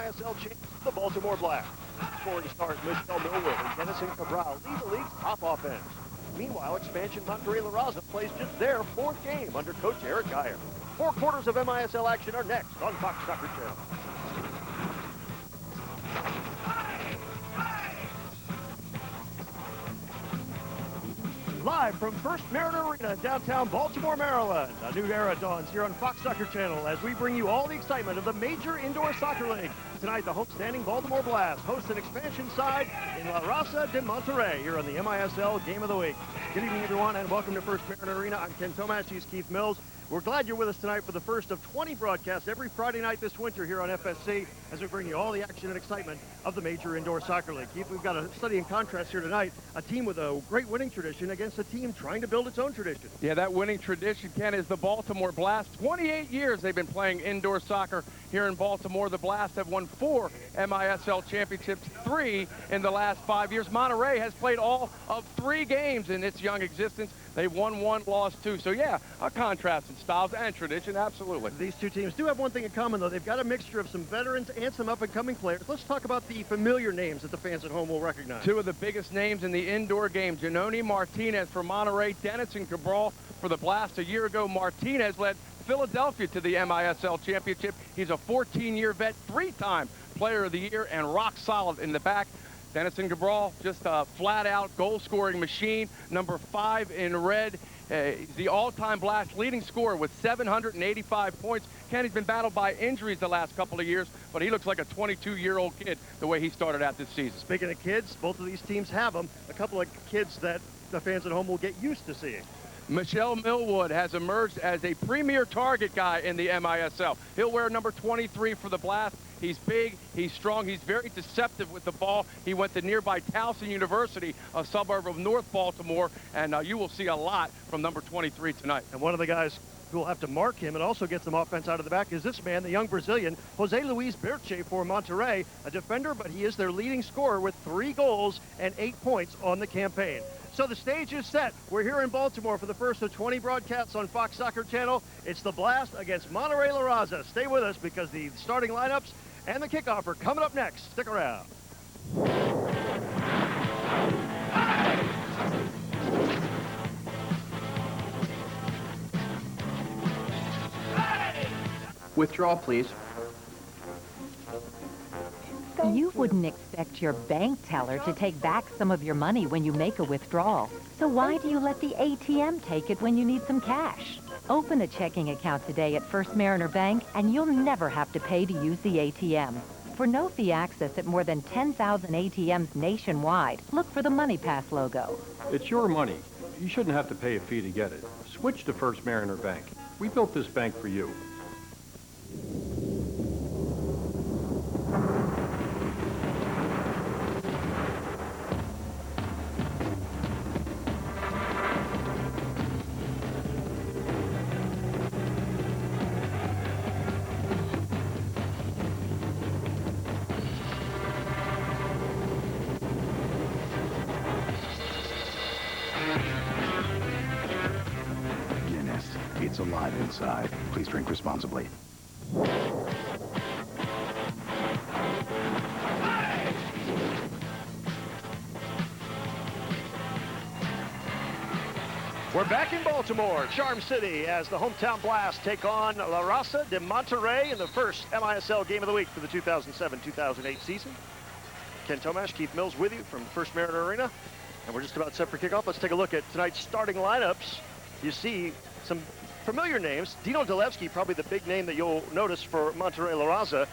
MISL champions, the Baltimore Blast. Scoring stars Michelle Millwood and Dennison Cabral lead the league's top offense. Meanwhile, expansion Monterrey LaRaZa plays just their fourth game under coach Eric Geyer. 4 quarters of MISL action are next on Fox Soccer Channel. Live from First Mariner Arena, downtown Baltimore, Maryland. A new era dawns here on Fox Soccer Channel as we bring you all the excitement of the Major Indoor Soccer League. Tonight, the homestanding Baltimore Blast hosts an expansion side in LaRaZa de Monterrey here on the MISL Game of the Week. Good evening, everyone, and welcome to First Mariner Arena. I'm Ken Tomash. He's Keith Mills. We're glad you're with us tonight for the first of 20 broadcasts every Friday night this winter here on FSC as we bring you all the action and excitement of the Major Indoor Soccer League. Keith, we've got a study in contrast here tonight, a team with a great winning tradition against a team trying to build its own tradition. Yeah, that winning tradition, Ken, is the Baltimore Blast. 28 years they've been playing indoor soccer here in Baltimore. The Blast have won 4 MISL championships, 3 in the last 5 years. Monterrey has played all of 3 games in its young existence. They've won 1, lost 2. So, yeah, a contrast in styles and tradition, absolutely. These two teams do have one thing in common, though. They've got a mixture of some veterans and some up-and-coming players. Let's talk about the familiar names that the fans at home will recognize. 2 of the biggest names in the indoor game. Janoni Martinez for Monterrey, Dennison Cabral for the Blast. A year ago, Martinez led Philadelphia to the MISL championship. He's a 14-year vet, 3-time player of the year, and rock solid in the back. Dennison Cabral, just a flat-out goal-scoring machine. Number 5 in red. He's the all-time Blast leading scorer with 785 points. Kenny's been battled by injuries the last couple of years, but he looks like a 22-year-old kid the way he started out this season. Speaking of kids, both of these teams have them. A couple of kids that the fans at home will get used to seeing. Michelle Millwood has emerged as a premier target guy in the MISL. He'll wear number 23 for the Blast. He's big, he's strong, he's very deceptive with the ball. He went to nearby Towson University, a suburb of North Baltimore, and you will see a lot from number 23 tonight. And one of the guys who will have to mark him and also get some offense out of the back is this man, the young Brazilian, Jose Luis Berche for Monterrey, a defender, but he is their leading scorer with 3 goals and 8 points on the campaign. So the stage is set. We're here in Baltimore for the first of 20 broadcasts on Fox Soccer Channel. It's the Blast against Monterrey LaRaZa. Stay with us because the starting lineups and the kickoff are coming up next. Stick around. Withdraw, please. You wouldn't expect your bank teller to take back some of your money when you make a withdrawal. So why do you let the ATM take it when you need some cash? Open a checking account today at First Mariner Bank, and you'll never have to pay to use the ATM. For no-fee access at more than 10,000 ATMs nationwide, look for the MoneyPass logo. It's your money. You shouldn't have to pay a fee to get it. Switch to First Mariner Bank. We built this bank for you. It's alive inside. Please drink responsibly. We're back in Baltimore, Charm City, as the hometown Blast take on LaRaZa de Monterrey in the first MISL Game of the Week for the 2007-2008 season. Ken Tomash, Keith Mills with you from First Mariner Arena. And we're just about set for kickoff. Let's take a look at tonight's starting lineups. You see some familiar names. Dino Dalevsky, probably the big name that you'll notice for Monterrey LaRaZa.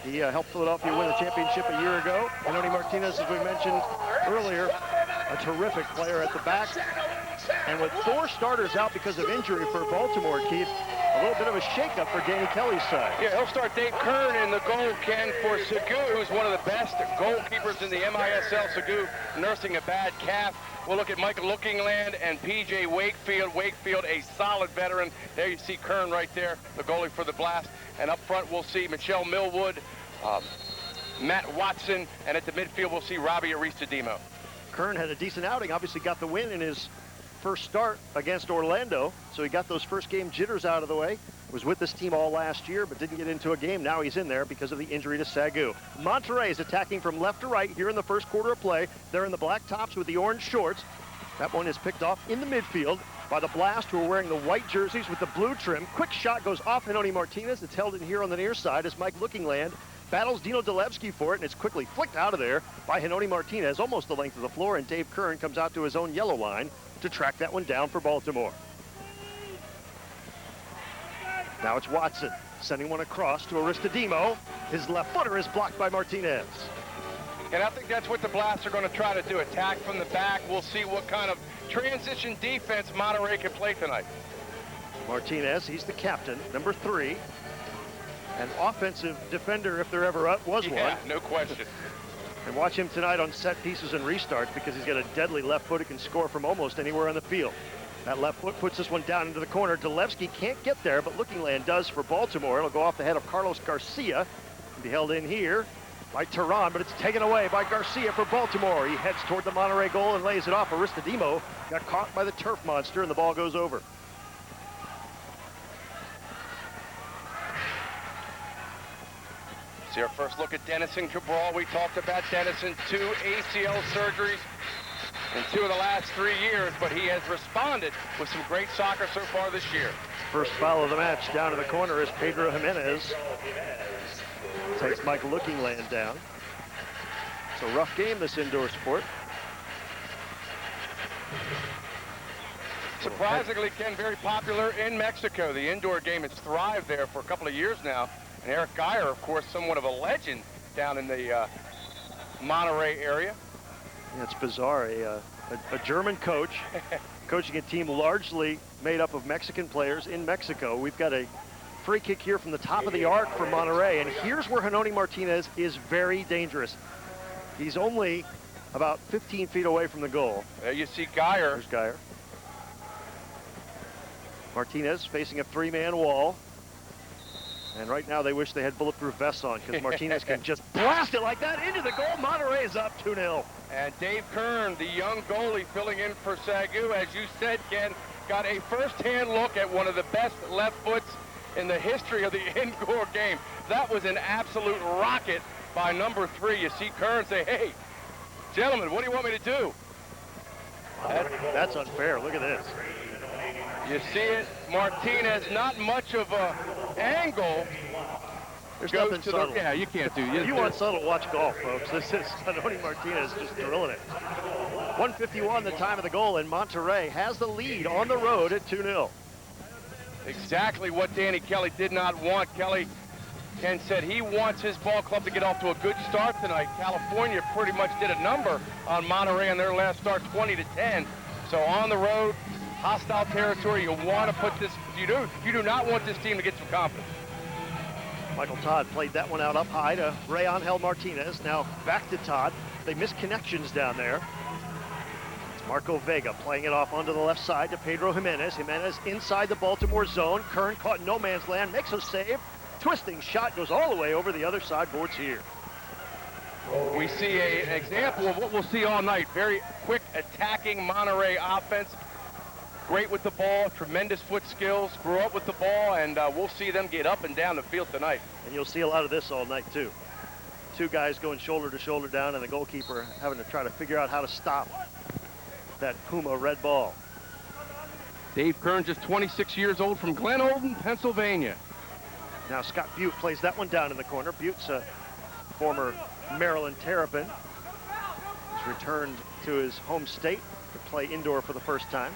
He helped Philadelphia win the championship a year ago. Janoni Martinez, as we mentioned earlier, a terrific player at the back. And with 4 starters out because of injury for Baltimore, Keith, a little bit of a shakeup for Danny Kelly's side. Yeah, he'll start Dave Kern in the goal, Ken, for Segu, who's one of the best goalkeepers in the MISL. Segu nursing a bad calf. We'll look at Michael Lookingland and P.J. Wakefield. Wakefield, a solid veteran. There you see Kern right there, the goalie for the Blast. And up front, we'll see Michelle Millwood, Matt Watson, and at the midfield, we'll see Robbie Aristodemo. Kern had a decent outing, obviously got the win in his first start against Orlando, so he got those first game jitters out of the way. Was with this team all last year, but didn't get into a game. Now he's in there because of the injury to Sagu. Monterrey is attacking from left to right here in the first quarter of play. They're in the black tops with the orange shorts. That one is picked off in the midfield by the Blast, who are wearing the white jerseys with the blue trim. Quick shot goes off Hanoni Martinez. It's held in here on the near side as Mike Lookingland battles Dino Delevsky for it, and it's quickly flicked out of there by Hanoni Martinez, almost the length of the floor, and Dave Kern comes out to his own yellow line to track that one down for Baltimore. Now it's Watson sending one across to Aristodemo. His left footer is blocked by Martinez. And I think that's what the Blast are going to try to do, attack from the back. We'll see what kind of transition defense Monterrey can play tonight. Martinez, he's the captain, number 3. An offensive defender, if there ever was one. Yeah, no question. And watch him tonight on set pieces and restarts because he's got a deadly left foot who can score from almost anywhere on the field. That left foot puts this one down into the corner. Delevsky can't get there, but Lookingland does for Baltimore. It'll go off the head of Carlos Garcia. And be held in here by Tehran, but it's taken away by Garcia for Baltimore. He heads toward the Monterrey goal and lays it off. Aristodemo got caught by the turf monster, and the ball goes over. See our first look at Denison Cabral. We talked about Denison, 2 ACL surgeries in 2 of the last 3 years, but he has responded with some great soccer so far this year. First foul of the match down to the corner is Pedro Jimenez. Takes Mike Lookingland down. It's a rough game, this indoor sport. Surprisingly, Ken, very popular in Mexico. The indoor game has thrived there for a couple of years now. And Eric Geyer, of course, somewhat of a legend down in the Monterrey area. Yeah, it's bizarre. A German coach coaching a team largely made up of Mexican players in Mexico. We've got a free kick here from the top of the arc for Monterrey, and here's where Hanoni Martinez is very dangerous. He's only about 15 feet away from the goal. There you see Geyer. There's Geyer. Martinez facing a 3-man wall. And right now they wish they had bulletproof vests on because Martinez can just blast it like that into the goal. Monterrey is up 2-0. And Dave Kern, the young goalie filling in for Sagu, as you said, Ken, got a first-hand look at one of the best left foots in the history of the indoor game. That was an absolute rocket by number 3. You see Kern say, hey, gentlemen, what do you want me to do? That's unfair. Look at this. You see it, Martinez, not much of a angle. There's nothing subtle. Yeah, you can't do. If you want subtle, watch golf, folks. This is Hanoni Martinez just drilling it. 1:51 the time of the goal, and Monterrey has the lead on the road at 2-0. Exactly what Danny Kelly did not want. Kelly, Ken said he wants his ball club to get off to a good start tonight. California pretty much did a number on Monterrey in their last start, 20-10. So on the road, hostile territory, you want to put this, you do not want this team to get some confidence. Michael Todd played that one out up high to Ray Angel Martinez. Now back to Todd. They missed connections down there. It's Marco Vega playing it off onto the left side to Pedro Jimenez. Jimenez inside the Baltimore zone. Kern caught in no man's land, makes a save. Twisting shot goes all the way over the other side boards here. We see an example of what we'll see all night. Very quick attacking Monterrey offense. Great with the ball, tremendous foot skills, grew up with the ball, and we'll see them get up and down the field tonight. And you'll see a lot of this all night, too. 2 guys going shoulder to shoulder down, and the goalkeeper having to try to figure out how to stop that Puma red ball. Dave Kern, just 26 years old, from Glen Olden, Pennsylvania. Now Scott Butte plays that one down in the corner. Butte's a former Maryland Terrapin. He's returned to his home state to play indoor for the first time.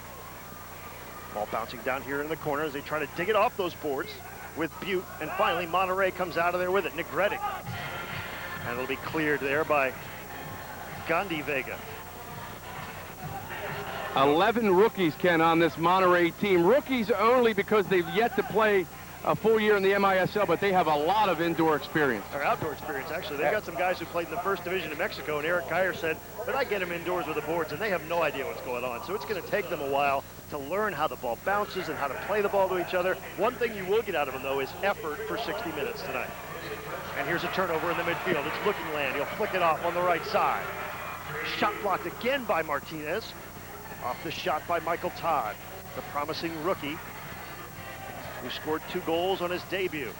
Ball bouncing down here in the corner as they try to dig it off those boards with Butte. And finally, Monterrey comes out of there with it. Negretti. And it'll be cleared there by Gandhi Vega. 11 rookies, Ken, on this Monterrey team. Rookies only because they've yet to play a full year in the MISL, but they have a lot of indoor experience. Or outdoor experience, actually. They've got some guys who played in the first division in Mexico, and Eric Geyer said, but I get them indoors with the boards, and they have no idea what's going on. So it's going to take them a while to learn how the ball bounces and how to play the ball to each other. One thing you will get out of them, though, is effort for 60 minutes tonight. And here's a turnover in the midfield. It's Lookingland. He'll flick it off on the right side. Shot blocked again by Martinez. Off the shot by Michael Todd, the promising rookie who scored 2 goals on his debut.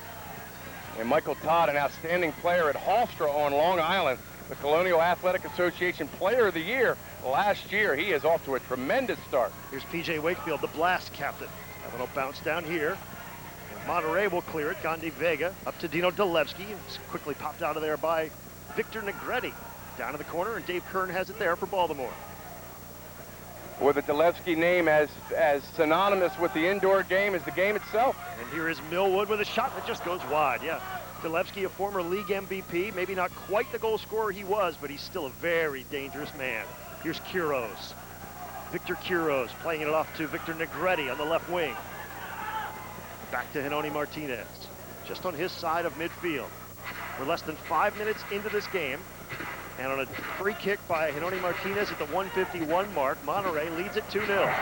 And Michael Todd, an outstanding player at Hofstra on Long Island, the Colonial Athletic Association Player of the Year last year. He is off to a tremendous start. Here's P.J. Wakefield, the Blast captain. A little bounce down here. And Monterrey will clear it. Gandhi Vega up to Dino Dolevsky. It's quickly popped out of there by Victor Negretti. Down to the corner, and Dave Kern has it there for Baltimore. With the Dolevsky name as synonymous with the indoor game as the game itself. And here is Millwood with a shot that just goes wide. Yeah, Dolevsky, a former league MVP, maybe not quite the goal scorer he was, but he's still a very dangerous man. Here's Quiroz. Victor Quiroz playing it off to Victor Negretti on the left wing. Back to Henoni Martinez, just on his side of midfield. We're less than 5 minutes into this game. And on a free kick by Henoni Martinez at the 151 mark, Monterrey leads it 2-0.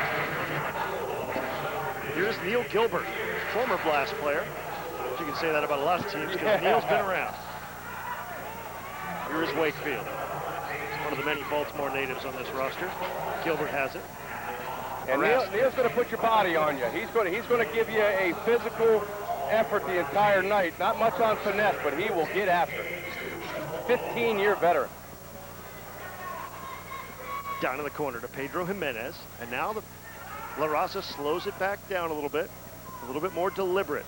Here's Neil Gilbert, former Blast player. You can say that about a lot of teams because Neil's been around. Here is Wakefield. He's one of the many Baltimore natives on this roster. Gilbert has it. And Neil's going to put your body on you. He's going to give you a physical effort the entire night. Not much on finesse, but he will get after it. 15-year veteran. Down in the corner to Pedro Jimenez, and now the LaRaZa slows it back down a little bit more deliberate.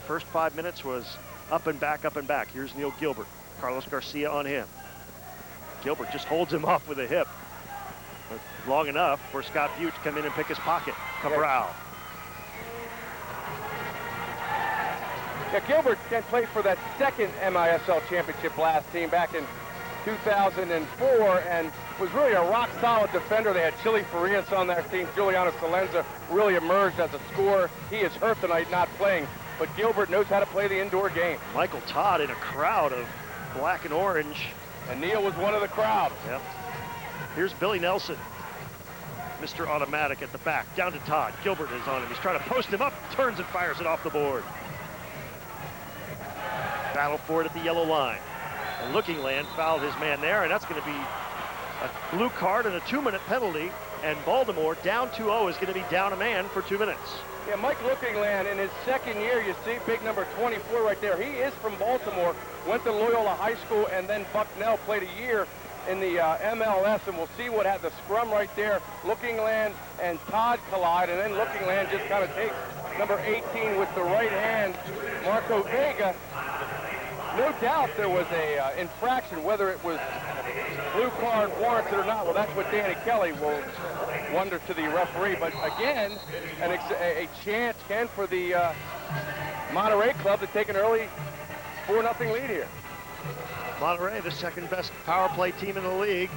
First 5 minutes was up and back, up and back. Here's Neil Gilbert, Carlos Garcia on him. Gilbert just holds him off with a hip. Long enough for Scott Bute to come in and pick his pocket. Cabral. Yeah, Gilbert can play for that second MISL championship Blast team back in 2004 and was really a rock-solid defender. They had Chili Farias on that team. Giuliano Salenza really emerged as a scorer. He is hurt tonight, not playing, but Gilbert knows how to play the indoor game. Michael Todd in a crowd of black and orange. And Neil was one of the crowd. Yep. Here's Billy Nelson, Mr. Automatic at the back. Down to Todd. Gilbert is on him. He's trying to post him up, turns and fires it off the board. Battle for it at the yellow line. And Looking Land fouled his man there, and that's going to be a blue card and a 2-minute penalty. And Baltimore, down 2-0, is going to be down a man for 2 minutes. Yeah, Mike Looking Land in his second year, you see big number 24 right there. He is from Baltimore, went to Loyola High School, and then Bucknell, played a year in the MLS, and we'll see what had the scrum right there. Looking Land and Todd collide, and then Looking Land just kind of takes number 18 with the right hand, Marco Vega. No doubt there was a infraction, whether it was blue card warranted or not. Well, that's what Danny Kelly will wonder to the referee. But again, a chance, Ken, for the Monterrey club to take an early 4-0 lead here. Monterrey, the second best power play team in the league,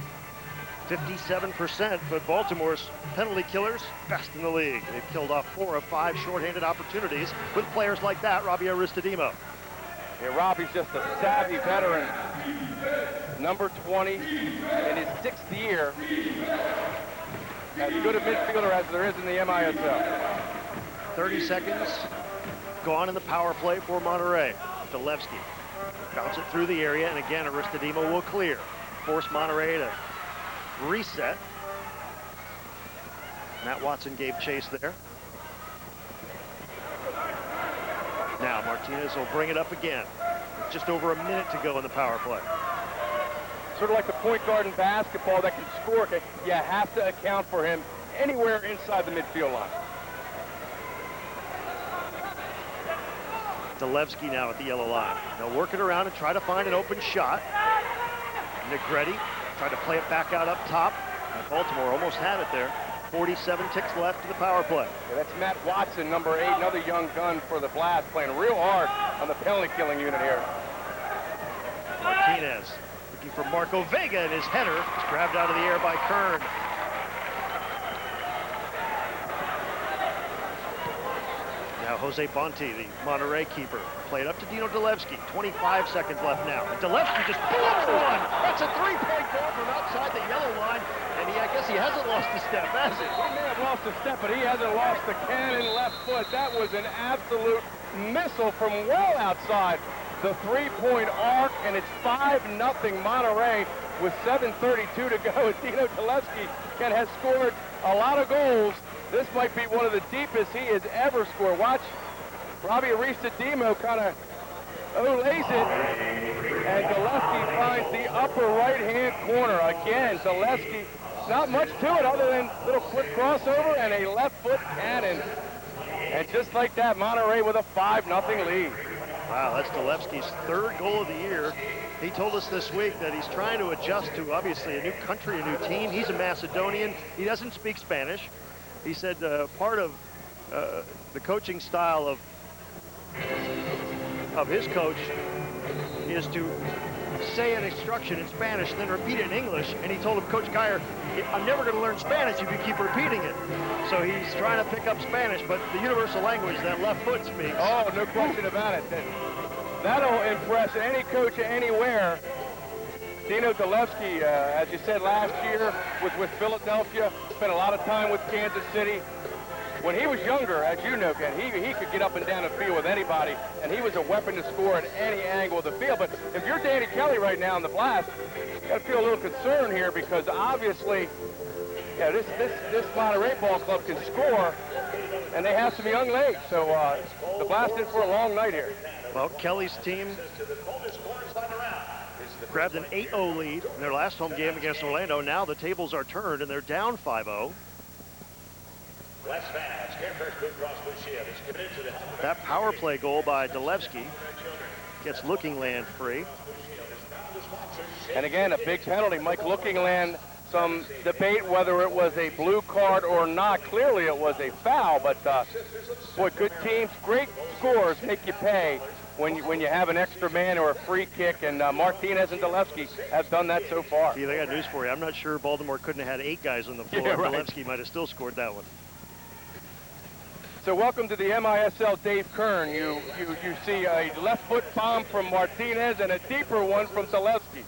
57%, but Baltimore's penalty killers, best in the league. They've killed off 4 of 5 shorthanded opportunities with players like that, Robbie Aristodemo. Yeah, Robbie's just a savvy veteran. Number 20 in his 6th year. As good a midfielder as there is in the MISL. 30 seconds gone in the power play for Monterrey. Dolevsky bounce it through the area, and again, Aristodemo will clear. Force Monterrey to reset. Matt Watson gave chase there. Now Martinez will bring it up again. With just over a minute to go in the power play. Sort of like the point guard in basketball that can score. You have to account for him anywhere inside the midfield line. Dolevsky now at the yellow line. They'll work it around and try to find an open shot. Negretti tried to play it back out up top. And Baltimore almost had it there. 47 ticks left to the power play. Yeah, that's Matt Watson, number 8, another young gun for the Blast, playing real hard on the penalty killing unit here. Martinez looking for Marco Vega, and his header is grabbed out of the air by Kern. Now Jose Bonti, the Monterrey keeper, played up to Dino Dolevsky. 25 seconds left now. And Dolevsky just blows one. That's a 3-point goal from outside the yellow line. And I guess he hasn't lost a step, has he? He may have lost a step, but he hasn't lost the cannon left foot. That was an absolute missile from well outside the 3-point arc, and it's 5-0 Monterrey with 7:32 to go. As Dino Dolevsky has scored a lot of goals. This might be one of the deepest he has ever scored. Watch, Robbie Aristodemo kind of olays it, and Zalewski finds the upper right-hand corner. Again, Zalewski, not much to it other than a little quick crossover and a left-foot cannon. And just like that, Monterrey with a 5-0 lead. Wow, that's Zalewski's third goal of the year. He told us this week that he's trying to adjust to, obviously, a new country, a new team. He's a Macedonian. He doesn't speak Spanish. He said part of the coaching style of his coach is to say an instruction in Spanish and then repeat it in English. And he told him, Coach Geyer, I'm never going to learn Spanish if you keep repeating it. So he's trying to pick up Spanish, but the universal language, that left foot speaks. Oh, no question about it. That'll impress any coach anywhere. Dino Zalewski, as you said last year, was with Philadelphia, spent a lot of time with Kansas City. When he was younger, as you know, Ken, he could get up and down the field with anybody, and he was a weapon to score at any angle of the field. But if you're Danny Kelly right now in the Blast, you got to feel a little concern here because obviously, yeah, this Monterrey ball club can score, and they have some young legs. So the Blast in for a long night here. Well, Kelly's team grabbed an 8-0 lead in their last home game against Orlando. Now the tables are turned, and they're down 5-0. That power play goal by Zalewski gets Lookingland free. And again, a big penalty. Mike Lookingland, some debate whether it was a blue card or not. Clearly it was a foul, but boy, good teams, great scores make you pay when you have an extra man or a free kick, and Martinez and Zalewski have done that so far. See, they got news for you. I'm not sure Baltimore couldn't have had 8 guys on the floor. Yeah, right. Zalewski might have still scored that one. So welcome to the MISL, Dave Kern. You see a left foot bomb from Martinez and a deeper one from Zalewski.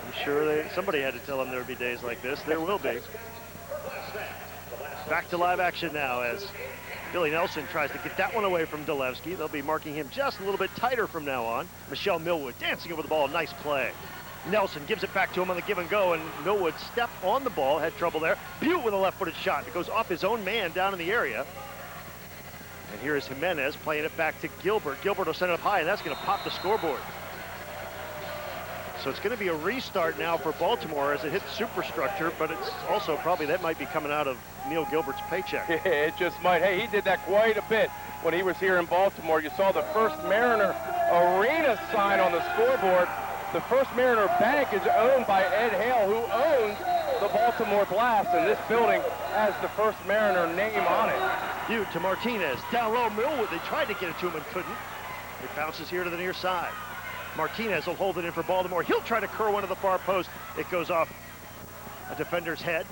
I'm sure somebody had to tell them there would be days like this. There will be. Back to live action now as Billy Nelson tries to get that one away from Zalewski. They'll be marking him just a little bit tighter from now on. Michelle Millwood dancing over the ball. Nice play. Nelson gives it back to him on the give and go, and Millwood stepped on the ball, had trouble there. Butte with a left-footed shot. It goes off his own man down in the area. And here is Jimenez playing it back to Gilbert. Gilbert will send it up high, and that's going to pop the scoreboard. So it's going to be a restart now for Baltimore as it hits superstructure, but it's also probably that might be coming out of Neil Gilbert's paycheck. Yeah, it just might. Hey, he did that quite a bit when he was here in Baltimore. You saw the First Mariner Arena sign on the scoreboard. The First Mariner Bank is owned by Ed Hale, who owns the Baltimore Blast, and this building has the First Mariner name on it. Butte to Martinez. Down low, Millwood. They tried to get it to him and couldn't. It bounces here to the near side. Martinez will hold it in for Baltimore. He'll try to curl one to the far post. It goes off a defender's head.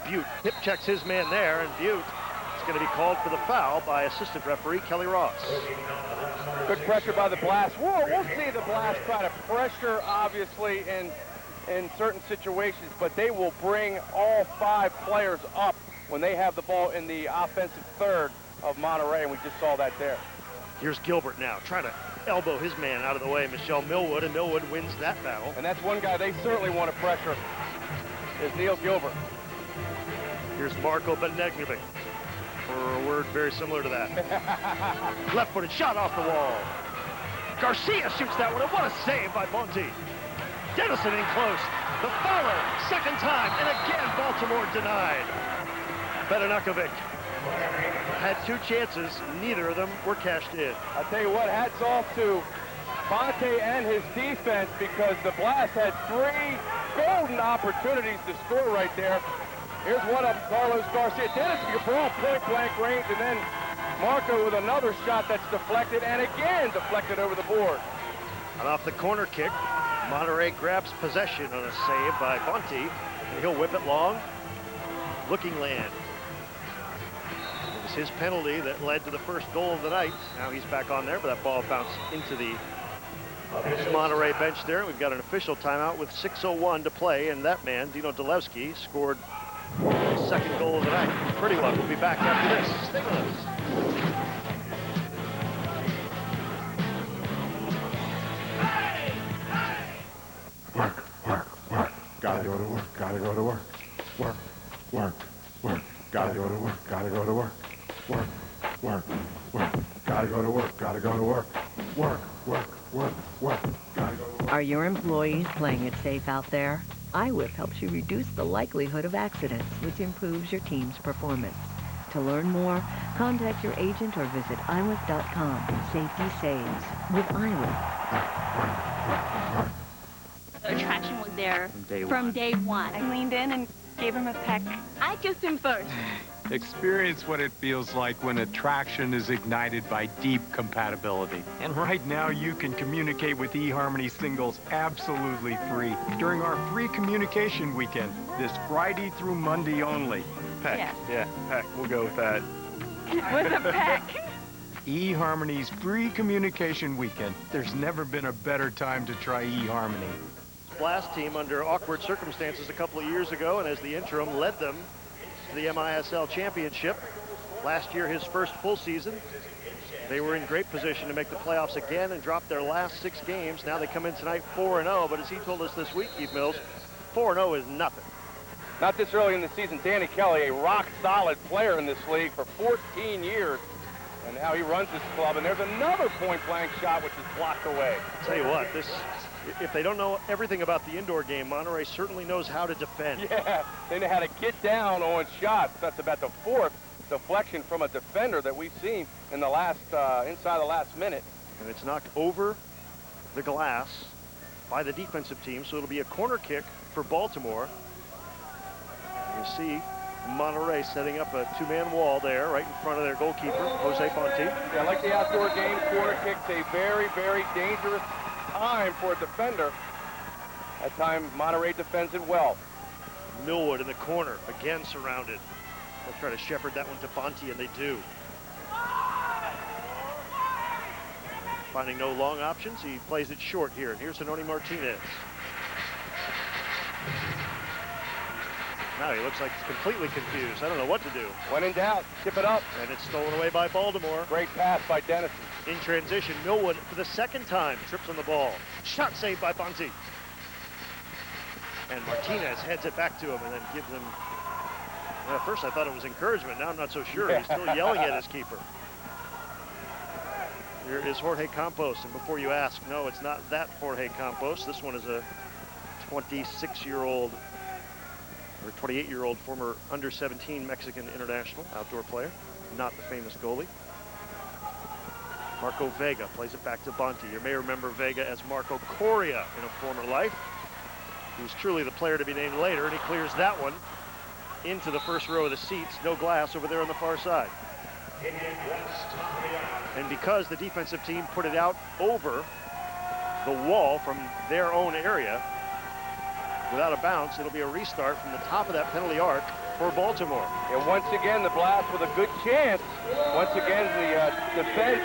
Butte hip checks his man there, and Butte is going to be called for the foul by assistant referee Kelly Ross. Good pressure by the Blast. We'll see the Blast try to pressure, obviously, in certain situations, but they will bring all 5 players up when they have the ball in the offensive third of Monterrey, and we just saw that there. Here's Gilbert now, trying to elbow his man out of the way, Michelle Millwood, and Millwood wins that battle. And that's one guy they certainly want to pressure, is Neil Gilbert. Here's Marco Benegnovic for a word very similar to that. Left-footed shot off the wall. Garcia shoots that one, and what a save by Bonte. Dennison in close. The follow, second time, and again Baltimore denied. Benegnovic had 2 chances, neither of them were cashed in. I'll tell you what, hats off to Bonte and his defense, because the Blast had 3 golden opportunities to score right there. Here's one of Carlos Garcia. Dennison Cabral point-blank range, and then Marco with another shot that's deflected, and again deflected over the board. And off the corner kick, Monterrey grabs possession on a save by Bonte, and he'll whip it long. Lookingland. It was his penalty that led to the first goal of the night. Now he's back on there, but that ball bounced into the Monterrey bench there. We've got an official timeout with 6:01 to play, and that man, Dino Zalewski, scored his second goal of the night. Pretty well. We'll be back after this. Stay with us. Work. Gotta go to work. Gotta go to work. Work. Gotta go to work, gotta go to work. Work, work, work. Gotta go to work, gotta go to work. Work, work, work, work. Gotta go to work. Are your employees playing it safe out there? iWhip helps you reduce the likelihood of accidents, which improves your team's performance. To learn more, contact your agent or visit iWhip.com. Safety saves with iWhip. The attraction was there from day one. I leaned in and gave him a peck. I kissed him first. Experience what it feels like when attraction is ignited by deep compatibility. And right now, you can communicate with eHarmony singles absolutely free during our free communication weekend, this Friday through Monday only. Peck. Yeah, peck. We'll go with that. With a peck. eHarmony's free communication weekend. There's never been a better time to try eHarmony. Blast team under awkward circumstances a couple of years ago, and as the interim led them to the MISL championship. Last year, his first full season. They were in great position to make the playoffs again and drop their last 6 games. Now they come in tonight 4-0, but as he told us this week, Keith Mills, 4-0 is nothing. Not this early in the season. Danny Kelly, a rock-solid player in this league for 14 years. And now he runs this club, and there's another point-blank shot which is blocked away. I'll tell you what, if they don't know everything about the indoor game, Monterrey certainly knows how to defend. Yeah, they know how to get down on shots. That's about the 4th deflection from a defender that we've seen in the last, inside the last minute. And it's knocked over the glass by the defensive team, so it'll be a corner kick for Baltimore. And you see Monterrey setting up a 2-man wall there right in front of their goalkeeper, Jose Bonti. Yeah, like the outdoor game, corner kick's a very, very dangerous time for a defender. That time, Monterrey defends it well. Millwood in the corner, again surrounded. They'll try to shepherd that one to Bonti, and they do. Finding no long options, he plays it short here, and here's Hanoni Martinez. Now he looks like he's completely confused. I don't know what to do. When in doubt, tip it up. And it's stolen away by Baltimore. Great pass by Dennison. In transition, Millwood for the second time trips on the ball. Shot saved by Bonti. And Martinez heads it back to him and then gives him, well, at first I thought it was encouragement. Now I'm not so sure. He's still yelling at his keeper. Here is Jorge Campos. And before you ask, no, it's not that Jorge Campos. This one is a 26-year-old or 28-year-old former under-17 Mexican international outdoor player, not the famous goalie. Marco Vega plays it back to Bonti. You may remember Vega as Marco Coria in a former life. He's truly the player to be named later, and he clears that one into the first row of the seats. No glass over there on the far side. And because the defensive team put it out over the wall from their own area, without a bounce, it'll be a restart from the top of that penalty arc for Baltimore. And once again, the Blast with a good chance. Once again, the defense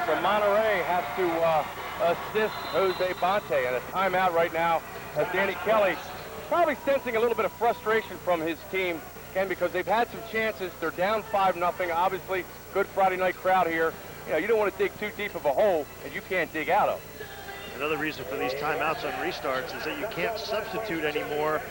from Monterrey has to assist Jose Bonti. And a timeout right now as Danny Kelly probably sensing a little bit of frustration from his team, again, because they've had some chances. They're down 5-0. Obviously, good Friday night crowd here. You know, you don't want to dig too deep of a hole that you can't dig out of. Another reason for these timeouts on restarts is that you can't substitute anymore.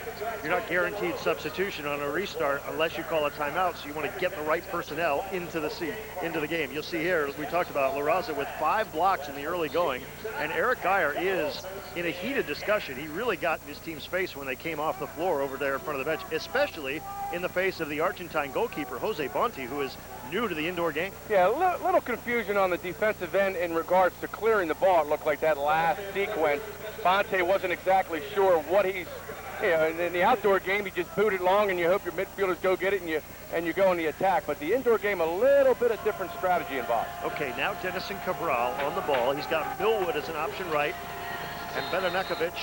You're not guaranteed substitution on a restart unless you call a timeout, so you want to get the right personnel into the game. You'll see here, as we talked about, LaRaZa with 5 blocks in the early going, and Eric Geyer is in a heated discussion. He really got in his team's face when they came off the floor over there in front of the bench, especially in the face of the Argentine goalkeeper, Jose Bonti, who is new to the indoor game. Yeah, a little confusion on the defensive end in regards to clearing the ball. It looked like that last sequence, Bonti wasn't exactly sure what he's, you know, in the outdoor game, he just boot it long and you hope your midfielders go get it and you go in the attack. But the indoor game, a little bit of different strategy involved. Okay, now Dennison Cabral on the ball. He's got Millwood as an option right and Bedanakovic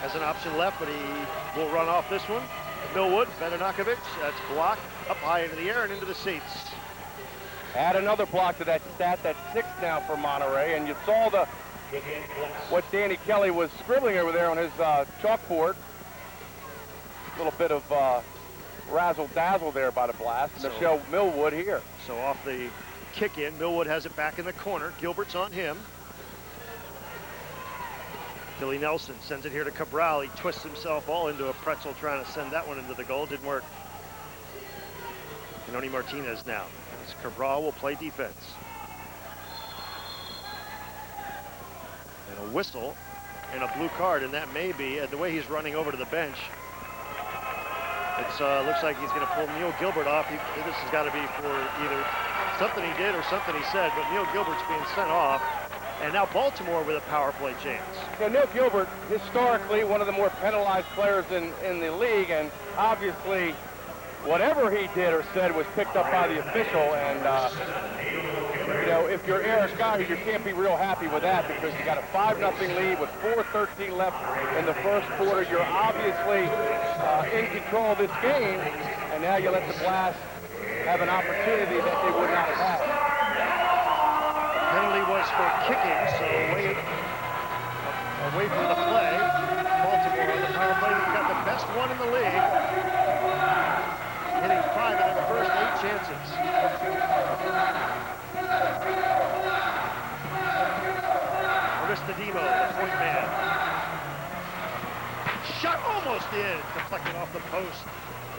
as an option left, but he will run off this one. Millwood, Bedanakovic, that's blocked up high into the air and into the seats. Add another block to that stat. That's 6 now for Monterrey, and you saw what Danny Kelly was scribbling over there on his chalkboard. A little bit of razzle-dazzle there by the Blast. So, Michelle Millwood here. So off the kick in, Millwood has it back in the corner. Gilbert's on him. Billy Nelson sends it here to Cabral. He twists himself all into a pretzel trying to send that one into the goal. Didn't work. Canoni Martinez now, as Cabral will play defense. And a whistle and a blue card, and that may be, the way he's running over to the bench, it looks like he's going to pull Neil Gilbert off. This has got to be for either something he did or something he said, but Neil Gilbert's being sent off. And now Baltimore with a power play chance. So Neil Gilbert, historically one of the more penalized players in the league, and obviously whatever he did or said was picked up by the official. And you know, if you're Eric Scotty, you can't be real happy with that, because you got a 5-0 lead with 4:13 left in the first quarter. You're obviously in control of this game, and now you let the Blast have an opportunity that they would not have had. Penalty was for kicking, so away from the play. Baltimore on the power play. We've got the best one in the league, hitting 5 in their first 8 chances. Aristodemo, the point man. Shot almost in, deflected off the post.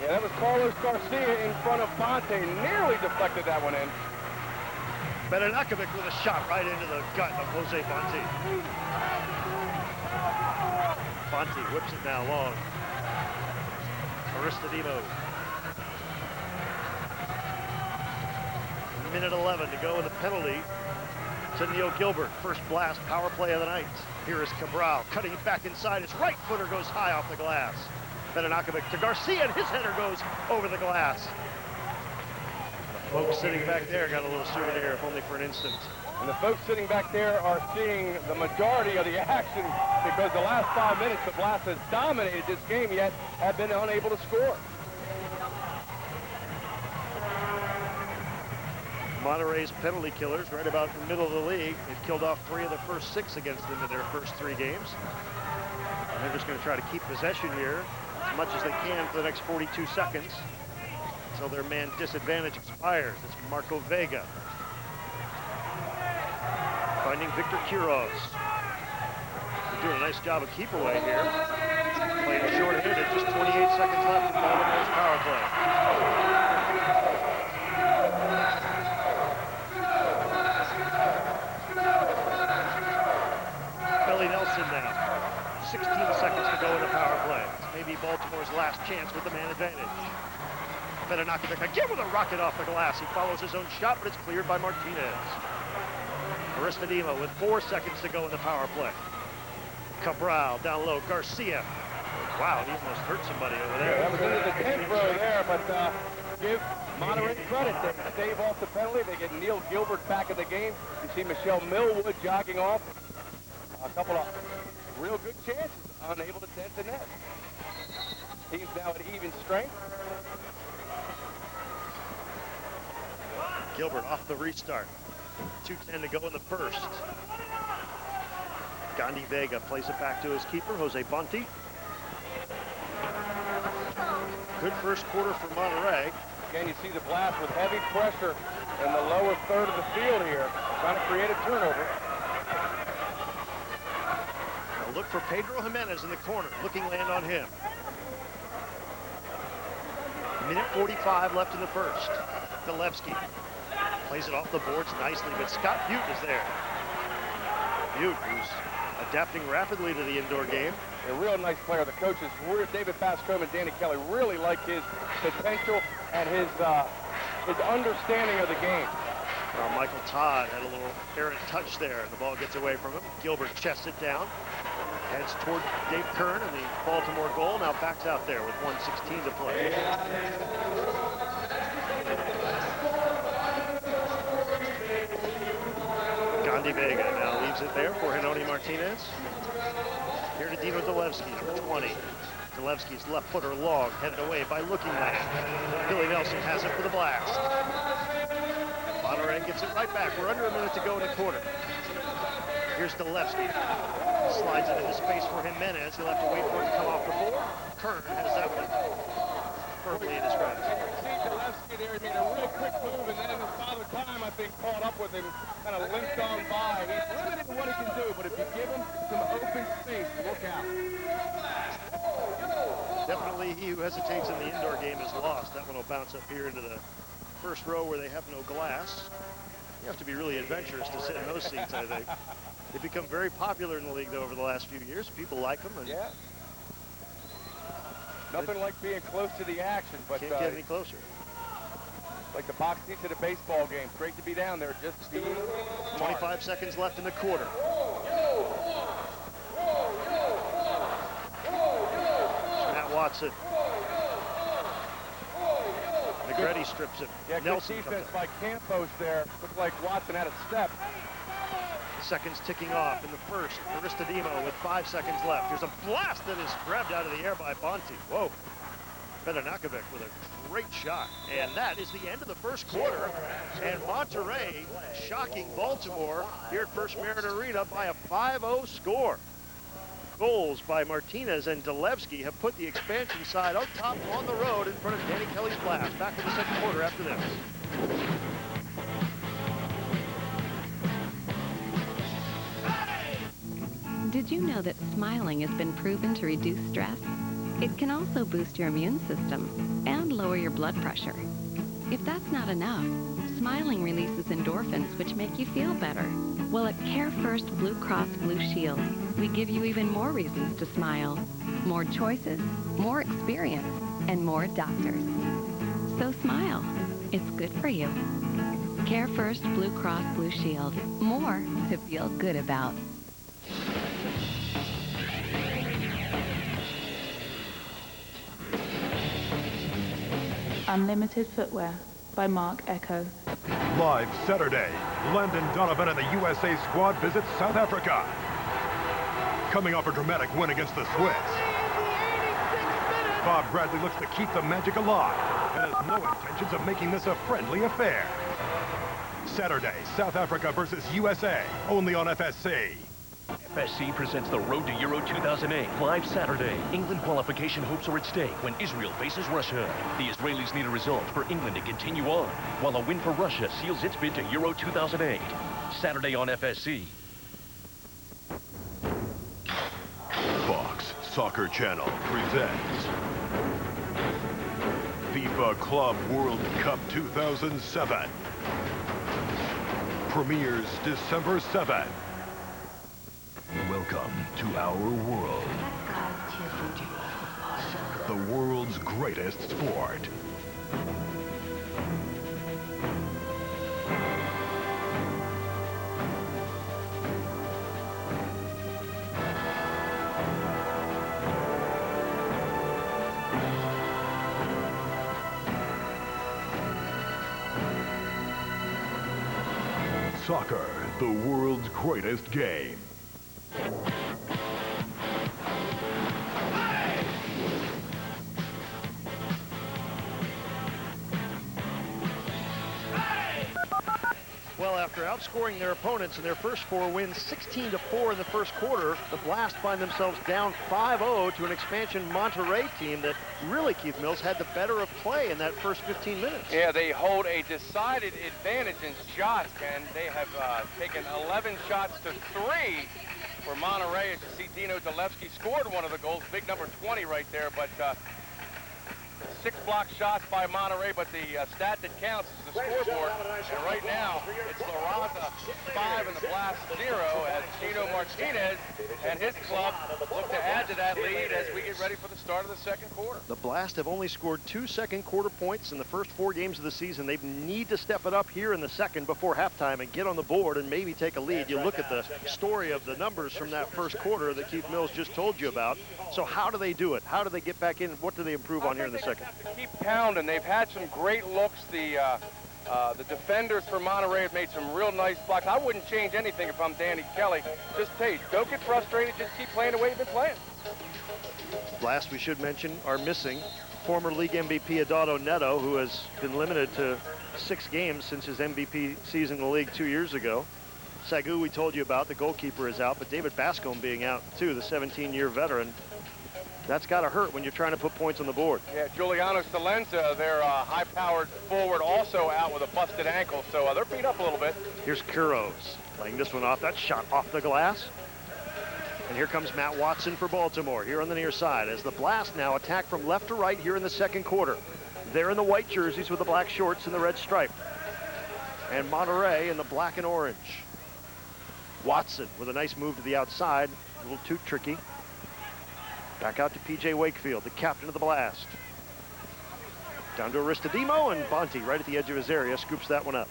Yeah, that was Carlos Garcia in front of Fonte. Nearly deflected that one in. Bedanakovic with a shot right into the gut of Jose Fonte. Fonte whips it now long. Aristodemo. Minute 11 to go in the penalty to Neil Gilbert. First Blast power play of the night. Here is Cabral cutting it back inside. His right footer goes high off the glass. Bedanakovic to Garcia, and his header goes over the glass. Folks sitting back there got a little souvenir, if only for an instant. And the folks sitting back there are seeing the majority of the action, because the last 5 minutes the Blast has dominated this game, yet have been unable to score. Monterrey's penalty killers, right about in the middle of the league. They've killed off 3 of the first 6 against them in their first 3 games. And they're just going to try to keep possession here as much as they can for the next 42 seconds. Until their man disadvantage expires. It's Marco Vega finding Victor Quiroz. They're doing a nice job of keep away here. Playing short-handed, just 28 seconds left in Baltimore's power play. Billy Nelson now. 16 seconds to go in the power play. It's maybe Baltimore's last chance with the man advantage. Bedanakovic again with a rocket off the glass. He follows his own shot, but it's cleared by Martinez. Aristodemo with 4 seconds to go in the power play. Cabral down low. Garcia. Wow, he almost hurt somebody over there. Yeah, that was into the 10th row there, but give Monterrey credit. They stave off the penalty. They get Neil Gilbert back in the game. You see Michelle Millwood jogging off. A couple of real good chances, unable to dent the net. Team's now at even strength. Gilbert off the restart. 2:10 to go in the first. Gandhi Vega plays it back to his keeper, Jose Fonte. Good first quarter for Monterrey. Again, you see the Blast with heavy pressure in the lower third of the field here, trying to create a turnover. A look for Pedro Jimenez in the corner. Looking land on him. Minute 45 left in the first. Delevsky plays it off the boards nicely, but Scott Butte is there. Butte, who's adapting rapidly to the indoor game. A real nice player. The coaches, David Bascom and Danny Kelly, really like his potential and his understanding of the game. Michael Todd had a little errant touch there, and the ball gets away from him. Gilbert chests it down, heads toward Dave Kern and the Baltimore goal. Now backs out there with 1:16 to play. Gandhi Vega now leaves it there for Canoni Martinez. Here to Dino Delevsky, number 20. Delevsky's left footer long, headed away by Looking Land. Billy Nelson has it for the Blast. Monterrey gets it right back. We're under a minute to go in the quarter. Here's Delevsky. Slides it into space for Jimenez. He'll have to wait for it to come off the board. Kern has that one firmly in his grasp. Delevsky there made a real quick move, and then Father Time, I think, caught up with him, kind of limped on by. He's limited in what he can do, but if you give him some open space, look out. Definitely he who hesitates in the indoor game is lost. That one will bounce up here into the first row where they have no glass. You have to be really adventurous to sit in those seats, I think. They've become very popular in the league, though, over the last few years. People like them. And yeah. Nothing like being close to the action, but can't get any closer. Like the box seats at a baseball game. Great to be down there. Just be 25 seconds left in the quarter. Matt Watson. Negretti strips it. Yeah, Nelson good defense by Campos there. Looked like Watson had a step. Seconds ticking off in the first. Aristodemo with 5 seconds left. There's a blast that is grabbed out of the air by Bonte. Whoa. Bedanakovic with a great shot. And that is the end of the first quarter. And Monterrey shocking Baltimore here at First Mariner Arena by a 5-0 score. Goals by Martinez and Dalevsky have put the expansion side up top on the road in front of Danny Kelly's Blast. Back for the second quarter after this. Did you know that smiling has been proven to reduce stress? It can also boost your immune system and lower your blood pressure. If that's not enough, smiling releases endorphins which make you feel better. Well, at Care First Blue Cross Blue Shield, we give you even more reasons to smile. More choices, more experience, and more doctors. So smile. It's good for you. Care First Blue Cross Blue Shield. More to feel good about. Unlimited Footwear by Mark Echo. Live Saturday, Landon Donovan and the USA squad visit South Africa. Coming off a dramatic win against the Swiss. Bob Bradley looks to keep the magic alive and has no intentions of making this a friendly affair. Saturday, South Africa versus USA, only on FSC. FSC presents the Road to Euro 2008 live Saturday. England qualification hopes are at stake when Israel faces Russia. The Israelis need a result for England to continue on, while a win for Russia seals its bid to Euro 2008. Saturday on FSC. Fox Soccer Channel presents FIFA Club World Cup 2007. Premieres December 7th. Welcome to our world. The world's greatest sport. Soccer, the world's greatest game. Well, after outscoring their opponents in their first 4 wins 16-4 in the first quarter, the Blast find themselves down 5-0 to an expansion Monterrey team that really, Keith Mills, had the better of play in that first 15 minutes. Yeah, they hold a decided advantage in shots, Ken. They have taken 11 shots to 3 for Monterrey. As you see, Dino Dalevsky scored one of the goals, big number 20 right there, but 6 block shots by Monterrey, but the stat that counts is the scoreboard. And right now, it's LaRaZa 5 and the Blast 0 as Chino Martinez and his club look to add to that lead as we get ready for the start of the second quarter. The Blast have only scored 2 second quarter points in the first 4 games of the season. They need to step it up here in the second before halftime and get on the board and maybe take a lead. You look at the story of the numbers from that first quarter that Keith Mills just told you about. So how do they do it? How do they get back in? What do they improve on here in the second? Keep pounding. They've had some great looks. The defenders for Monterrey have made some real nice blocks. I wouldn't change anything if I'm Danny Kelly. Just, hey, don't get frustrated. Just keep playing the way you've been playing. Last, we should mention, are missing former league MVP Adaldo Neto, who has been limited to 6 games since his MVP season in the league 2 years ago. Sagu, we told you about, the goalkeeper is out, but David Bascombe being out too, the 17-year veteran. That's got to hurt when you're trying to put points on the board. Yeah, Giuliano Salenza, their high-powered forward, also out with a busted ankle, so they're beat up a little bit. Here's Kuros laying this one off. That shot off the glass. And here comes Matt Watson for Baltimore here on the near side as the Blast now attack from left to right here in the second quarter. They're in the white jerseys with the black shorts and the red stripe. And Monterrey in the black and orange. Watson with a nice move to the outside, a little too tricky. Back out to P.J. Wakefield, the captain of the Blast. Down to Aristodemo, and Bonte right at the edge of his area scoops that one up.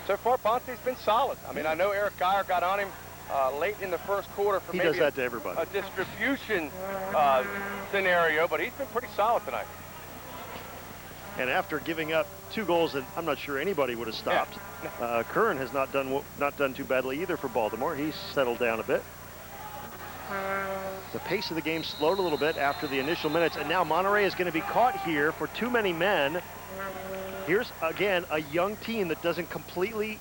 So far, Bonte's been solid. I mean, I know Eric Geyer got on him late in the first quarter for he maybe does that to everybody. A distribution scenario, but he's been pretty solid tonight. And after giving up 2 goals that I'm not sure anybody would have stopped, Curran has not done too badly either for Baltimore. He's settled down a bit. The pace of the game slowed a little bit after the initial minutes, and now Monterrey is going to be caught here for too many men. Here's, again, a young team that isn't completely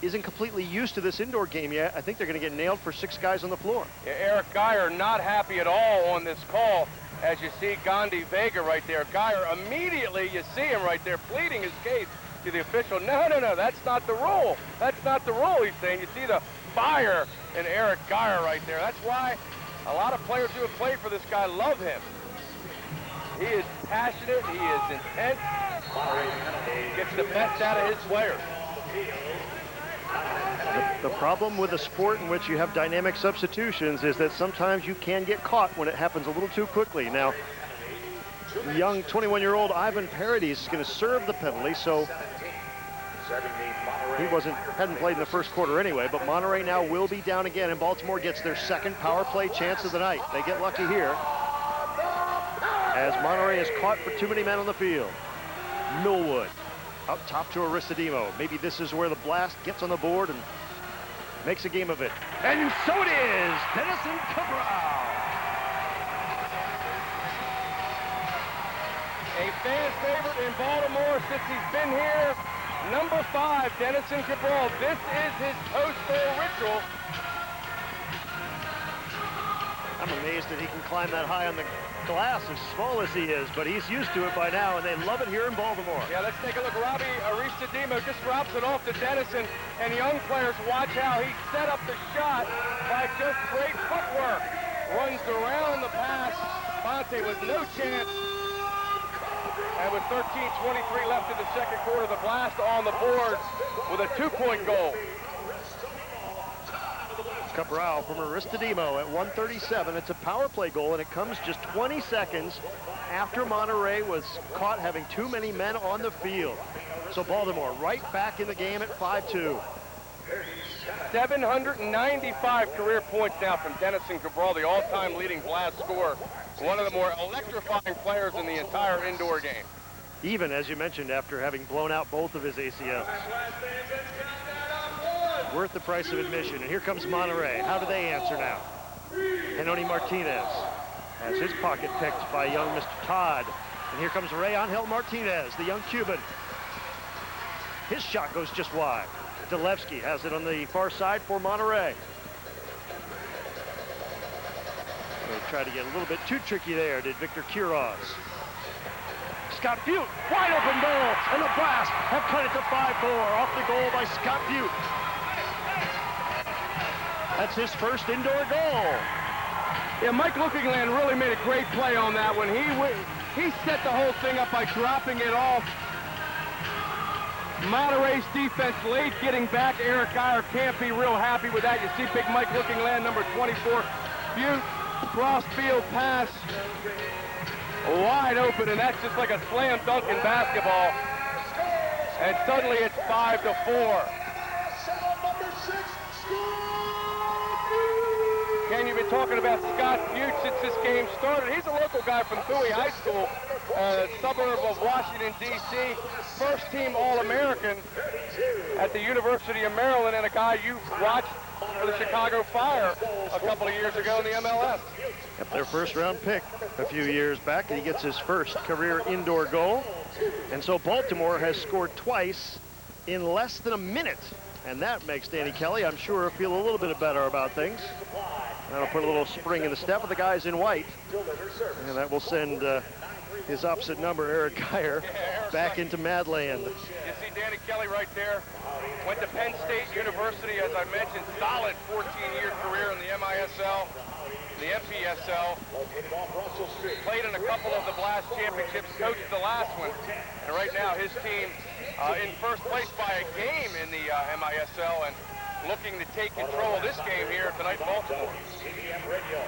used to this indoor game yet. I think they're going to get nailed for 6 guys on the floor. Yeah, Eric Geyer not happy at all on this call. As you see Gandhi Vega right there. Geyer immediately, you see him right there pleading his case to the official. No, that's not the rule. That's not the rule, he's saying. You see the fire in Eric Geyer right there. That's why a lot of players who have played for this guy love him. He is passionate, he is intense, gets the best out of his players. The problem with a sport in which you have dynamic substitutions is that sometimes you can get caught when it happens a little too quickly. Now, young 21-year-old Ivan Paradis is going to serve the penalty, so he hadn't played in the first quarter anyway, but Monterrey now will be down again, and Baltimore gets their second power play chance of the night. They get lucky here, as Monterrey is caught for too many men on the field. Millwood up top to Aristodemo. Maybe this is where the Blast gets on the board and makes a game of it. And so it is, Denison Cabral. A fan favorite in Baltimore since he's been here. Number 5, Denison Cabral. This is his post-goal ritual. I'm amazed that he can climb that high on the glass, as small as he is, but he's used to it by now, and they love it here in Baltimore. Yeah, let's take a look. Robbie Aristodemo just drops it off to Denison, and young players watch how he set up the shot by just great footwork. Runs around the pass. Bonte with no chance. And with 13:23 left in the second quarter, the Blast on the board with a 2-point goal. Cabral from Aristodemo at 1:37. It's a power play goal, and it comes just 20 seconds after Monterrey was caught having too many men on the field. So Baltimore right back in the game at 5-2. 795 career points now from Denison Cabral, the all-time leading Blast scorer. One of the more electrifying players in the entire indoor game. Even, as you mentioned, after having blown out both of his ACLs. Worth the price of admission. And here comes Monterrey. How do they answer now? Henoni Martinez has his pocket picked by young Mr. Todd. And here comes Ray Angel Martinez, the young Cuban. His shot goes just wide. Delevsky has it on the far side for Monterrey. They tried to get a little bit too tricky there, did Victor Quiroz. Scott Butte, wide open goal, and the Blast have cut it to 5-4 off the goal by Scott Butte. That's his first indoor goal. Yeah, Mike Lookingland really made a great play on that one. He set the whole thing up by dropping it off. Monterrey's defense late getting back. Eric Geyer can't be real happy with that. You see big Mike Lookingland, number 24. Butte, cross-field pass. Wide open, and that's just like a slam dunk in basketball. And suddenly it's 5-4. Ken, you've been talking about Scott Butte since this game started. He's a local guy from Bowie High School, a suburb of Washington, D.C. First-team All-American at the University of Maryland, and a guy you watched for the Chicago Fire a couple of years ago in the MLS. Yep, their first-round pick a few years back. He gets his first career indoor goal. And so Baltimore has scored twice in less than a minute. And that makes Danny Kelly, I'm sure, feel a little bit better about things. That'll put a little spring in the step of the guys in white. And that will send his opposite number, Eric Geyer, back into Madland. You see Danny Kelly right there. Went to Penn State University, as I mentioned, solid 14-year career in the MISL. the MPSL, played in a couple of the Blast championships, coached the last one, and right now his team in first place by a game in the MISL and looking to take control of this game here tonight in Baltimore.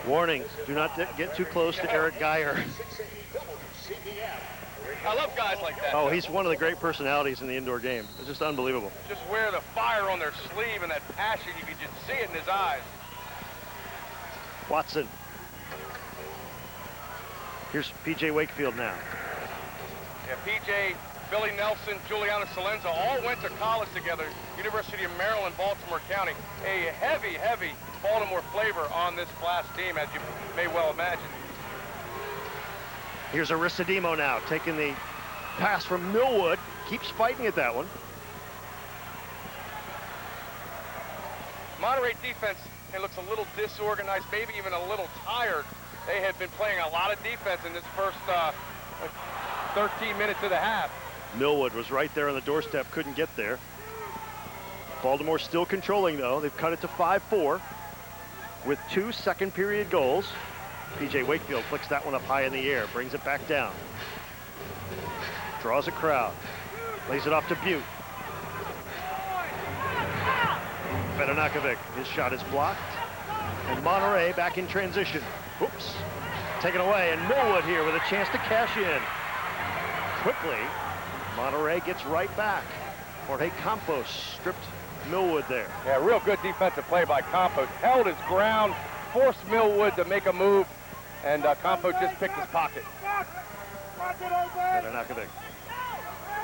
Warning, do not get too close to Eric Geyer. I love guys like that. Oh, he's one of the great personalities in the indoor game. It's just unbelievable. Just wear the fire on their sleeve and that passion, you can just see it in his eyes. Watson. Here's P.J. Wakefield now. Yeah, P.J., Billy Nelson, Juliana Salenza all went to college together, University of Maryland, Baltimore County. A heavy, heavy Baltimore flavor on this Blast team, as you may well imagine. Here's Arisadimo now, taking the pass from Millwood. Keeps fighting at that one. Monterey defense, it looks a little disorganized, maybe even a little tired. They had been playing a lot of defense in this first 13 minutes of the half. Millwood was right there on the doorstep, couldn't get there. Baltimore still controlling, though. They've cut it to 5-4 with 2 second period goals. P.J. Wakefield flicks that one up high in the air, brings it back down. Draws a crowd, lays it off to Butte. Bedanakovic, his shot is blocked. And Monterey back in transition. Oops, taken away, and Millwood here with a chance to cash in. Quickly, Monterey gets right back. Jorge Campos stripped Millwood there. Yeah, real good defensive play by Campos. Held his ground, forced Millwood to make a move, and Campos just picked his pocket. Bedanakovic.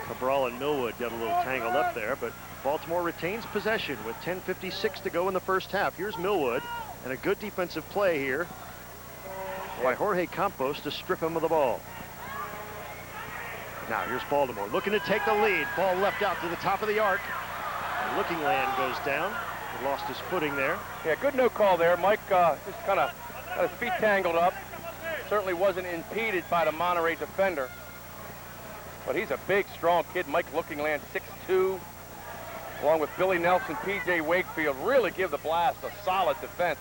Cabral and Millwood got a little tangled up there, but Baltimore retains possession with 10:56 to go in the first half. Here's Millwood, and a good defensive play here by Jorge Campos to strip him of the ball. Now here's Baltimore looking to take the lead. Ball left out to the top of the arc. And Looking Land goes down. He lost his footing there. Yeah, good no call there. Mike just kind of got his feet tangled up. Certainly wasn't impeded by the Monterey defender. But he's a big, strong kid. Mike Looking Land, 6'2", along with Billy Nelson, P.J. Wakefield, really give the Blast a solid defense.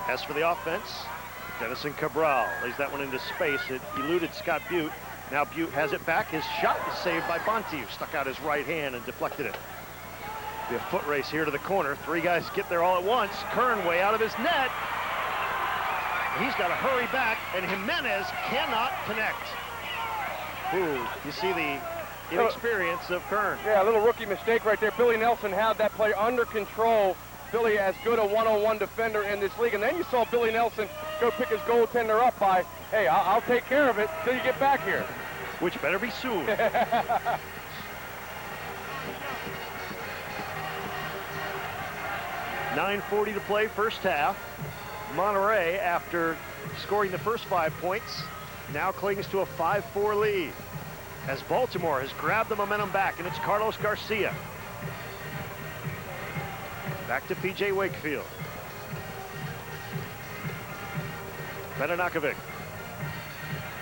As for the offense, Denison Cabral lays that one into space. It eluded Scott Butte. Now Butte has it back. His shot is saved by Bonte, who stuck out his right hand and deflected it. Be a foot race here to the corner. 3 guys get there all at once. Kern way out of his net. He's got to hurry back, and Jimenez cannot connect. Ooh, you see the inexperience of Kern. Yeah, a little rookie mistake right there. Billy Nelson had that play under control. Billy as good a one-on-one defender in this league. And then you saw Billy Nelson go pick his goaltender up by, hey, I'll take care of it till you get back here. Which better be soon. 9:40 to play, first half. Monterey, after scoring the first 5 points, now clings to a 5-4 lead as Baltimore has grabbed the momentum back, and it's Carlos Garcia. Back to P.J. Wakefield. Bedanakovic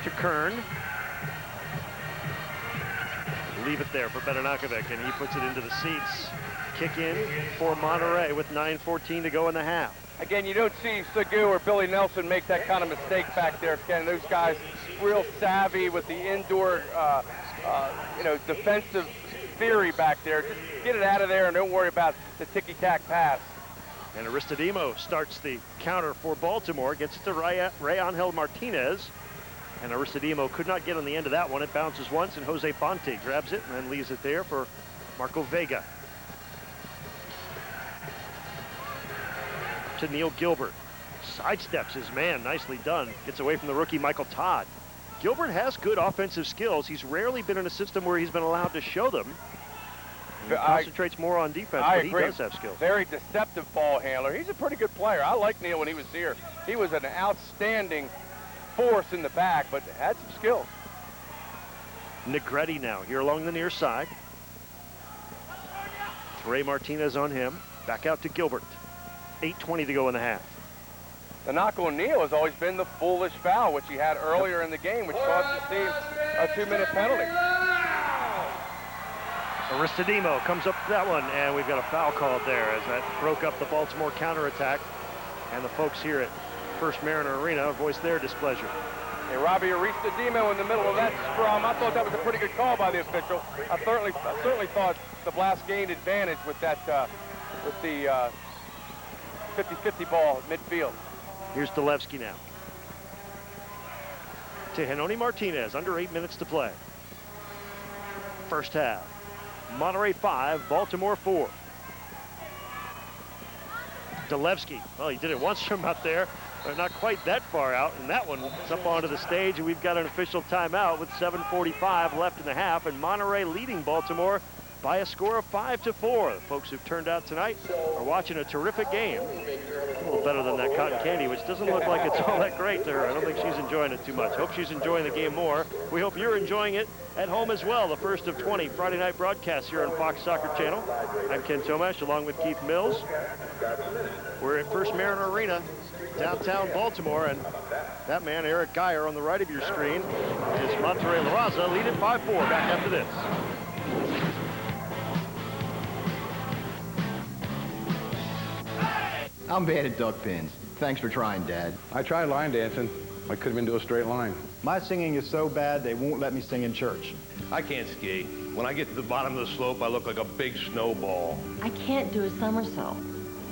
to Kern. Leave it there for Bedanakovic, and he puts it into the seats. Kick in for Monterey with 9:14 to go in the half. Again, you don't see Seguin or Billy Nelson make that kind of mistake back there, Ken. Those guys real savvy with the indoor, defensive theory back there. Just get it out of there and don't worry about the ticky-tack pass. And Arisadimo starts the counter for Baltimore, gets it to Ray Angel Martinez. And Arisadimo could not get on the end of that one. It bounces once, and Jose Bonte grabs it and then leaves it there for Marco Vega. To Neil Gilbert. Sidesteps his man, nicely done. Gets away from the rookie Michael Todd. Gilbert has good offensive skills. He's rarely been in a system where he's been allowed to show them. He concentrates more on defense, but he does have skills. Very deceptive ball handler. He's a pretty good player. I like Neil when he was here. He was an outstanding force in the back, but had some skills. Negretti now here along the near side. Ray Martinez on him. Back out to Gilbert. 8:20 to go in the half. The knock on Neil has always been the foolish foul, which he had earlier in the game, which cost his team a 2-minute penalty. Arisadimo comes up to that one, and we've got a foul called there as that broke up the Baltimore counterattack. And the folks here at First Mariner Arena voice their displeasure. Hey, Robbie Aristodemo in the middle of that scrum. I thought that was a pretty good call by the official. I certainly thought the Blast gained advantage with that, with the 50-50 ball at midfield. Here's Delevsky now. To Henoni Martinez, under 8 minutes to play. First half. Monterrey 5, Baltimore 4. Delevsky, well, he did it once from out there, but not quite that far out, and that one's up onto the stage, and we've got an official timeout with 7:45 left in the half, and Monterrey leading Baltimore by a score of 5-4. The folks who've turned out tonight are watching a terrific game. A little better than that cotton candy, which doesn't look like it's all that great to her. I don't think she's enjoying it too much. Hope she's enjoying the game more. We hope you're enjoying it at home as well. The first of 20 Friday night broadcasts here on Fox Soccer Channel. I'm Ken Tomash along with Keith Mills. We're at First Mariner Arena, downtown Baltimore, and that man, Eric Geyer, on the right of your screen is Monterrey LaRaZa, leading 5-4. Back after this. I'm bad at duck pins. Thanks for trying, Dad. I tried line dancing. I couldn't even do a straight line. My singing is so bad, they won't let me sing in church. I can't ski. When I get to the bottom of the slope, I look like a big snowball. I can't do a somersault.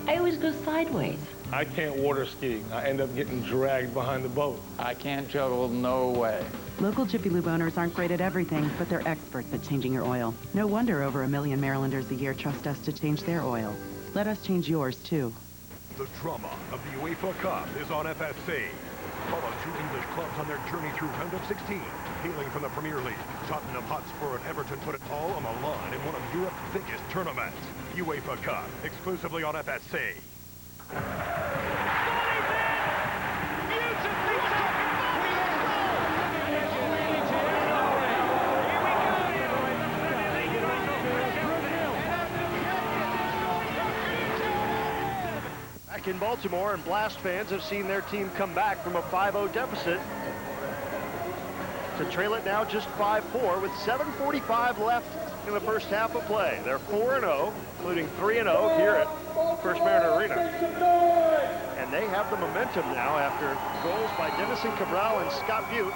I always go sideways. I can't water ski. I end up getting dragged behind the boat. I can't juggle, no way. Local Jiffy Lube owners aren't great at everything, but they're experts at changing your oil. No wonder over 1 million Marylanders a year trust us to change their oil. Let us change yours, too. The drama of the UEFA Cup is on FSC. Follow two English clubs on their journey through round of 16. Hailing from the Premier League, Tottenham Hotspur and Everton put it all on the line in one of Europe's biggest tournaments. UEFA Cup, exclusively on FSC. Back in Baltimore, and Blast fans have seen their team come back from a 5-0 deficit to trail it now just 5-4 with 7:45 left in the first half of play. They're 4-0, including 3-0 here at First Mariner Arena. And they have the momentum now after goals by Denison Cabral and Scott Butte.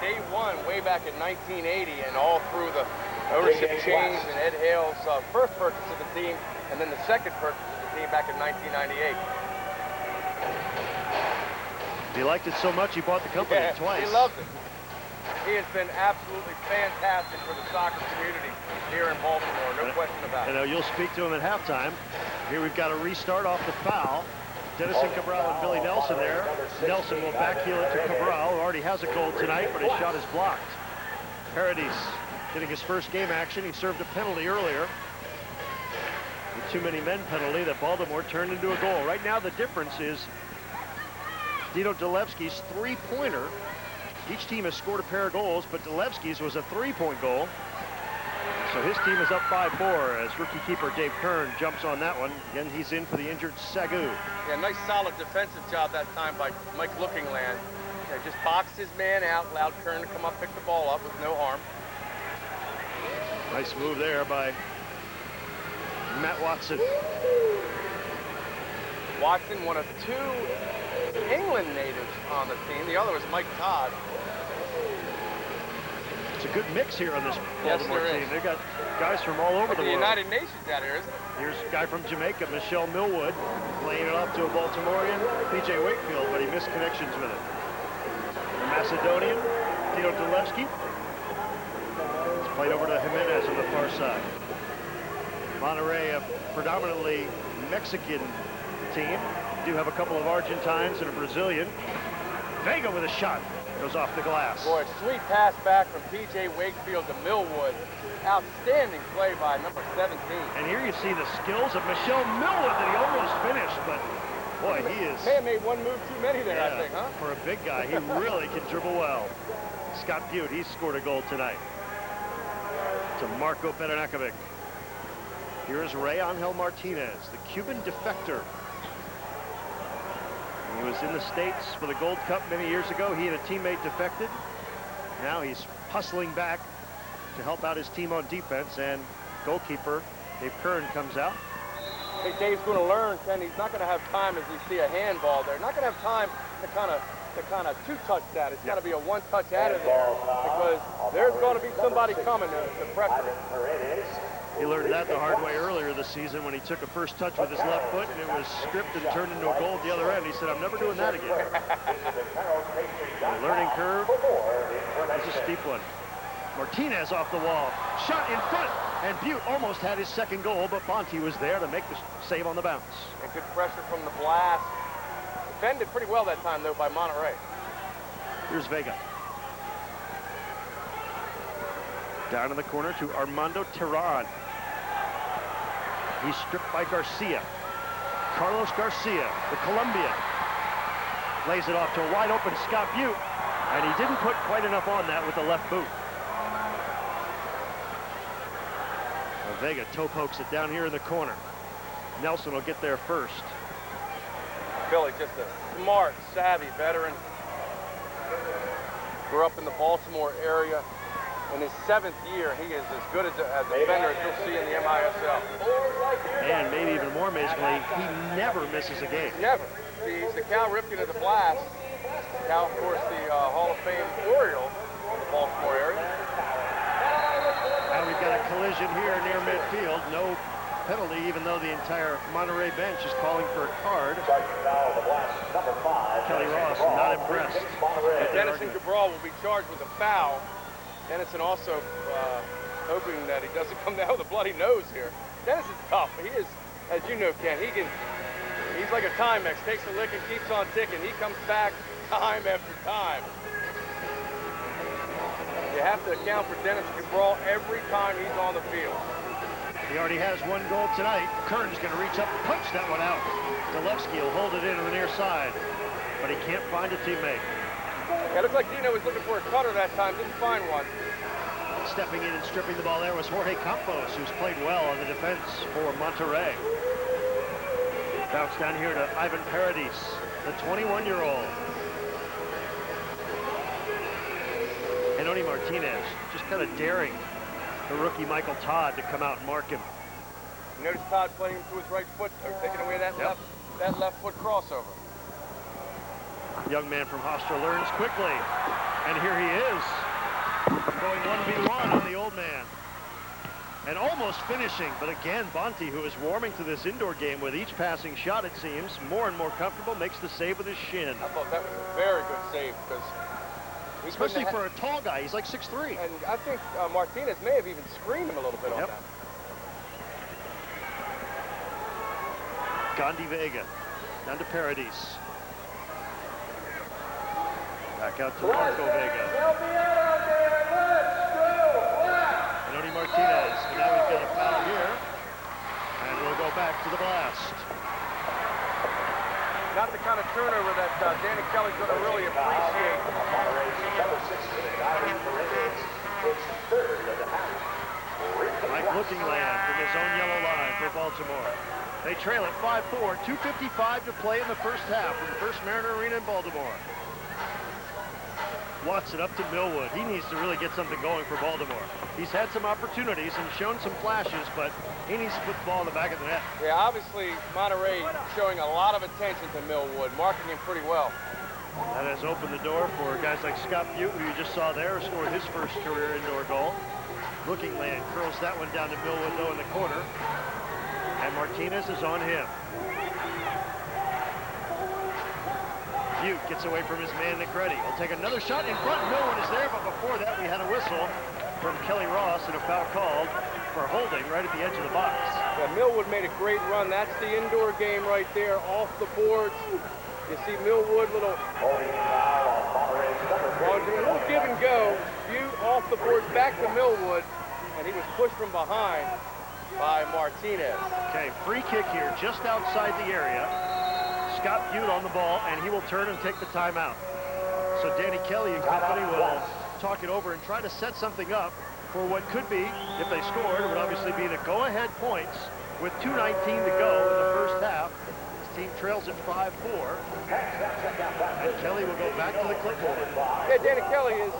Day one, way back in 1980, and all through the ownership change and Ed Hale's first purchase of the team, and then the second purchase of the team back in 1998. He liked it so much he bought the company twice. He loved it. He has been absolutely fantastic for the soccer community here in Baltimore, no question about it. I know you'll speak to him at halftime. Here we've got a restart off the foul. Denison Cabral and Billy Nelson there. Nelson will backheel it to Cabral, who already has a goal tonight, but his shot is blocked. Paradis getting his first game action. He served a penalty earlier. The too many men penalty that Baltimore turned into a goal. Right now the difference is Dino Delevsky's three-pointer. Each team has scored a pair of goals, but Delevsky's was a three-point goal. So his team is up 5-4 as rookie keeper Dave Kern jumps on that one. Again, he's in for the injured Sagu. Yeah, nice solid defensive job that time by Mike Lookingland. Yeah, just boxed his man out, allowed Kern to come up, pick the ball up with no harm. Nice move there by Matt Watson. Watson, one of two England natives on the team. The other was Mike Todd. It's a good mix here on this Baltimore team. They've got guys from all over the world. United Nations out here, isn't it? Here's a guy from Jamaica, Michelle Millwood, laying it off to a Baltimorean, PJ Wakefield, but he missed connections with it. The Macedonian, Dino Delevsky. It's played over to Jimenez on the far side. Monterrey, a predominantly Mexican team. Do have a couple of Argentines and a Brazilian. Vega with a shot. Goes off the glass. Boy, sweet pass back from P.J. Wakefield to Millwood. Outstanding play by number 17. And here you see the skills of Michelle Millwood that he almost finished, but boy, he is... Man made one move too many there, I think, huh? For a big guy, he really can dribble well. Scott Butte, he's scored a goal tonight. To Marco Peternakovic. Here's Ray Angel Martinez, the Cuban defector. He was in the States for the Gold Cup many years ago. He and a teammate defected. Now he's hustling back to help out his team on defense, and goalkeeper Dave Curran comes out. I think Dave's going to learn, Ken. He's not going to have time as we see a handball there. Not going to have time to kind of two-touch that. It's got to be a one-touch out of there because there's going to be somebody coming to pressure it. He learned that the hard way earlier this season when he took a first touch with his left foot and it was stripped and turned into a goal at the other end. He said, I'm never doing that again. The learning curve is a steep one. Martinez off the wall, shot in front, and Butte almost had his second goal, but Bonte was there to make the save on the bounce. And good pressure from the blast. Defended pretty well that time, though, by Monterrey. Here's Vega. Down in the corner to Armando Terran. He's stripped by Garcia. Carlos Garcia, the Colombian, lays it off to a wide open Scott Butte, and he didn't put quite enough on that with the left boot. Vega toe pokes it down here in the corner. Nelson will get there first. Billy, just a smart, savvy veteran. Grew up in the Baltimore area. In his 7th year, he is as good a defender as you'll see in the MISL. And maybe even more amazingly, he never misses a game. Never. He's the Cal Ripken of the Blast. Cal, of course, the Hall of Fame Oriole of the Baltimore area. Now we've got a collision here near midfield. No penalty, even though the entire Monterrey bench is calling for a card. Kelly Ross not impressed. Dennison Cabral will be charged with a foul. Dennison also hoping that he doesn't come down with a bloody nose here. Dennison's tough. He is, as you know, Ken, he's like a Timex. Takes a lick and keeps on ticking. He comes back time after time. You have to account for Dennis Cabral every time he's on the field. He already has one goal tonight. Kern's going to reach up and punch that one out. Zalewski will hold it in on the near side, but he can't find a teammate. Yeah, it looked like Dino was looking for a cutter that time, didn't find one. Stepping in and stripping the ball there was Jorge Campos, who's played well on the defense for Monterrey. Bounce down here to Ivan Paradis, the 21-year-old. Anthony Martinez just kind of daring the rookie Michael Todd to come out and mark him. You notice Todd playing to his right foot, taking away that left foot crossover. Young man from Hofstra learns quickly, and here he is, going 1v1 on the old man. And almost finishing, but again, Bonte, who is warming to this indoor game with each passing shot, it seems, more and more comfortable, makes the save with his shin. I thought that was a very good save, because especially for a tall guy, he's like 6'3". And I think Martinez may have even screened him a little bit on that. Gandhi Vega, down to Paradis. Back out to Marco Vega. Anthony Martinez, and now we've got a foul here. And we'll go back to the Blast. Not the kind of turnover that Danny Kelly's going to really appreciate. Mike Lookingland from his own yellow line for Baltimore. They trail at 5-4, 2:55 to play in the first half from First Mariner Arena in Baltimore. Watson up to Millwood. He needs to really get something going for Baltimore. He's had some opportunities and shown some flashes, but he needs to put the ball in the back of the net. Yeah, obviously Monterrey showing a lot of attention to Millwood, marking him pretty well. That has opened the door for guys like Scott Butte, who you just saw there, scored his first career indoor goal. Lookingland curls that one down to Millwood, though, in the corner. And Martinez is on him. Butte gets away from his man, Negretti. He'll take another shot in front. No one is there, but before that, we had a whistle from Kelly Ross and a foul called for holding right at the edge of the box. Yeah, Millwood made a great run. That's the indoor game right there, off the boards. You see Millwood, little give and go. Butte off the boards, back to Millwood, and he was pushed from behind by Martinez. Okay, free kick here just outside the area. Scott Butte on the ball, and he will turn and take the timeout. So Danny Kelly and company will talk it over and try to set something up for what could be, if they scored, it would obviously be the go-ahead points with 2:19 to go in the first half. His team trails at 5-4, and Kelly will go back to the clipboard. Yeah, Danny Kelly is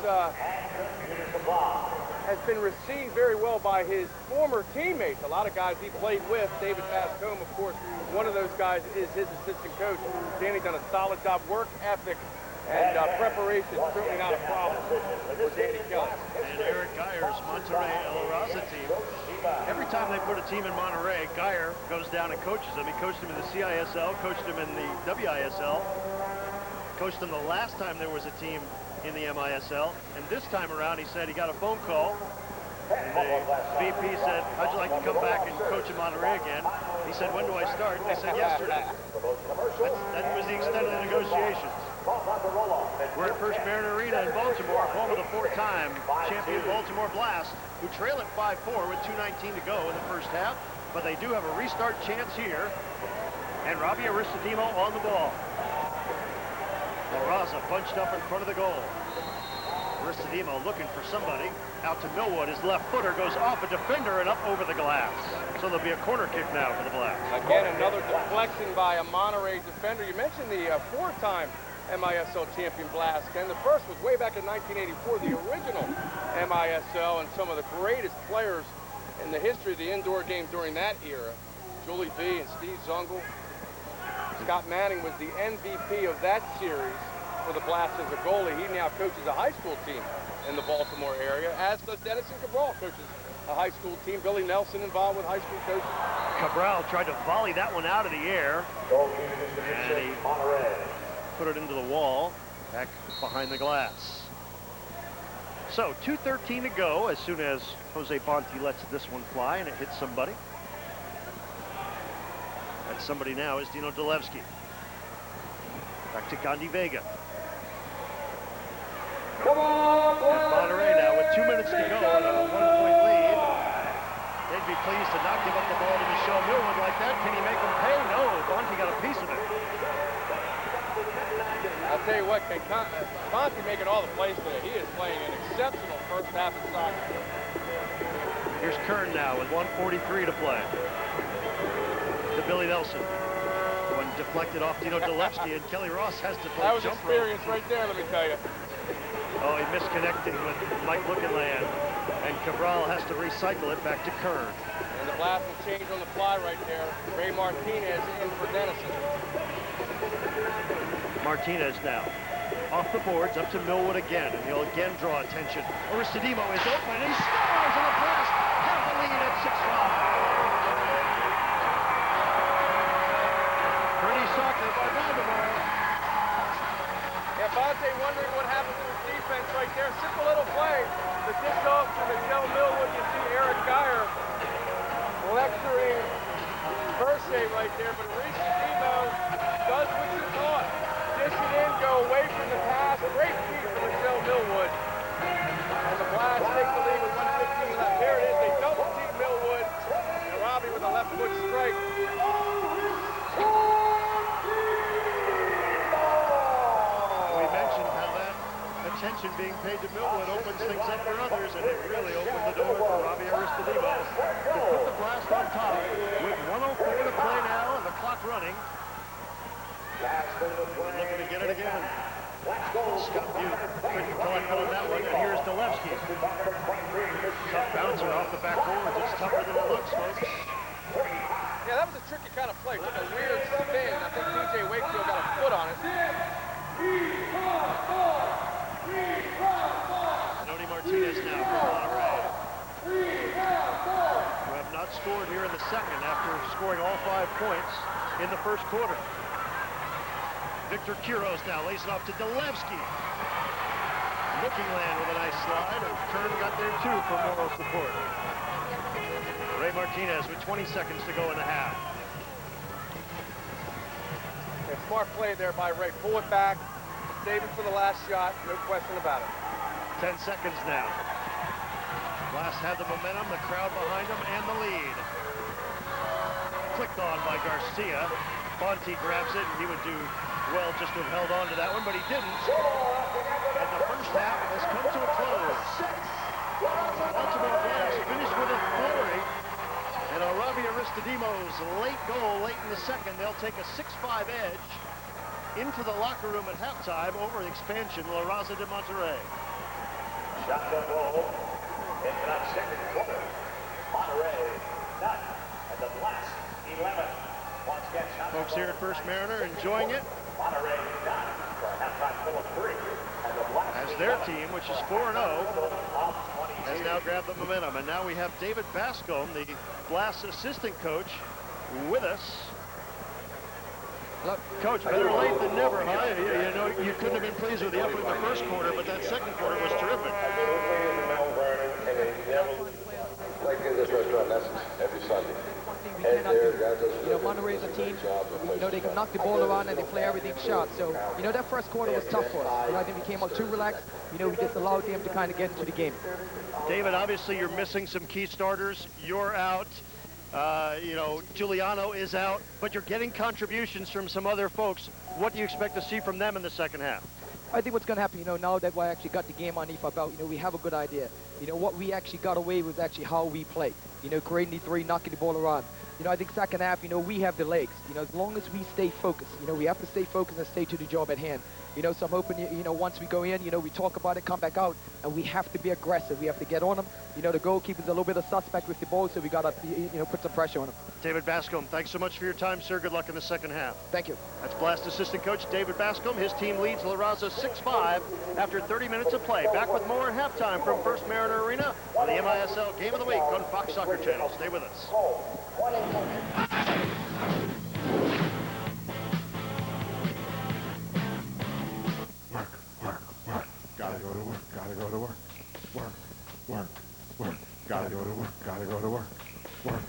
has been received very well by his former teammates. A lot of guys he played with. David Bascombe, of course, one of those guys is his assistant coach. Danny done a solid job. Work ethic and preparation, certainly not a problem for Danny Kelly. And Eric Geyer's Monterrey LaRaZa team. Every time they put a team in Monterrey, Geyer goes down and coaches them. He coached them in the CISL, coached them in the WISL, coached them the last time there was a team in the MISL, and this time around he said he got a phone call, and the VP said, how'd you like to come back and coach in Monterrey again? He said, when do I start? And they said, yesterday. That was the extent of the negotiations. We're at First Mariner Arena in Baltimore, home of the four-time champion Baltimore Blast, who trail at 5-4 with 2:19 to go in the first half, but they do have a restart chance here, and Robbie Aristodemo on the ball. LaRaZa bunched up in front of the goal. Aristodemo looking for somebody. Out to Millwood. His left footer goes off a defender and up over the glass. So there'll be a corner kick now for the Blast. Again, another deflection by a Monterrey defender. You mentioned the four-time MISL champion Blast, Ken. The first was way back in 1984, the original MISL, and some of the greatest players in the history of the indoor game during that era. Julie V and Steve Zungel. Scott Manning was the MVP of that series for the Blast as a goalie. He now coaches a high school team in the Baltimore area, as does Dennison Cabral, coaches a high school team. Billy Nelson involved with high school coaching. Cabral tried to volley that one out of the air, and he put it into the wall, back behind the glass. So 2:13 to go as soon as Jose Bonte lets this one fly, and it hits somebody. That somebody now is Dino Dolevsky. Back to Gandhi Vega. And Monterrey now with 2 minutes to go on a 1-point lead. They'd be pleased to not give up the ball to Michelle Millwood like that. Can he make them pay? No, Bonte got a piece of it. I'll tell you what, Bonte making all the plays today. He is playing an exceptional first half of soccer. Here's Kern now with 1:43 to play. To Billy Nelson. One deflected off Dino Dolevsky, and Kelly Ross has to play that was jump experience rope. right there, let me tell you. Oh, he misconnected with Mike Lookinland, and Cabral has to recycle it back to Kern. And the Blast will change on the fly right there. Ray Martinez in for Dennison. Martinez now off the boards, up to Millwood again, and he'll again draw attention. Aristodemo is open, and he scores, and the Blast have the lead at 6-5. Pretty soccer by Baltimore. Yeah, Bonte wondering what happened to his defense right there. Simple little play. The dish off to Michelle Millwood. You see Eric Geyer lecturing Verse right there, but Aristodemo does what you thought. Dish it in, go away from the pass. Great feed from Michelle Millwood. And the Blast take the lead with 1:15 left. There it is. They double team Millwood. And Robbie with a left foot strike. We mentioned how that attention being paid to Millwood opens things up for others, and it really opened the door for Robbie Aristodemo to put the Blast on top with 1:04 to play now and the clock running. Looking to get it again. Scott Butte couldn't collect on that one, and here's Dolevsky. Tough bouncer off the back boards. It's tougher than it looks, folks. Yeah, that was a tricky kind of play. Took a weird spin. I think DJ Wakefield got a foot on it. Noni Martinez now for Monterrey, who have not scored here in the second after scoring all 5 points in the first quarter. Victor Quiros now lays it off to Dolevsky. Lookinland with a nice slide, and Kern got there too for moral support. Ray Martinez with 20 seconds to go in the half. Yeah, smart play there by Ray. Pull it back, save it for the last shot, no question about it. 10 seconds now. Blast had the momentum, the crowd behind him, and the lead. Clicked on by Garcia. Bonte grabs it, and he would do well just to have held on to that one, but he didn't. And the first half has come to a close. Baltimore Blast finished with a flurry, and a Robbie Aristodemo's late goal late in the second. They'll take a 6-5 edge into the locker room at halftime over the expansion LaRaZa de Monterrey. into that second quarter. Monterrey, none. And the Blast, 11. Once again, folks here at First Mariner enjoying it. Monterrey, none. For a halftime total of 3. And the Blast, as their team, which is 4-0, has now grabbed the momentum. And now we have David Bascombe, the Blast assistant coach, with us. Look, Coach, better late than never, huh? You know, you couldn't have been pleased with the effort in the first quarter, but that second quarter was terrific. Like in this restaurant, that's every Sunday. Monterrey's a team, they can knock the ball around and they play everything sharp. So, that first quarter was tough for us. I think we came out too relaxed. We just allowed them to kind of get into the game. David, obviously you're missing some key starters. You're out. Giuliano is out, but you're getting contributions from some other folks. What do you expect to see from them in the second half? I think what's going to happen, now that we actually got the game underneath our belt, we have a good idea. What we actually got away was actually how we play. Creating the three, knocking the ball around. I think second half, we have the legs. As long as we stay focused, we have to stay focused and stay to the job at hand. So I'm hoping, once we go in, we talk about it, come back out, and we have to be aggressive. We have to get on them. The goalkeeper's a little bit of suspect with the ball, so we got to, put some pressure on him. David Bascombe, thanks so much for your time, sir. Good luck in the second half. Thank you. That's Blast assistant coach David Bascombe. His team leads LaRaZa 6-5 after 30 minutes of play. Back with more at halftime from First Mariner Arena on the MISL Game of the Week on Fox Soccer Channel. Stay with us. Gotta go to work, gotta go to work. Work, work, work. Gotta go to work, gotta go to work. Work,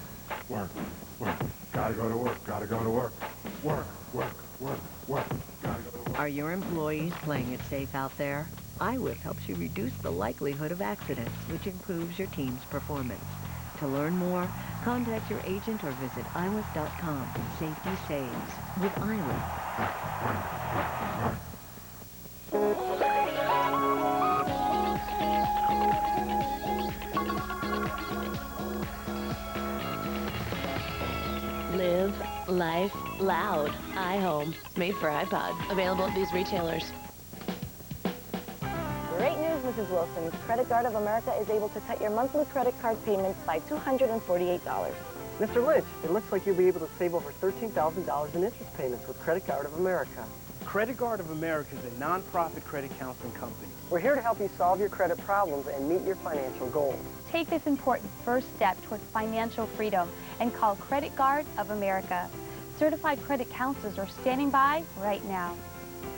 work, work. Gotta go to work, gotta go to work. Work, work, work, work. Gotta go to work. Are your employees playing it safe out there? iWIP helps you reduce the likelihood of accidents, which improves your team's performance. To learn more, contact your agent or visit iWIP.com. Safety saves with iWIP. Live life loud. iHome, made for iPod. Available at these retailers. Great news, Mrs. Wilson. Credit Card of America is able to cut your monthly credit card payments by $248. Mr. Lynch, it looks like you'll be able to save over $13,000 in interest payments with Credit Card of America. Credit Card of America is a non-profit credit counseling company. We're here to help you solve your credit problems and meet your financial goals. Take this important first step toward financial freedom and call Credit Card of America. Certified credit counselors are standing by right now.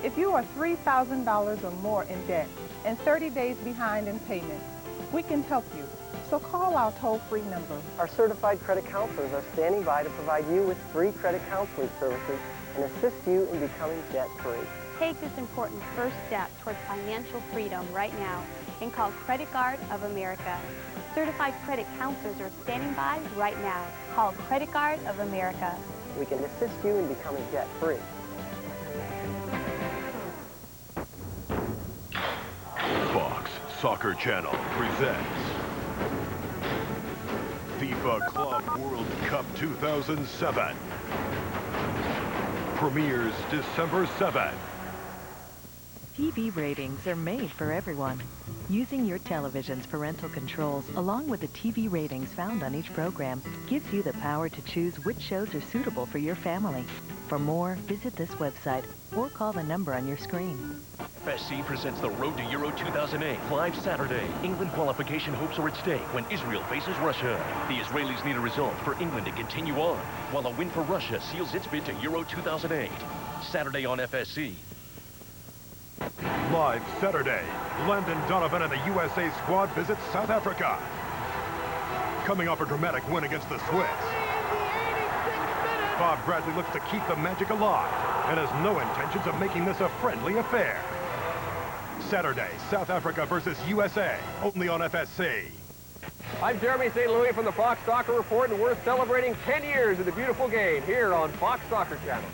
If you are $3,000 or more in debt and 30 days behind in payment, we can help you. So call our toll-free number. Our certified credit counselors are standing by to provide you with free credit counseling services and assist you in becoming debt-free. Take this important first step toward financial freedom right now and call Credit Card of America. Certified credit counselors are standing by right now. Call Credit Card of America. We can assist you in becoming debt-free. Fox Soccer Channel presents FIFA Club World Cup 2007. Premieres December 7th. TV ratings are made for everyone. Using your television's parental controls, along with the TV ratings found on each program, gives you the power to choose which shows are suitable for your family. For more, visit this website or call the number on your screen. FSC presents the Road to Euro 2008 live Saturday. England qualification hopes are at stake when Israel faces Russia. The Israelis need a result for England to continue on, while a win for Russia seals its bid to Euro 2008. Saturday on FSC. Live Saturday, Landon Donovan and the USA squad visit South Africa. Coming off a dramatic win against the Swiss, Bob Bradley looks to keep the magic alive and has no intentions of making this a friendly affair. Saturday, South Africa versus USA, only on FSC. I'm Jeremy St. Louis from the Fox Soccer Report, and we're celebrating 10 years of the beautiful game here on Fox Soccer Channel.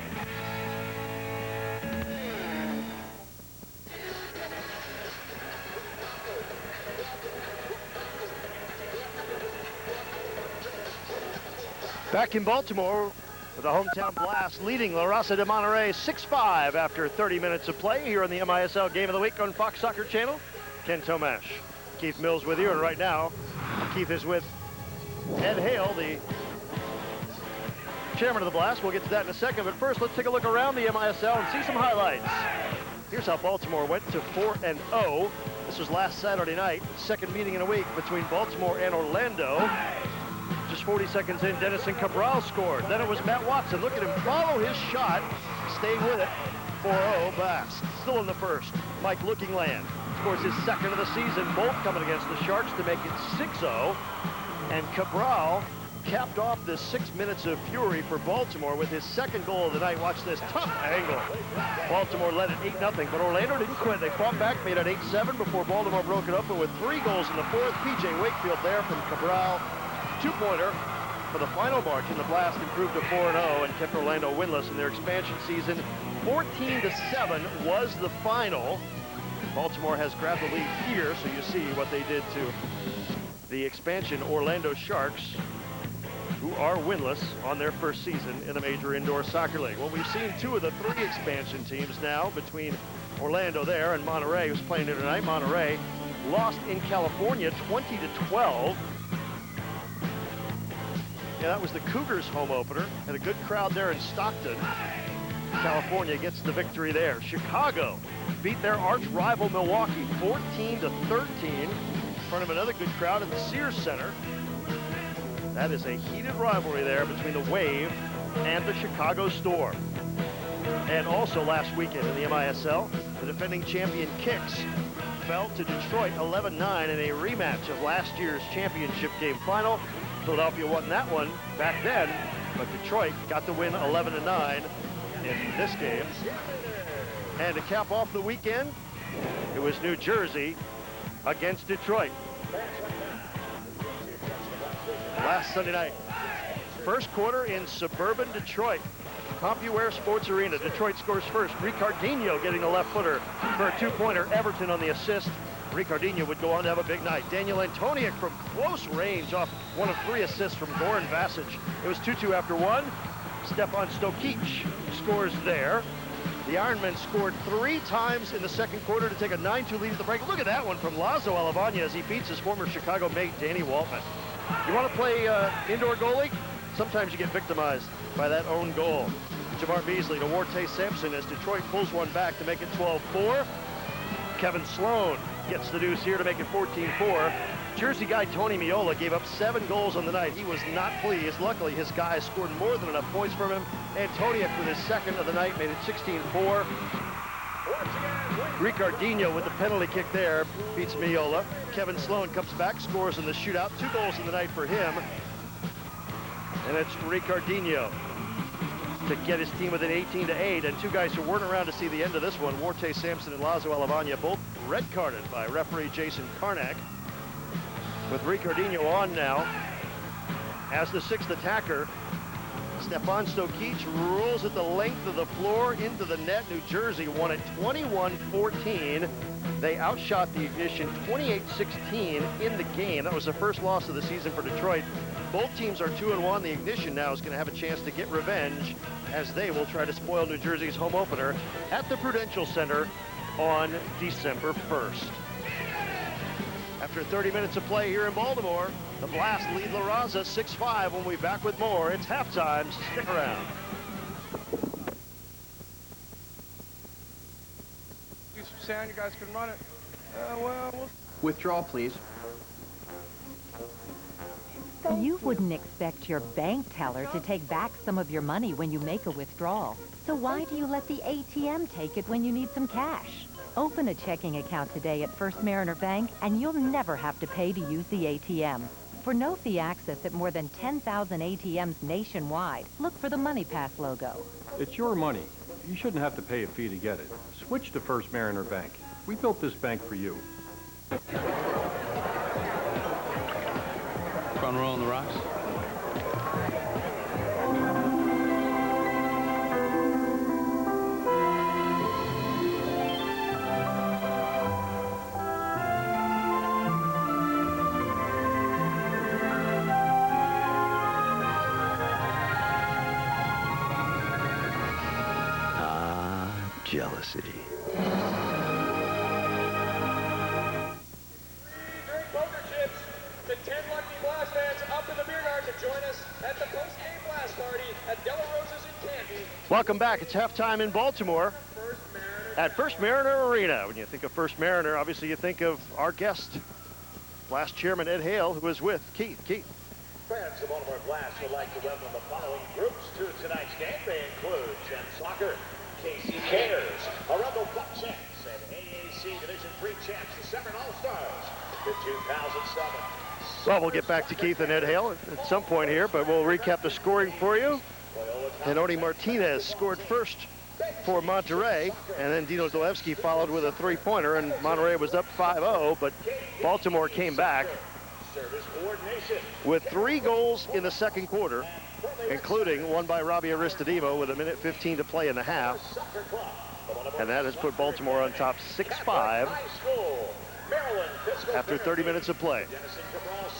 Back in Baltimore with the hometown Blast leading LaRaZa de Monterrey 6-5 after 30 minutes of play here on the MISL Game of the Week on Fox Soccer Channel. Ken Tomash. Keith Mills with you, and right now, Keith is with Ed Hale, the chairman of the Blast. We'll get to that in a second, but first, let's take a look around the MISL and see some highlights. Here's how Baltimore went to 4-0. This was last Saturday night, second meeting in a week between Baltimore and Orlando. Just 40 seconds in, Denison Cabral scored. Then it was Matt Watson. Look at him follow his shot, staying with it. 4-0 Blast. Still in the first. Mike Lookingland scores his second of the season, both coming against the Sharks to make it 6-0. And Cabral capped off the 6 minutes of fury for Baltimore with his second goal of the night. Watch this tough angle. Baltimore led it 8-0, but Orlando didn't quit. They fought back, made it 8-7 before Baltimore broke it open with 3 goals in the fourth. P.J. Wakefield there from Cabral. 2-pointer for the final margin. The Blast improved to 4-0 and kept Orlando winless in their expansion season. 14-7 was the final. Baltimore has grabbed the lead here, so you see what they did to the expansion Orlando Sharks, who are winless on their first season in the Major Indoor Soccer League. Well, we've seen 2 of the 3 expansion teams now between Orlando there and Monterrey, who's playing here tonight. Monterrey lost in California 20-12. Yeah, that was the Cougars' home opener. Had a good crowd there in Stockton. California gets the victory there. Chicago beat their arch rival Milwaukee 14-13 in front of another good crowd at the Sears Center. That is a heated rivalry there between the Wave and the Chicago Storm. And also last weekend in the MISL, the defending champion Kicks fell to Detroit 11-9 in a rematch of last year's championship game final. Philadelphia won that one back then, but Detroit got the win 11-9 in this game. And to cap off the weekend, it was New Jersey against Detroit. Last Sunday night, first quarter in suburban Detroit. CompuWare Sports Arena. Detroit scores first. Ricardinho getting the left footer for a 2-pointer. Everton on the assist. Ricardinho would go on to have a big night. Daniel Antoniuk from close range off one of 3 assists from Goran Vasic. It was 2-2 after 1. Stefan Stokic scores there. The Ironmen scored 3 times in the second quarter to take a 9-2 lead at the break. Look at that one from Lazo Alavanya as he beats his former Chicago mate, Danny Waltman. You want to play indoor goalie? Sometimes you get victimized by that own goal. Jamar Beasley to Warte Sampson as Detroit pulls one back to make it 12-4. Kevin Sloan gets the deuce here to make it 14-4. Jersey guy Tony Miola gave up 7 goals on the night. He was not pleased. Luckily, his guys scored more than enough points from him. Antoniuk with his second of the night made it 16-4. Ricardinho with the penalty kick there beats Miola. Kevin Sloan comes back, scores in the shootout. 2 goals in the night for him. And it's Ricardinho to get his team within 18-8. And 2 guys who weren't around to see the end of this one, Warte Sampson and Lazo Alavanya, both red-carded by referee Jason Karnak. With Ricardinho on now as the 6th attacker. Stefan Stokic rolls at the length of the floor into the net. New Jersey won it 21-14. They outshot the Ignition 28-16 in the game. That was the first loss of the season for Detroit. Both teams are 2-1. The Ignition now is going to have a chance to get revenge as they will try to spoil New Jersey's home opener at the Prudential Center on December 1st. After 30 minutes of play here in Baltimore, the Blast lead LaRaZa 6-5. When we'll be back with more, it's halftime, so stick around. Use some sound, you guys can run it. Withdraw, please. You wouldn't expect your bank teller to take back some of your money when you make a withdrawal. So why do you let the ATM take it when you need some cash? Open a checking account today at First Mariner Bank, and you'll never have to pay to use the ATM. For no-fee access at more than 10,000 ATMs nationwide, look for the MoneyPass logo. It's your money. You shouldn't have to pay a fee to get it. Switch to First Mariner Bank. We built this bank for you. Front row on the rocks. Jealousy. Welcome back. It's halftime in Baltimore at First Mariner Arena. When you think of First Mariner, obviously you think of our guest, Blast Chairman Ed Hale, who is with Keith. Keith. Fans of Baltimore Blast would like to welcome the following groups to tonight's game. They include Gem Soccer, KC Cares, Arundel Cup champs, and AAC Division III champs, the Severn All-Stars, the 2007. Well, we'll get back to Keith and Ed Hale at some point here, but we'll recap the scoring for you. Henoni Martinez scored first for Monterrey, and then Dino Zalewski followed with a three-pointer, and Monterrey was up 5-0, but Baltimore came back with 3 goals in the second quarter, including one by Robbie Aristodemo with 1:15 to play in the half, and that has put Baltimore on top 6-5 after 30 minutes of play.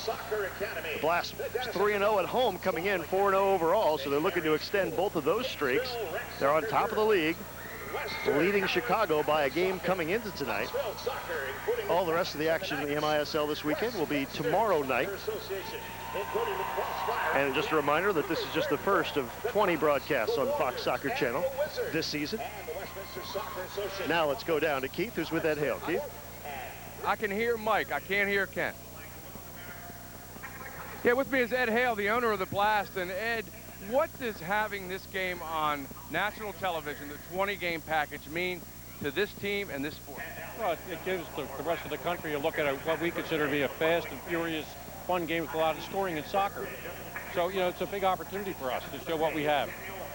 The Blast 3-0 at home, coming in 4-0 overall, so they're looking to extend both of those streaks. They're on top of the league, leading Chicago by a game coming into tonight. All the rest of the action in the MISL this weekend will be tomorrow night. And just a reminder that this is just the first of 20 broadcasts on Fox Soccer Channel this season. Now let's go down to Keith, who's with Ed Hale. Keith? I can hear Mike. I can't hear Ken. Yeah, with me is Ed Hale, the owner of the Blast. And Ed, what does having this game on national television, the 20-game package, mean to this team and this sport? Well, it gives the rest of the country a look at what we consider to be a fast and furious, fun game with a lot of scoring in soccer. So, you know, it's a big opportunity for us to show what we have.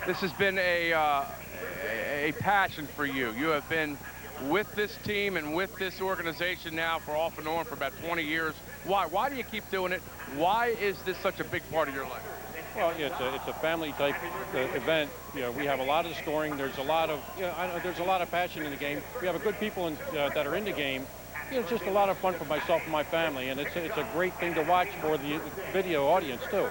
This has been a passion for you. You have been with this team and with this organization now for off and on for about 20 years. Why? Why do you keep doing it? Why is this such a big part of your life? Well, it's a family type event. You know, we have a lot of scoring. There's a lot of there's a lot of passion in the game. We have good people that are in the game. You know, it's just a lot of fun for myself and my family, and it's a great thing to watch for the video audience too.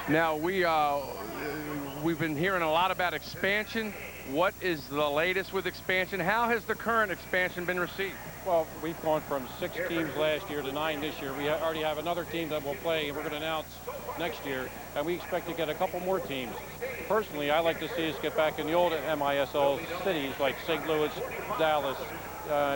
Now we've been hearing a lot about expansion. What is the latest with expansion? How has the current expansion been received? Well, we've gone from 6 teams last year to 9 this year. We already have another team that will play, and we're going to announce next year, and we expect to get a couple more teams. Personally, I like to see us get back in the old MISL cities like St. Louis, Dallas,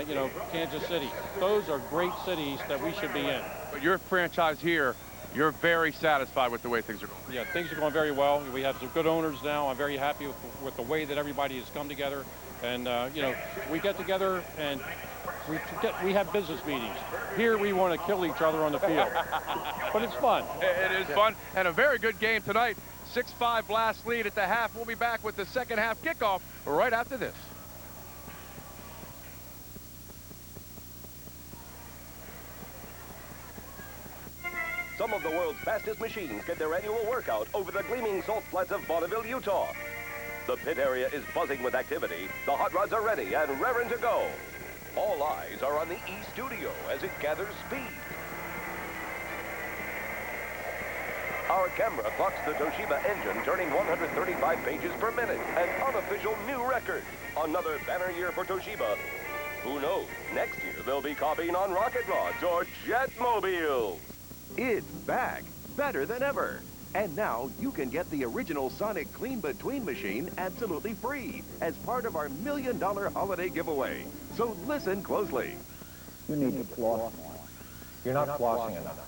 you know, Kansas City. Those are great cities that we should be in. But your franchise here, you're very satisfied with the way things are going. Yeah, things are going very well. We have some good owners now. I'm very happy with the way that everybody has come together. And, you know, we get together and we have business meetings. Here we want to kill each other on the field. But it's fun. It is fun. And a very good game tonight. 6-5 Blast lead at the half. We'll be back with the second half kickoff right after this. Some of the world's fastest machines get their annual workout over the gleaming salt flats of Bonneville, Utah. The pit area is buzzing with activity. The hot rods are ready and raring to go. All eyes are on the E-Studio as it gathers speed. Our camera clocks the Toshiba engine turning 135 pages per minute, an unofficial new record. Another banner year for Toshiba. Who knows, next year they'll be copying on rocket rods or jetmobiles. It's back, better than ever. And now you can get the original Sonic Clean Between machine absolutely free as part of our $1 million holiday giveaway. So listen closely. You need to floss more. You're not flossing enough.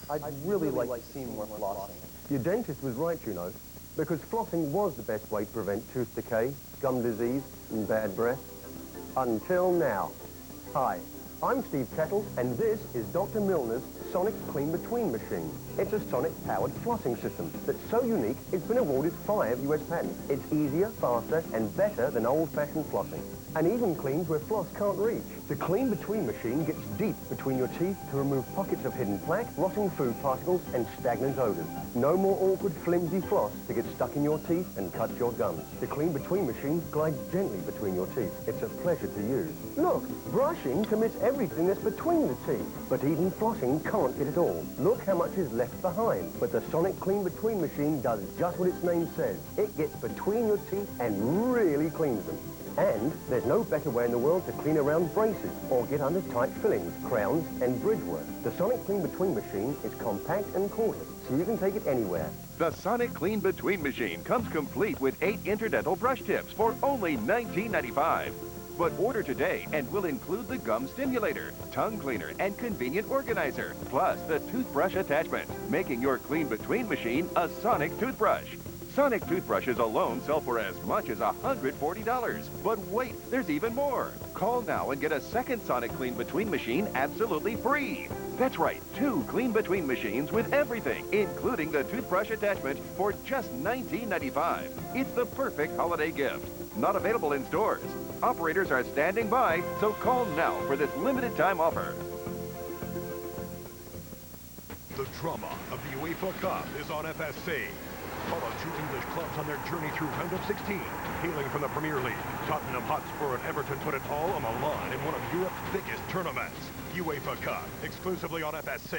I'd really like to see more flossing. Your dentist was right, you know, because flossing was the best way to prevent tooth decay, gum disease, and bad breath. Until now. Hi, I'm Steve Kettle, and this is Dr. Milner's Sonic Clean Between machine. It's a Sonic-powered flossing system that's so unique, it's been awarded 5 U.S. patents. It's easier, faster, and better than old-fashioned flossing, and even cleans where floss can't reach. The Clean Between machine gets deep between your teeth to remove pockets of hidden plaque, rotting food particles, and stagnant odors. No more awkward, flimsy floss to get stuck in your teeth and cut your gums. The Clean Between machine glides gently between your teeth. It's a pleasure to use. Look, brushing commits everything that's between the teeth, but even flossing can't get it all. Look how much is left behind. But the Sonic Clean Between machine does just what its name says. It gets between your teeth and really cleans them. And there's no better way in the world to clean around braces or get under tight fillings, crowns, and bridge work. The Sonic Clean Between machine is compact and cordless, so you can take it anywhere. The Sonic Clean Between machine comes complete with 8 interdental brush tips for only $19.95. But order today and we'll include the gum stimulator, tongue cleaner, and convenient organizer, plus the toothbrush attachment, making your Clean Between machine a Sonic toothbrush. Sonic toothbrushes alone sell for as much as $140. But wait, there's even more. Call now and get a second Sonic Clean Between machine absolutely free. That's right, 2 Clean Between machines with everything, including the toothbrush attachment for just $19.95. It's the perfect holiday gift. Not available in stores. Operators are standing by, so call now for this limited time offer. The drama of the UEFA Cup is on FSC. Follow 2 English clubs on their journey through round of 16. Hailing from the Premier League, Tottenham Hotspur and Everton put it all on the line in one of Europe's biggest tournaments. UEFA Cup, exclusively on FSC.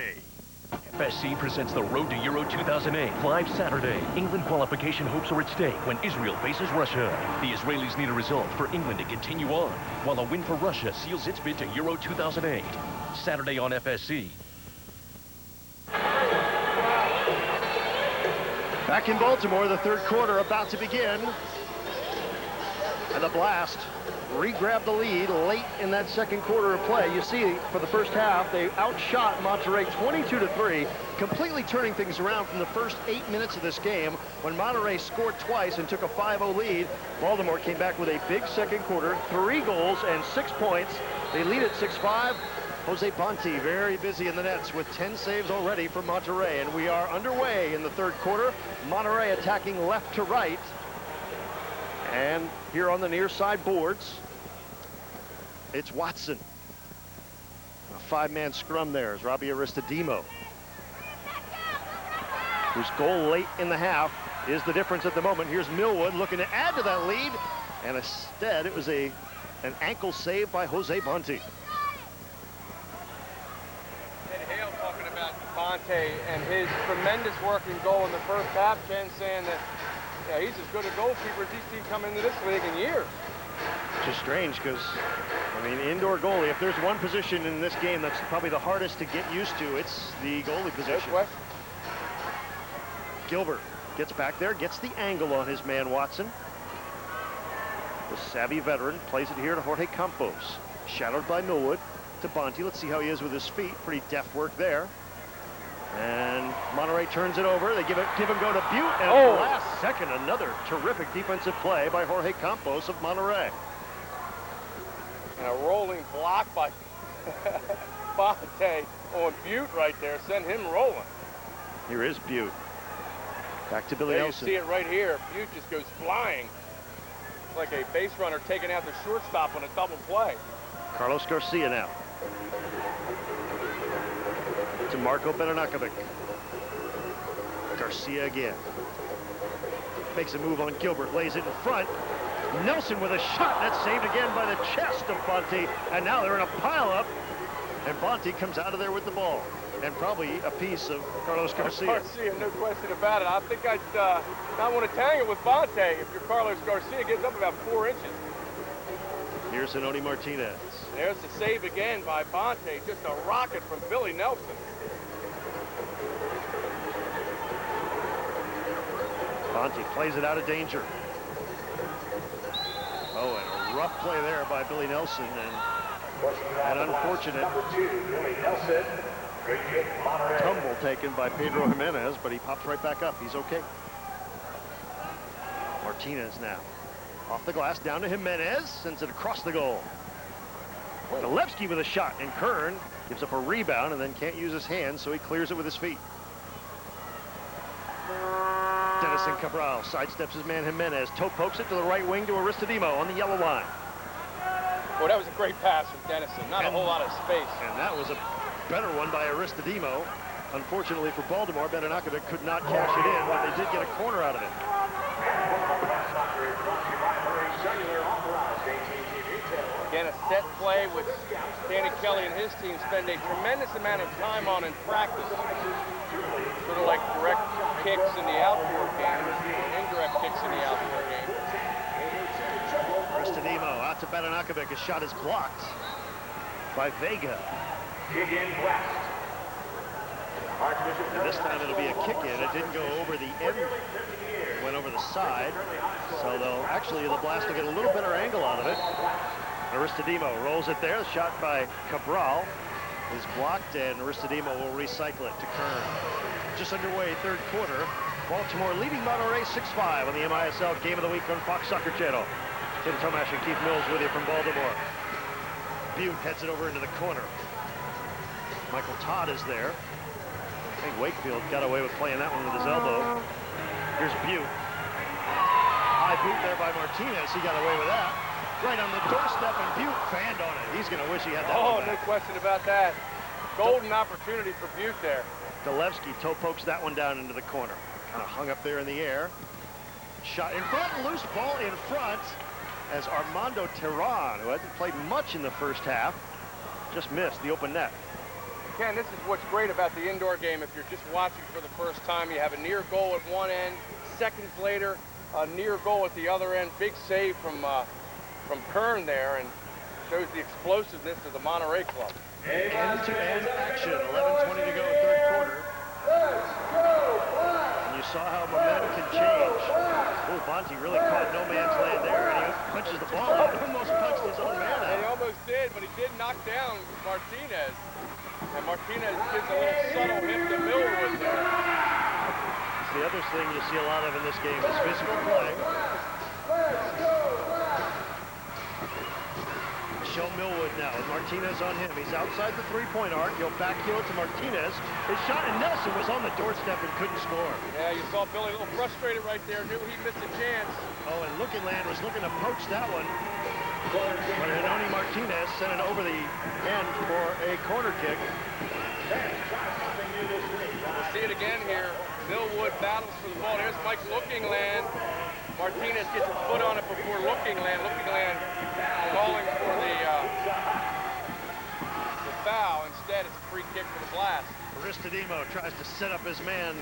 FSC presents the Road to Euro 2008 live Saturday. England qualification hopes are at stake when Israel faces Russia. The Israelis need a result for England to continue on, while a win for Russia seals its bid to Euro 2008. Saturday on FSC. Back in Baltimore, the third quarter about to begin. And the Blast re-grabbed the lead late in that second quarter of play. You see, for the first half, they outshot Monterrey 22-3, completely turning things around from the first 8 minutes of this game. When Monterrey scored twice and took a 5-0 lead, Baltimore came back with a big second quarter, 3 goals and 6 points. They lead at 6-5. Jose Bonti very busy in the nets with 10 saves already for Monterrey, and we are underway in the third quarter. Monterrey attacking left to right. And here on the near side boards, it's Watson. A 5-man scrum there is Robbie Aristodemo, whose goal late in the half is the difference at the moment. Here's Millwood looking to add to that lead, and instead it was an ankle save by Jose Bonti. Bonte and his tremendous work in goal in the first half. Ken saying that he's as good a goalkeeper as he's seen come into this league in years. Which is strange because, I mean, indoor goalie, if there's one position in this game that's probably the hardest to get used to, it's the goalie position. Gilbert gets back there, gets the angle on his man Watson. The savvy veteran plays it here to Jorge Campos. Shadowed by Millwood to Bonti. Let's see how he is with his feet. Pretty deft work there. And Monterrey turns it over. They give him go to Butte, and at the last second, another terrific defensive play by Jorge Campos of Monterrey. And a rolling block by Bonte on Butte right there. Send him rolling. Here is Butte. Back to Billy Nelson. You see it right here. Butte just goes flying. It's like a base runner taking out the shortstop on a double play. Carlos Garcia now. To Marko Bedanakovic. Garcia again. Makes a move on Gilbert, lays it in front. Nelson with a shot, that's saved again by the chest of Bonti. And now they're in a pile-up, and Bonti comes out of there with the ball. And probably a piece of Carlos Garcia. Garcia, no question about it. I think I'd not want to tangle with Bonte if you're Carlos Garcia. Gets up about 4 inches. Here's Zanoni Martinez. There's the save again by Bonte. Just a rocket from Billy Nelson. Bonti plays it out of danger. Oh, and a rough play there by Billy Nelson, and an unfortunate tumble taken by Pedro Jimenez, but he pops right back up. He's okay. Martinez now. Off the glass, down to Jimenez, sends it across the goal. Gillespie with a shot, and Kern gives up a rebound and then can't use his hands, so he clears it with his feet. Denison Cabral sidesteps his man Jimenez. Toe pokes it to the right wing to Aristodemo on the yellow line. Boy, that was a great pass from Denison. Not a whole lot of space. And that was a better one by Aristodemo. Unfortunately for Baltimore, Bedanakovic could not cash it in, but they did get a corner out of it. Again, a set play with Danny Kelly and his team spend a tremendous amount of time on in practice. Sort of like direct kicks in the outdoor game, indirect kicks in the outdoor game. Aristodemo out to Badanakovic. His shot is blocked by Vega. And this time it'll be a kick in. It didn't go over the end. It went over the side. So the Blast will get a little better angle out of it. Aristodemo rolls it there. The shot by Cabral is blocked, and Aristodemo will recycle it to Kern. Just underway, third quarter. Baltimore leading Monterrey 6-5 on the MISL Game of the Week on Fox Soccer Channel. Tim Tomash and Keith Mills with you from Baltimore. Butte heads it over into the corner. Michael Todd is there. I think Wakefield got away with playing that one with his elbow. Here's Butte. High boot there by Martinez. He got away with that. Right on the doorstep, and Butte fanned on it. He's going to wish he had that one back. No question about that. Golden opportunity for Butte there. Dolevsky toe pokes that one down into the corner. Kind of hung up there in the air. Shot in front, loose ball in front as Armando Terran, who hasn't played much in the first half, just missed the open net. Ken, this is what's great about the indoor game. If you're just watching for the first time, you have a near goal at one end. Seconds later, a near goal at the other end. Big save from Kern there, and shows the explosiveness of the Monterrey club. End-to-end action, 11:20 to go, third quarter. And you saw how momentum can change. Oh, Bonte really caught no man's land there, and he punches the ball out. Almost punched his own man out. He almost did, but he did knock down Martinez. And Martinez gives a little subtle hit to Millwood there. The other thing you see a lot of in this game is physical play. Show Millwood now with Martinez on him. He's outside the three-point arc. He'll backheel it to Martinez. His shot, and Nelson was on the doorstep and couldn't score. Yeah, you saw Billy a little frustrated right there. Knew he missed a chance. Oh, and Lookinland was looking to poach that one. But Henoni Martinez sent it over the end for a corner kick. We'll see it again here. Millwood battles for the ball. There's Mike Lookinland. Martinez gets a foot on it before Lookinland. Lookinland calling for the foul. Instead, it's a free kick for the Blast. Aristodemo tries to set up his man.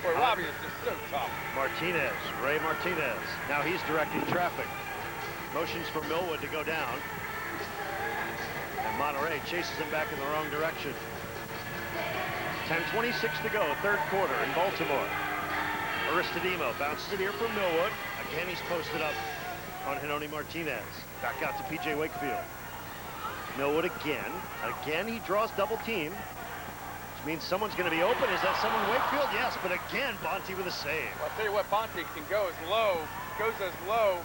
Boy, Robbie is just so tough. Martinez, Ray Martinez. Now he's directing traffic. Motions for Millwood to go down. And Monterrey chases him back in the wrong direction. 10:26 to go, third quarter in Baltimore. Aristodemo bounced it here for Millwood. Again, he's posted up on Henoni Martinez. Back out to P.J. Wakefield. Millwood again. Again, he draws double team, which means someone's going to be open. Is that someone Wakefield? Yes, but again, Bonte with a save. Well, I'll tell you what, Bonte can go as low, goes as low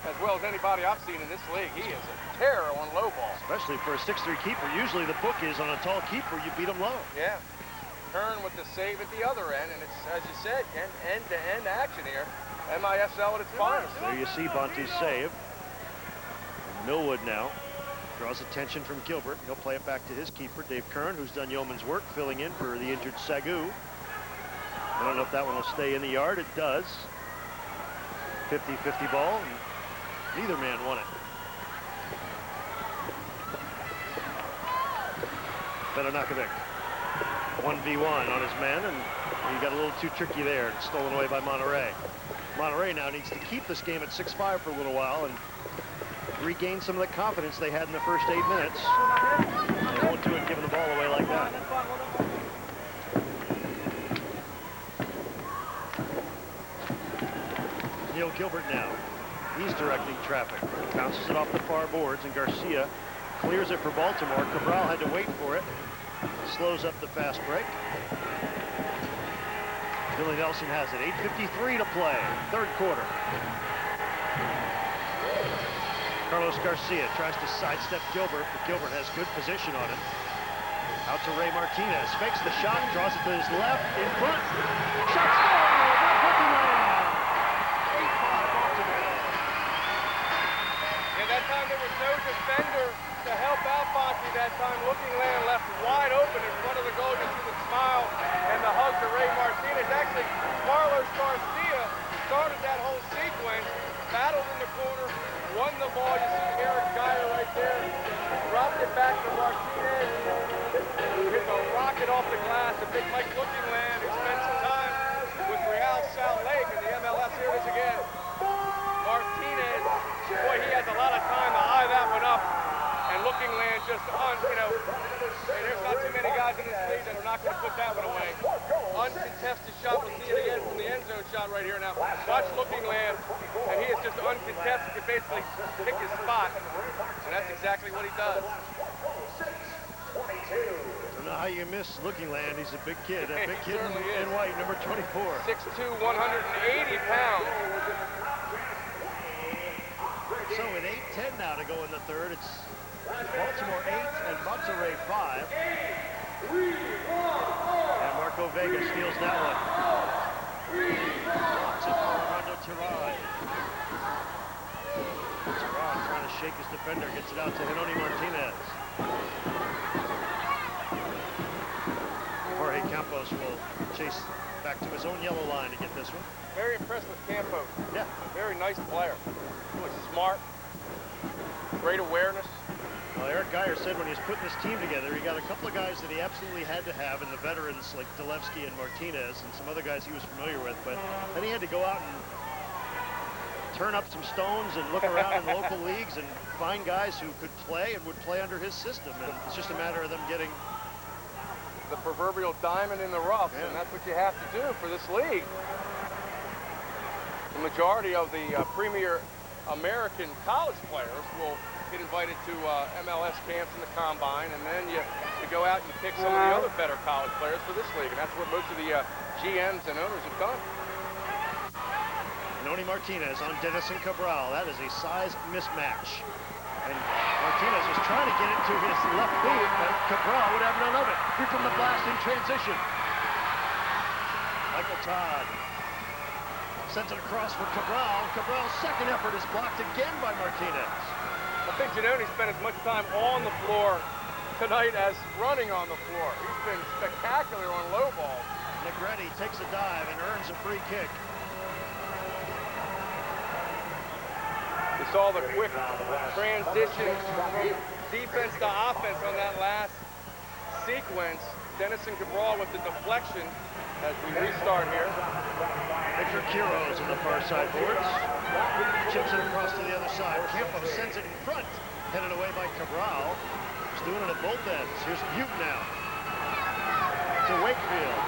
as well as anybody I've seen in this league. He is a terror on low ball. Especially for a 6'3" keeper. Usually the book is on a tall keeper, you beat him low. Yeah. Kern with the save at the other end, and it's, as you said, end-to-end action here. MISL at its finest. There you see Bonte's save. And Millwood now draws attention from Gilbert. He'll play it back to his keeper, Dave Kern, who's done yeoman's work filling in for the injured Sagu. I don't know if that one will stay in the yard. It does. 50-50 ball, and neither man won it. Badanakovic. 1v1 on his man, and he got a little too tricky there and stolen away by Monterrey. Monterrey now needs to keep this game at 6-5 for a little while and regain some of the confidence they had in the first 8 minutes. They won't do it giving the ball away like that. Neil Gilbert now. He's directing traffic. Bounces it off the far boards, and Garcia clears it for Baltimore. Cabral had to wait for it. Slows up the fast break. Billy Nelson has it. 8:53 to play. Third quarter. Carlos Garcia tries to sidestep Gilbert, but Gilbert has good position on him. Out to Ray Martinez. Fakes the shot, draws it to his left, in front. Shot scored! Yeah, that time there was no defender to help out Bonte that time. Lookinland left wide open in front of the goal. You see the smile and the hug to Ray Martinez. Actually, Carlos Garcia started that whole sequence, battled in the corner, won the ball. You see Eric Geyer right there. Dropped it back to Martinez. Hit a rocket off the glass. A big Mike Lookinland who spent some time with Real Salt Lake in the MLS. Here it is again. Martinez you know, hey, there's not too many guys in this league that are not going to put that one away. Uncontested shot. We'll see it again from the end zone shot right here now. Watch Looking Land, and he is just uncontested, could basically pick his spot, and that's exactly what he does. Don't know how you miss Looking Land. He's a big kid. A big kid in white, number 24. 6'2", 180 pounds. So with 8:10 now to go in the third, it's Baltimore 8 and Monterrey 5. And Marco Vega steals that one. Blocks it for Armando Tirad. Tirad trying to shake his defender, gets it out to Henoni Martinez. Jorge Campos will chase back to his own yellow line to get this one. Very impressed with Campos. Yeah. Very nice player. Really smart. Great awareness. Well, Eric Geyer said when he was putting this team together, he got a couple of guys that he absolutely had to have, and the veterans like Dalevsky and Martinez and some other guys he was familiar with, but then he had to go out and turn up some stones and look around in local leagues and find guys who could play and would play under his system, and it's just a matter of them getting the proverbial diamond in the rough, and that's what you have to do for this league. The majority of the premier American college players will get invited to MLS camps in the combine, and then you go out and you pick some of the other better college players for this league, and that's where most of the GMs and owners have gone. Henoni Martinez on Denison Cabral. That is a size mismatch. And Martinez was trying to get it to his left boot, but Cabral would have none of it. Here from the blast in transition. Michael Todd sends it across for Cabral. Cabral's second effort is blocked again by Martinez. I think Giannoni spent as much time on the floor tonight as running on the floor. He's been spectacular on low balls. Negretti takes a dive and earns a free kick. We saw the quick transition from defense to offense on that last sequence. Denison Cabral with the deflection as we restart here. Victor Quiroz on the far side boards. Chips it across to the other side. Campos sends it in front. Headed away by Cabral. He's doing it at both ends. Here's Butte now. To Wakefield.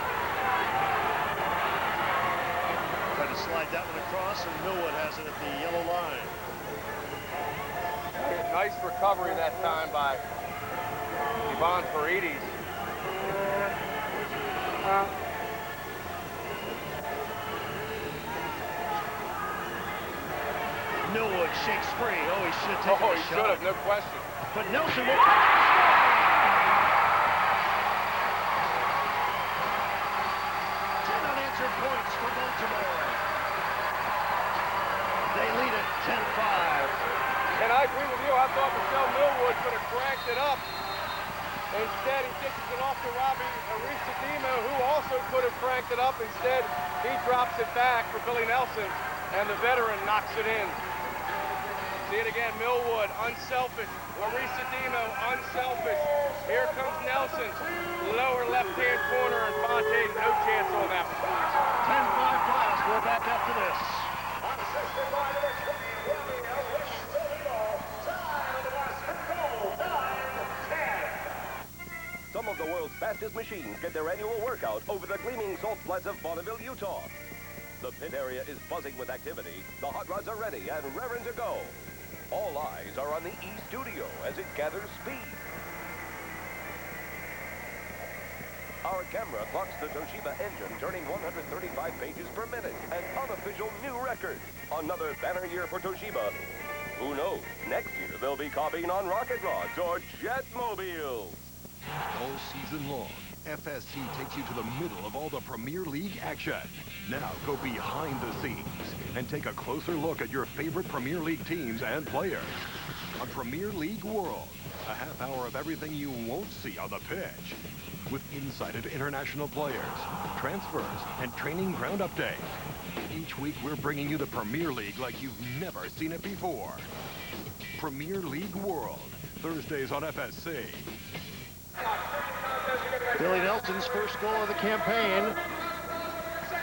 Trying to slide that one across, and Millwood has it at the yellow line. Nice recovery that time by Ivan Paredes. Millwood shakes free. Oh, he should have taken a shot. He should have, no question. But Nelson will try to score! 10 unanswered points for Baltimore. They lead it 10-5. And I agree with you. I thought Michelle Millwood could have cranked it up. Instead, he dishes it off to Robbie Arisadimo, who also could have cranked it up. Instead, he drops it back for Billy Nelson, and the veteran knocks it in. See it again, Millwood, unselfish. Arisadimo, unselfish. Here comes Nelson. Lower left-hand corner, and Fonte, no chance on that one. 10-5 blast. We're back after this. Some of the world's fastest machines get their annual workout over the gleaming salt flats of Bonneville, Utah. The pit area is buzzing with activity. The hot rods are ready and raring to go. All eyes are on the E Studio as it gathers speed. Our camera clocks the Toshiba engine turning 135 pages per minute, an unofficial new record. Another banner year for Toshiba. Who knows, next year they'll be copying on rocket rods or jetmobiles. All season long, FSC takes you to the middle of all the Premier League action. Now go behind the scenes and take a closer look at your favorite Premier League teams and players. On Premier League World, a half hour of everything you won't see on the pitch. With insight into international players, transfers, and training ground updates. Each week we're bringing you the Premier League like you've never seen it before. Premier League World, Thursdays on FSC. Billy Nelson's first goal of the campaign.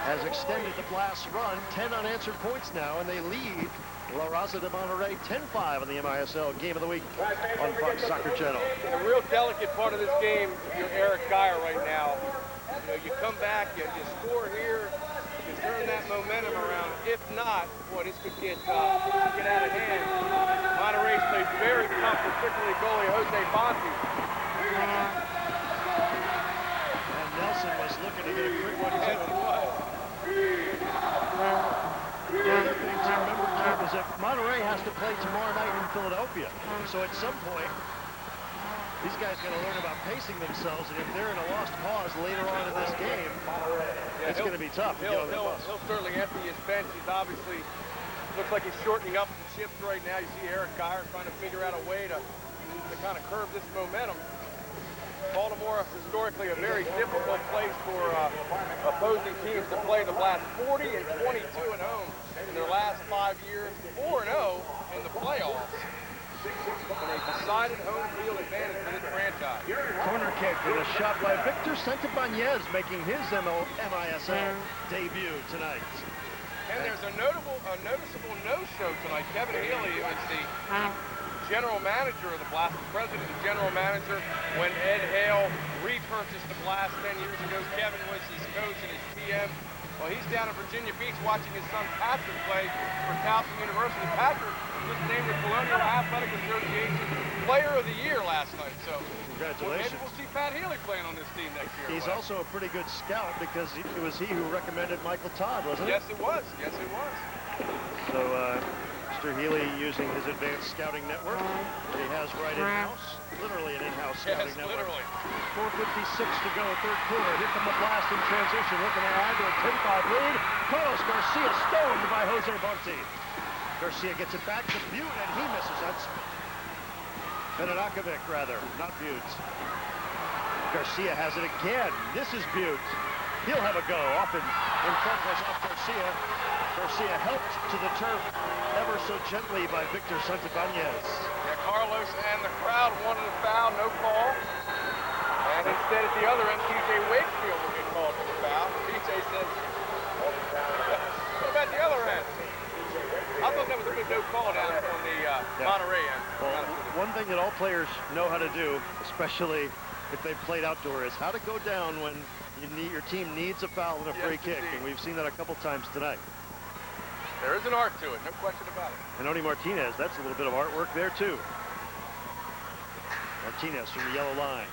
has extended the Blast's run. 10 unanswered points now, and they lead LaRaZa de Monterrey 10-5 on the MISL Game of the Week on Fox Soccer Channel. The real delicate part of this game, you're Eric Geyer right now. You know, you come back, you score here, you turn that momentum around. If not, boy, this could get out of hand. Monterrey's played very tough, particularly goalie Jose Bonte. And Nelson was looking to get a quick one, too. Yes, he was. The other thing to remember, Kev, is that Monterrey has to play tomorrow night in Philadelphia. So at some point, these guys got to learn about pacing themselves, and if they're in a lost cause later on in this game, it's going to be tough. He'll certainly empty his bench. He's obviously, looks like he's shortening up some shifts right now. You see Eric Geyer trying to figure out a way to kind of curb this momentum. Baltimore, historically a very difficult place for opposing teams to play. The Blast 40 and 22 at home in their last 5 years, 4-0 in the playoffs. And a decided home field advantage for this franchise. Corner kick and a shot by Victor Santabanez, making his MISL debut tonight. And there's a noticeable no-show tonight. Kevin Healy was the general manager of the Blast, the president and general manager when Ed Hale repurchased the Blast 10 years ago. Kevin was his coach and his PM. Well, he's down in Virginia Beach watching his son Patrick play for Towson University. Patrick was named the Colonial Athletic Association Player of the Year last night. So congratulations. Maybe we'll see Pat Healy playing on this team next year. He's also a pretty good scout because it was he who recommended Michael Todd, wasn't it? Yes, it was. Yes, it was. So Mr. Healy using his advanced scouting network that he has right in-house, literally an in-house scouting network. Literally. 4:56 to go, third quarter. Here come the Blast in transition, looking to add to a 10-5 lead. Carlos Garcia stoned by Jose Bonte. Garcia gets it back to Butte, and he misses. That's Benedikovic, rather, not Butte. Garcia has it again. This is Butte. He'll have a go. Off in front was off Garcia. Garcia helped to the turf ever so gently by Victor Santabanez. Yeah, Carlos and the crowd wanted a foul, no call. And instead at the other end, TJ Wakefield will get called for the foul. TJ says, what about the other end? I thought that was a good no call down on the Monterrey end. Well, one thing that all players know how to do, especially if they've played outdoor, is how to go down when your team needs a foul and a free kick. Indeed. And we've seen that a couple times tonight. There is an art to it, no question about it. And Oni Martinez, that's a little bit of artwork there too. Martinez from the yellow line.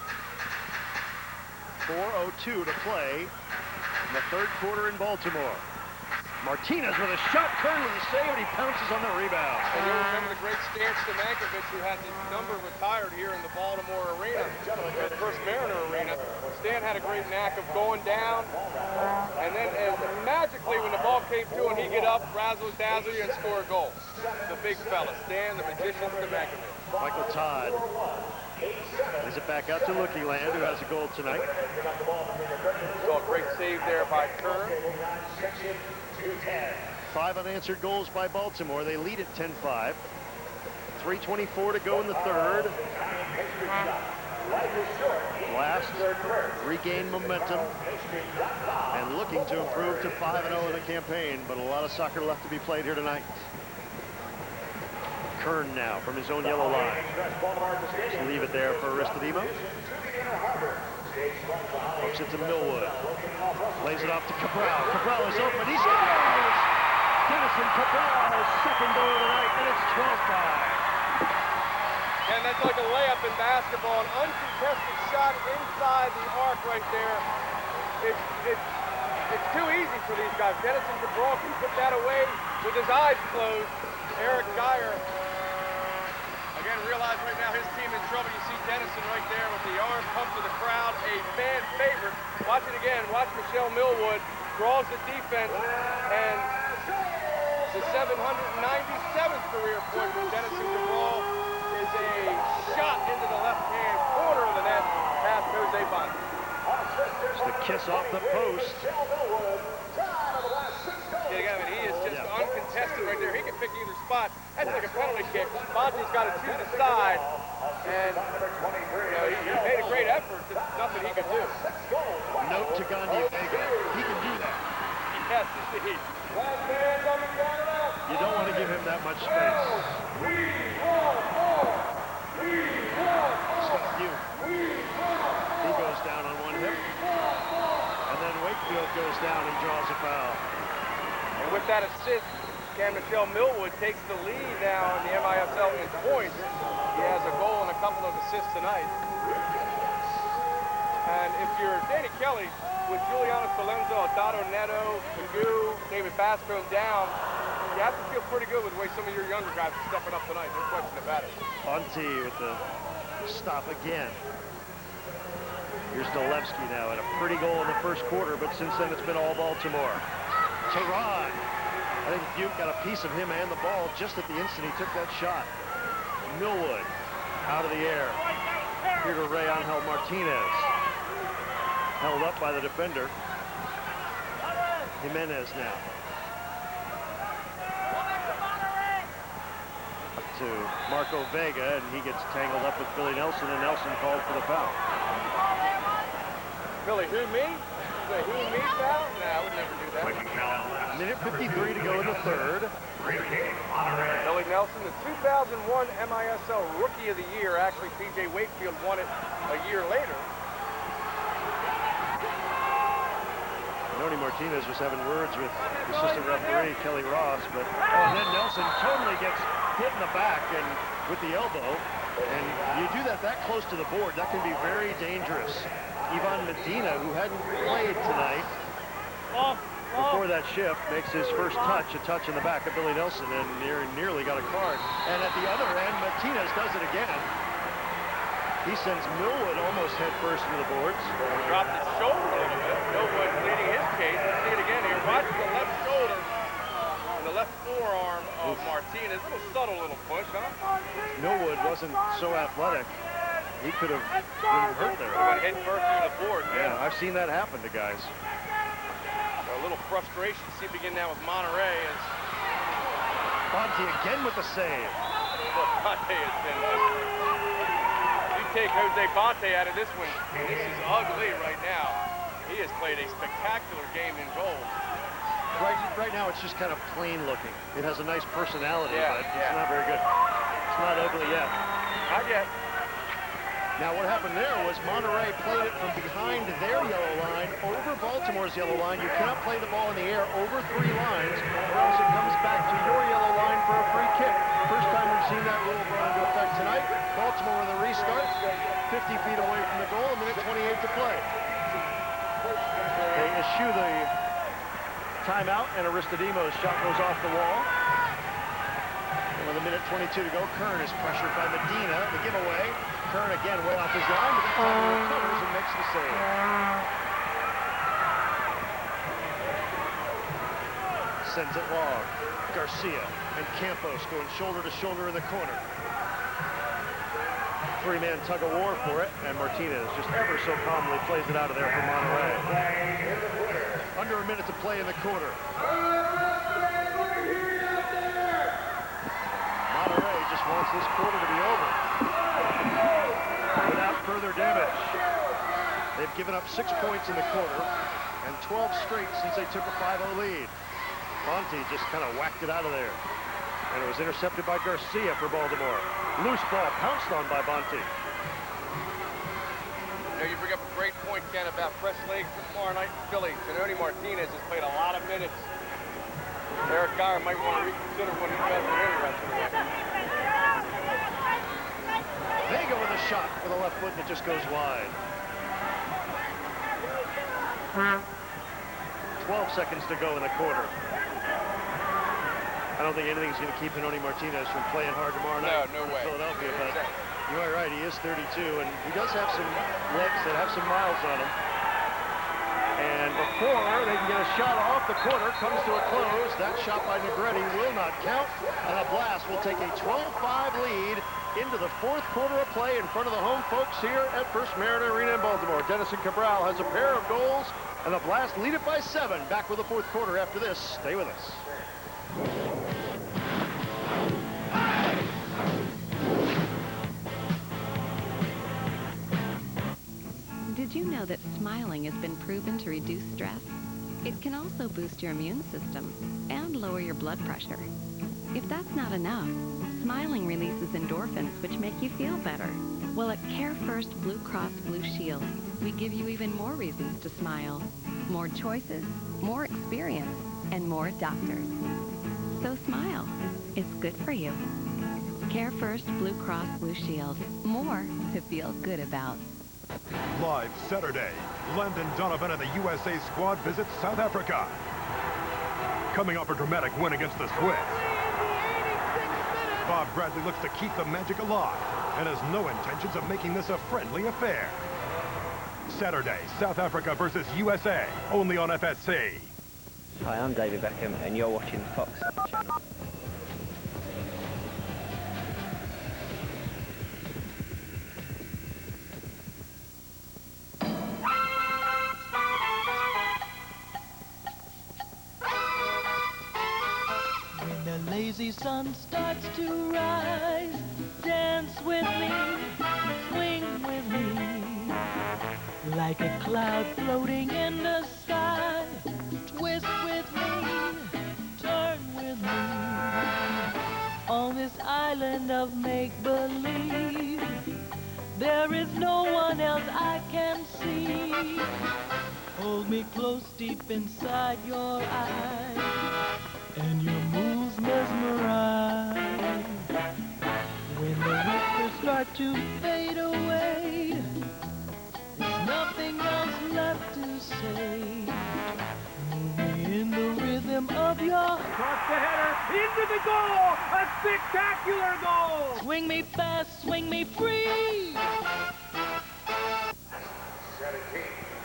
4:02 to play in the third quarter in Baltimore. Martinez with a shot, Kern with a save, and he pounces on the rebound. And you'll remember the great Stan Stamankovic, who had his number retired here in the Baltimore arena, the First Mariner arena. Stan had a great knack of going down, and then magically when the ball came to him, he'd get up, razzle-dazzle you, and score a goal. The big fella, Stan, the magician Stamankovic. Michael Todd lays it back out to Looking Land, who has a goal tonight. Saw a great save there by Kern. 5 unanswered goals by Baltimore. They lead at 10-5. 3:24 to go in the third. Blast regain momentum and looking to improve to 5-0 in the campaign, but a lot of soccer left to be played here tonight. Kern now from his own yellow line. Just leave it there for Aristodemo. Hooks it to Millwood. Lays it off to Cabral. Cabral is open. He scores! Denison Cabral's second goal tonight, and it's 12-5. And that's like a layup in basketball. An uncontested shot inside the arc right there. It's too easy for these guys. Denison Cabral can put that away with his eyes closed. Eric Geyer, again, realize right now his team in trouble. You see Denison right there with the arm pump to the crowd, a fan favorite. Watch it again. Watch Michelle Millwood draws the defense, and the 797th career point from Denison Cabral is a shot into the left-hand corner of the net past Jose Bonte. Just a kiss off the post. Yeah, I mean, he is just uncontested right there. He can pick either spot. That's like a penalty kick. Bonte's got it to the side, and he made a great effort. Just nothing he could do. Note to Gandhi Vega. He can do that. You don't want to give him that much space. Stuff you. He goes down on one hip. And then Wakefield goes down and draws a foul. And with that assist, Michelle Millwood takes the lead now in the MISL in points. He has a goal and a couple of assists tonight. And if you're Danny Kelly, with Juliana Salenzo, Dado Neto, Magoo, David Bascom down, you have to feel pretty good with the way some of your younger guys are stepping up tonight. No question about it. Bonte with the stop again. Here's Dolevsky now, and a pretty goal in the first quarter, but since then it's been all Baltimore. Tehran. I think Butte got a piece of him and the ball just at the instant he took that shot. Millwood out of the air. Here to Ray Angel Martinez. Held up by the defender. Jimenez now. Up to Marco Vega, and he gets tangled up with Billy Nelson, and Nelson called for the foul. Billy, who me? Who me foul? Nah, I would never do that. Minute 53 to go in the third. Billy Nelson, the 2001 MISL Rookie of the Year. Actually, P.J. Wakefield won it a year later. Noni Martinez was having words with assistant referee Kelly Ross, but and then Nelson totally gets hit in the back and with the elbow, and you do that close to the board, that can be very dangerous. Ivan Medina, who hadn't played tonight before that shift, makes his first touch, a touch in the back of Billy Nelson, and nearly got a card. And at the other end, Martinez does it again. He sends Millwood almost head first into the boards. Dropped his shoulder a little bit. Millwood pleading his case. Let's see it again here. Watch the left shoulder and the left forearm of Martinez. A little subtle little push, huh? Millwood wasn't so athletic. He could have been hurt there. Went head first through the board. Yeah, I've seen that happen to guys. So a little frustration. See if we get now with Monterrey. As Bonte again with the save. Look, Bonte has been... Take Jose Bonte out of this one. This is ugly right now. He has played a spectacular game in goal. Right now it's just kind of plain looking. It has a nice personality, but it's not very good. It's not ugly yet. Not yet. Now what happened there was Monterrey played it from behind their yellow line over Baltimore's yellow line. You cannot play the ball in the air over 3 lines, or else it comes back to your yellow line for a free kick. First time we've seen that rule brought into effect tonight. Baltimore with a restart, 50 feet away from the goal, a minute 28 to play. They issue the timeout, and Aristodimo's shot goes off the wall. And with a minute 22 to go, Kern is pressured by Medina. The giveaway. Kern again way off his line, but this time he recovers and makes the save. Sends it long. Garcia and Campos going shoulder to shoulder in the corner. 3-man tug of war for it, and Martinez just ever so calmly plays it out of there for Monterrey. Under a minute to play in the quarter. Monterrey just wants this quarter to be over without further damage. They've given up 6 points in the quarter and 12 straight since they took a 5-0 lead. Bonte just kind of whacked it out of there. And it was intercepted by Garcia for Baltimore. Loose ball pounced on by Bonte. You know, you bring up a great point, Ken, about fresh legs for tomorrow night in Philly. Noni Martinez has played a lot of minutes. Eric Geyer might want to reconsider what he does in the rest of the way. Vega with a shot with a left foot that just goes wide. 12 seconds to go in the quarter. I don't think anything's going to keep Noni Martinez from playing hard tomorrow night. No way. Philadelphia, but you are right. He is 32, and he does have some legs that have some miles on him. And before they can get a shot off, the quarter comes to a close. That shot by Negretti will not count, and the Blast will take a 12-5 lead into the fourth quarter of play in front of the home folks here at First Mariner Arena in Baltimore. Dennison Cabral has a pair of goals, and the Blast lead it by 7. Back with the fourth quarter after this. Stay with us. Did you know that smiling has been proven to reduce stress? It can also boost your immune system and lower your blood pressure. If that's not enough, smiling releases endorphins, which make you feel better. Well, at Care First Blue Cross Blue Shield, we give you even more reasons to smile. More choices, more experience, and more doctors. So smile. It's good for you. Care First Blue Cross Blue Shield. More to feel good about. Live Saturday, Landon Donovan and the USA squad visits South Africa. Coming off a dramatic win against the Swiss, Bob Bradley looks to keep the magic alive and has no intentions of making this a friendly affair. Saturday, South Africa versus USA, only on FSC. Hi, I'm David Beckham, and you're watching Fox Channel. When the lazy sun starts to rise, dance with me, swing with me, like a cloud floating in the sky. Twist with me, turn with me, on this island of make-believe. There is no one else I can see. Hold me close deep inside your eyes, and your moves mesmerize. When the whispers start to fade away, there's nothing else left to say. Move me in the rhythm of your Cross the header, into the goal! A spectacular goal! Swing me fast, swing me free! 17,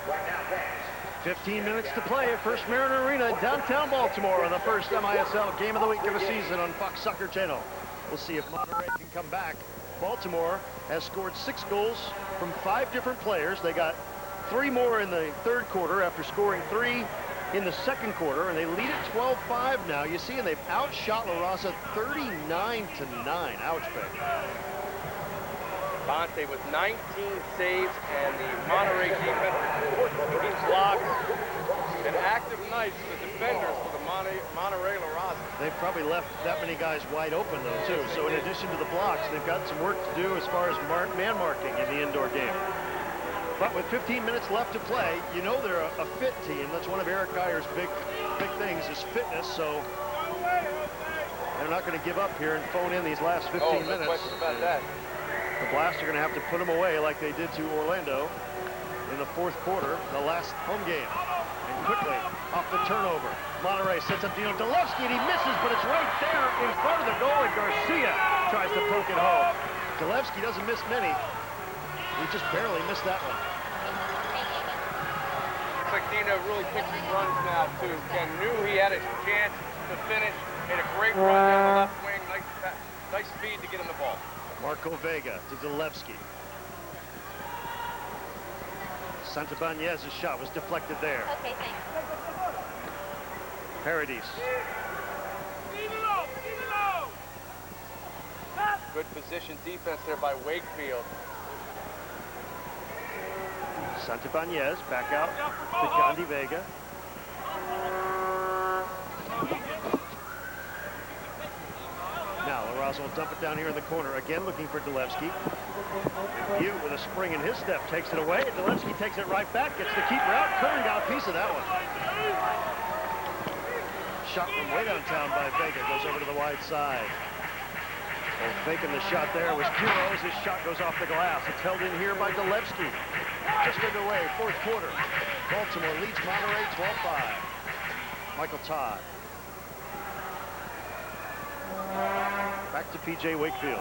right now, pass. 15 minutes to play at First Mariner Arena in downtown Baltimore on the first MISL game of the week of the season on Fox Soccer Channel. We'll see if Monterrey can come back. Baltimore has scored 6 goals from 5 different players. They got 3 more in the third quarter after scoring 3 in the second quarter, and they lead it 12-5 now. You see, and they've outshot LaRaZa 39-9. Ouch, baby. Bonte with 19 saves, and the Monterrey defense with 14 blocks. An active night for the defenders for the Monterrey LaRaZa. They've probably left that many guys wide open, though, too. So in addition to the blocks, they've got some work to do as far as man marking in the indoor game. But with 15 minutes left to play, you know they're a fit team. That's one of Eric Geyer's big things is fitness. So they're not going to give up here and phone in these last 15 minutes. No question about that. The Blast are going to have to put them away like they did to Orlando in the fourth quarter, the last home game. And quickly, off the turnover, Monterrey sets up Dino Delevsky, and he misses, but it's right there in front of the goal, and Garcia tries to poke it home. Delevsky doesn't miss many. He just barely missed that one. Looks like Dino really picks his runs now, too. Ken knew he had a chance to finish. Made a great run down the left wing. Nice speed to get him the ball. Marco Vega to Delevsky. Santabanez's shot was deflected there. Okay, thanks. Paradis. Good position defense there by Wakefield. Santabanez back out to Gandhi Vega. Now LaRaZa will dump it down here in the corner, again looking for Delevsky. Hugh with a spring in his step takes it away, and Delevsky takes it right back, gets the keeper out. Curry got a piece of that one. Shot from way downtown by Vega, goes over to the wide side. Well, faking the shot there was Quiroz. His shot goes off the glass. It's held in here by Delevsky. Just underway, fourth quarter. Baltimore leads Monterrey 12-5. Michael Todd. Back to P.J. Wakefield.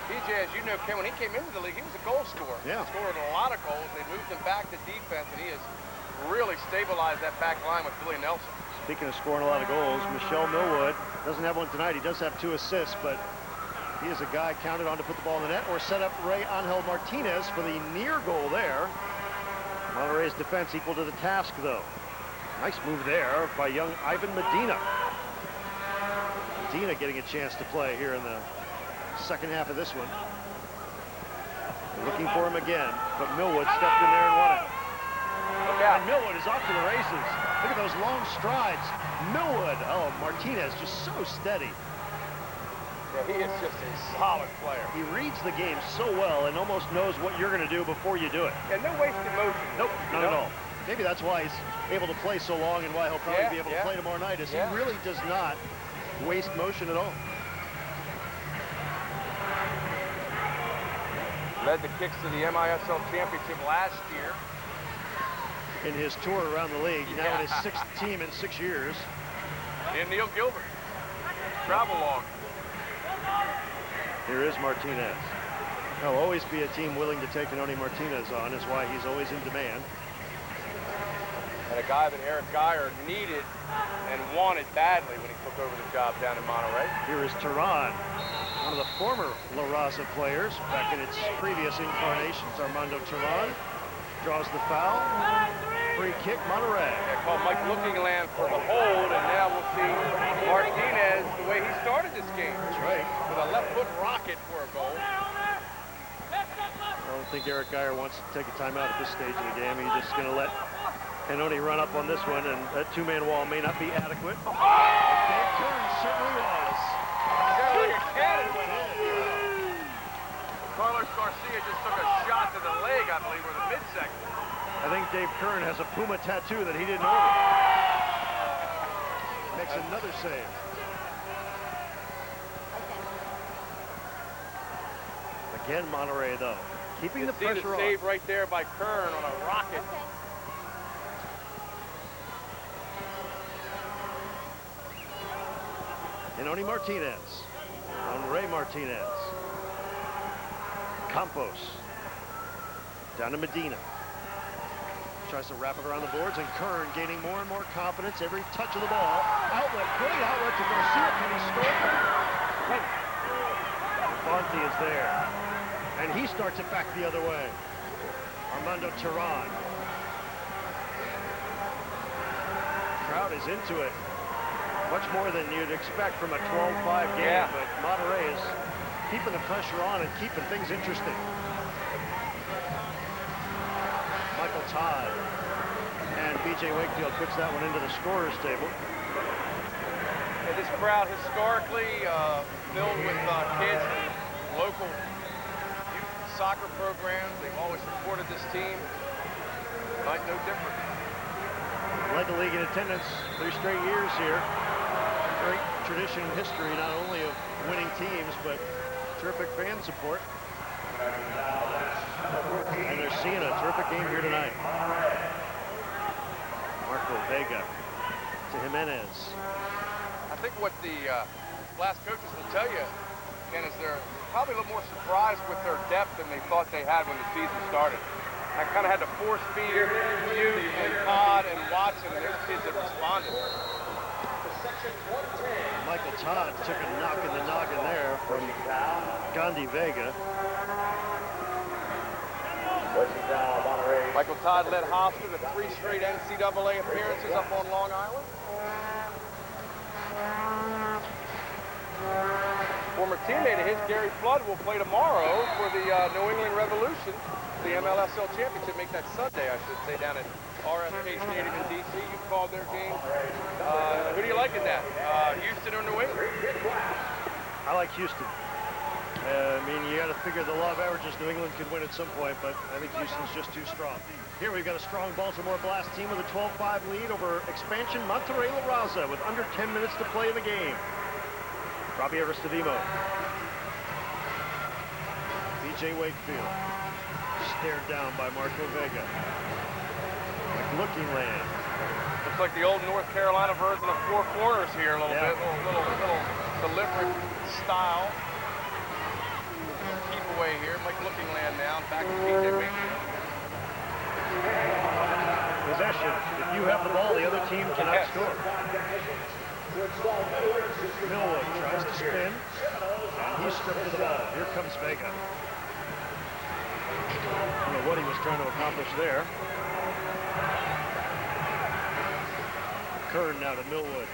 PJ, as you know, Ken, when he came into the league, he was a goal scorer. Yeah. He scored a lot of goals. They moved him back to defense, and he has really stabilized that back line with Billy Nelson. Speaking of scoring a lot of goals, Michelle Millwood doesn't have one tonight. He does have 2 assists, but he is a guy counted on to put the ball in the net or set up Ray Angel Martinez for the near goal there. Monterrey's defense equal to the task, though. Nice move there by young Ivan Medina. Medina getting a chance to play here in the second half of this one. Looking for him again, but Millwood stepped in there and won it. Look out. And Millwood is off to the races. Look at those long strides. Millwood, oh, Martinez just so steady. Yeah, he is just a solid player. He reads the game so well and almost knows what you're going to do before you do it. Yeah, no wasted motion. Nope, not at all. Maybe that's why he's able to play so long and why he'll probably be able to play tomorrow night, is he really does not waste motion at all. Led the kicks to the MISL championship last year. In his tour around the league, now in his 6th team in 6 years. And Neil Gilbert. Travel log. Here is Martinez. There'll always be a team willing to take Anoni Martinez on, is why he's always in demand. And a guy that Eric Geyer needed and wanted badly when he took over the job down in Monterrey. Here is Tehran, one of the former LaRaZa players back in its previous incarnations. Armando Tehran draws the foul. Free kick, Monterrey. Yeah, called Mike Lookingland for the hold, and now we'll see Martinez the way he started this game. That's right. With a left foot rocket for a goal. I don't think Eric Geyer wants to take a timeout at this stage of the game. He's just going to let Anoni run up on this one, and that two-man wall may not be adequate. Oh! Dave Kern certainly was. Like a cannon went off. Carlos Garcia just took a shot to the leg, I believe, or the midsection. I think Dave Kern has a Puma tattoo that he didn't order. Makes another save. Again, Monterrey, though, keeping the pressure on. Save right there by Kern on a rocket. Anoni Martinez. Andre Martinez. Campos. Down to Medina. Tries to wrap it around the boards, and Kern gaining more and more confidence every touch of the ball. Outlet, great outlet to Garcia. Can he score? Bonte is there. And he starts it back the other way. Armando Tehran. Crowd is into it. Much more than you'd expect from a 12-5 game, but Monterrey is keeping the pressure on and keeping things interesting. Michael Todd, and B.J. Wakefield puts that one into the scorer's table. And this crowd historically filled with kids and local youth soccer programs. They've always supported this team. Tonight, no different. Led the league in attendance 3 straight years here. Great tradition and history, not only of winning teams, but terrific fan support. And they're seeing a terrific game here tonight. Marco Vega to Jimenez. I think what the last coaches will tell you, again, is they're probably a little more surprised with their depth than they thought they had when the season started. I kind of had to force feed you and Todd and Watson, and there's kids that responded. Michael Todd took a knock in the noggin there from Gandhi Vega. Michael Todd led Hofstra to 3 straight NCAA appearances up on Long Island. Former teammate of his, Gary Flood, will play tomorrow for the New England Revolution, the MLSL Championship. Make that Sunday, I should say, down at RFK Stadium in D.C. You called their game. Who do you like in that? Houston or New England? I like Houston. I mean, you got to figure the law of averages. New England could win at some point, but I think Houston's just too strong. Here we've got a strong Baltimore Blast team with a 12-5 lead over expansion Monterrey LaRaZa with under 10 minutes to play in the game. Robbie Aristavimo. B.J. Wakefield. Stared down by Marco Vega. Lookingland. Looks like the old North Carolina version of Four Corners here a little bit. Little deliberate style. Keep away here. Mike Lookingland now. Back to B.J. Wakefield. Possession. If you have the ball, the other team cannot score. Millwood tries to spin. He's stripped of the ball. Here comes Vega. I don't know what he was trying to accomplish there. Kern now to Millwood.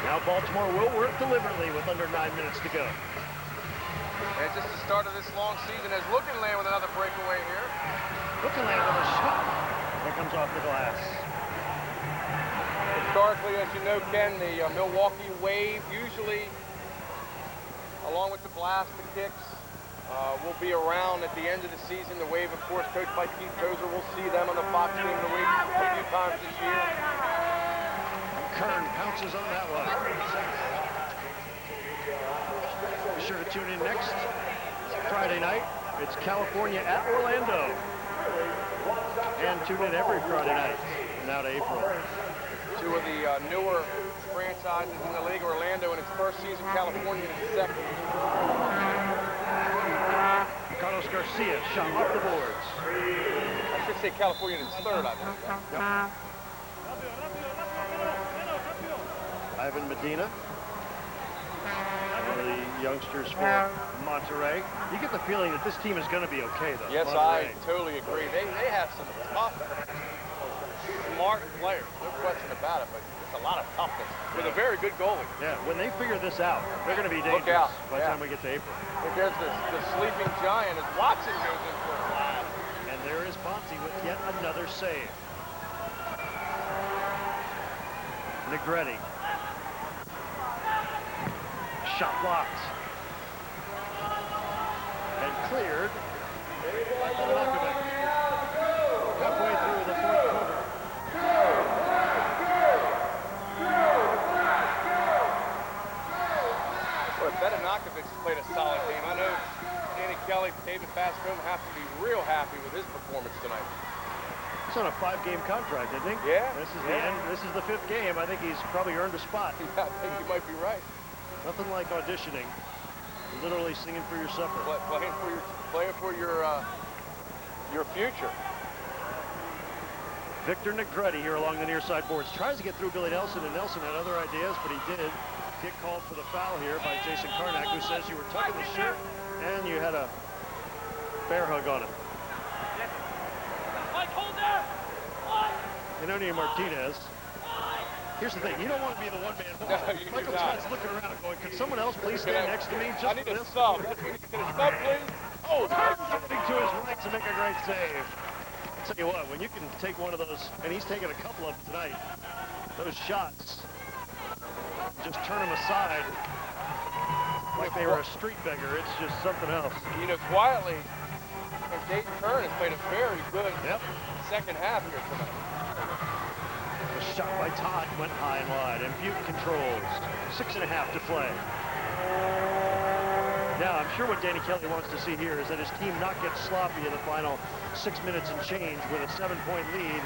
Now Baltimore will work deliberately with under 9 minutes to go. And just the start of this long season as Lookinland with another breakaway here. Lookinland with a shot that comes off the glass. Historically, as you know, Ken, the Milwaukee Wave usually, along with the Blast, the Kicks, will be around at the end of the season. The Wave, of course, coached by Keith Tozer. We'll see them on the Fox Game of the Week a few times this year. Kern pounces on that one. Be sure to tune in next Friday night. It's California at Orlando. And tune in every Friday night from now to April. Two of the newer franchises in the league, Orlando in its first season, California in its second. Carlos Garcia shot off the boards. I should say California in its third, I think. Yep. Ivan Medina, one of the youngsters for Monterrey. You get the feeling that this team is going to be okay, though. Yes, Monterrey. I totally agree. They have some tough, smart players, no question about it, but it's a lot of toughness with a very good goalie. Yeah, when they figure this out, they're going to be dangerous Look out. by the time we get to April. But there's the sleeping giant as Watson goes in for a flag. And there is Ponzi with yet another save. Negretti. Shot blocked. And cleared by Milakovic. Halfway through the fourth quarter. Well, Bedanakovic played a solid game. I know Danny Kelly, David Bascom have to be real happy with his performance tonight. He's on a 5-game contract, I think. Yeah. This is the end. This is the 5th game. I think he's probably earned a spot. Yeah, I think you might be right. Nothing like auditioning. Literally singing for your supper. Playing for your future. Victor Negretti here along the near side boards. Tries to get through Billy Nelson, and Nelson had other ideas, but he did get called for the foul here by Jason Karnak, who says you were tugging the shirt and you had a bear hug on him. Antonio Martinez. Here's the thing, you don't want to be the one-man ball. No, you Michael do not. Todd's looking around and going, could someone else please stand next to me just I need for a this? sub. That's when you get a sub, please. Oh, Getting to his right to make a great save. I'll tell you what, when you can take one of those, and he's taken a couple of them tonight, those shots, just turn them aside like they were a street beggar. It's just something else. You know, quietly, Dayton Kern has played a very good second half here tonight. The shot by Todd went high and wide, and Butte controls. 6.5 to play. Now, I'm sure what Danny Kelly wants to see here is that his team not get sloppy in the final 6 minutes and change with a 7-point lead.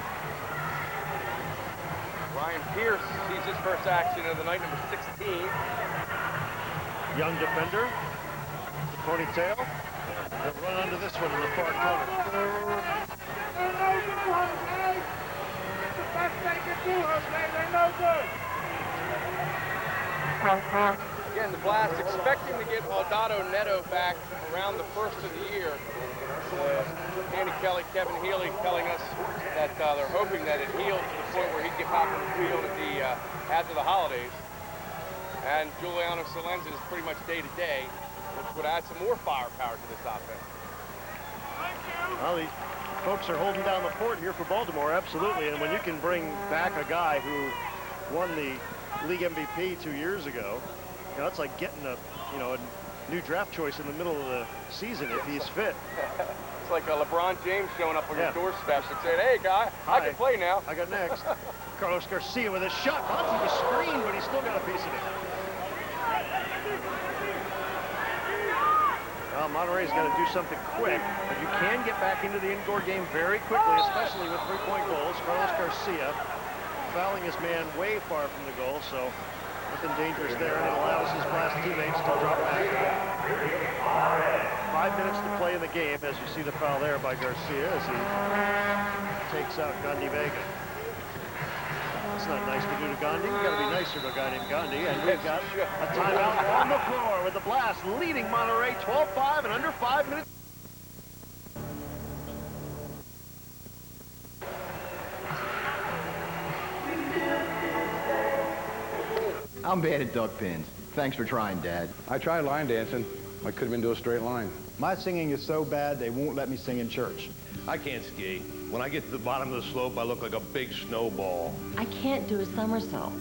Ryan Pierce sees his first action of the night, number 16. Young defender. Ponytail. They'll run onto this one in the far corner. Again, the Blast expecting to get Aldado Neto back around the first of the year. Danny Kelly, Kevin Healy telling us that they're hoping that it heals to the point where he'd get back on the field at after the holidays. And Giuliano Salenza is pretty much day-to-day, which would add some more firepower to this offense. Well, these folks are holding down the fort here for Baltimore, absolutely. And when you can bring back a guy who won the league MVP 2 years ago, you know, that's like getting a new draft choice in the middle of the season if he's fit. It's like LeBron James showing up on your doorstep and saying, "Hey, guy, I can play now." I got next. Carlos Garcia with a shot. Monty was screened, but he still got a piece of it. Well, Monterrey's got to do something quick, but you can get back into the indoor game very quickly, especially with 3-point goals. Carlos Garcia fouling his man way far from the goal, so nothing dangerous there, and it allows his Blast teammates to drop back. 5 minutes to play in the game, as you see the foul there by Garcia as he takes out Gandhi Vega. It's not nice to do to Gandhi. You got to be nicer to a guy named Gandhi. And we've got a timeout on the floor with the Blast leading Monterrey 12-5 and under 5 minutes. I'm bad at duck pins. Thanks for trying, Dad. I tried line dancing. I couldn't even do a straight line. My singing is so bad, they won't let me sing in church. I can't ski. When I get to the bottom of the slope, I look like a big snowball. I can't do a somersault.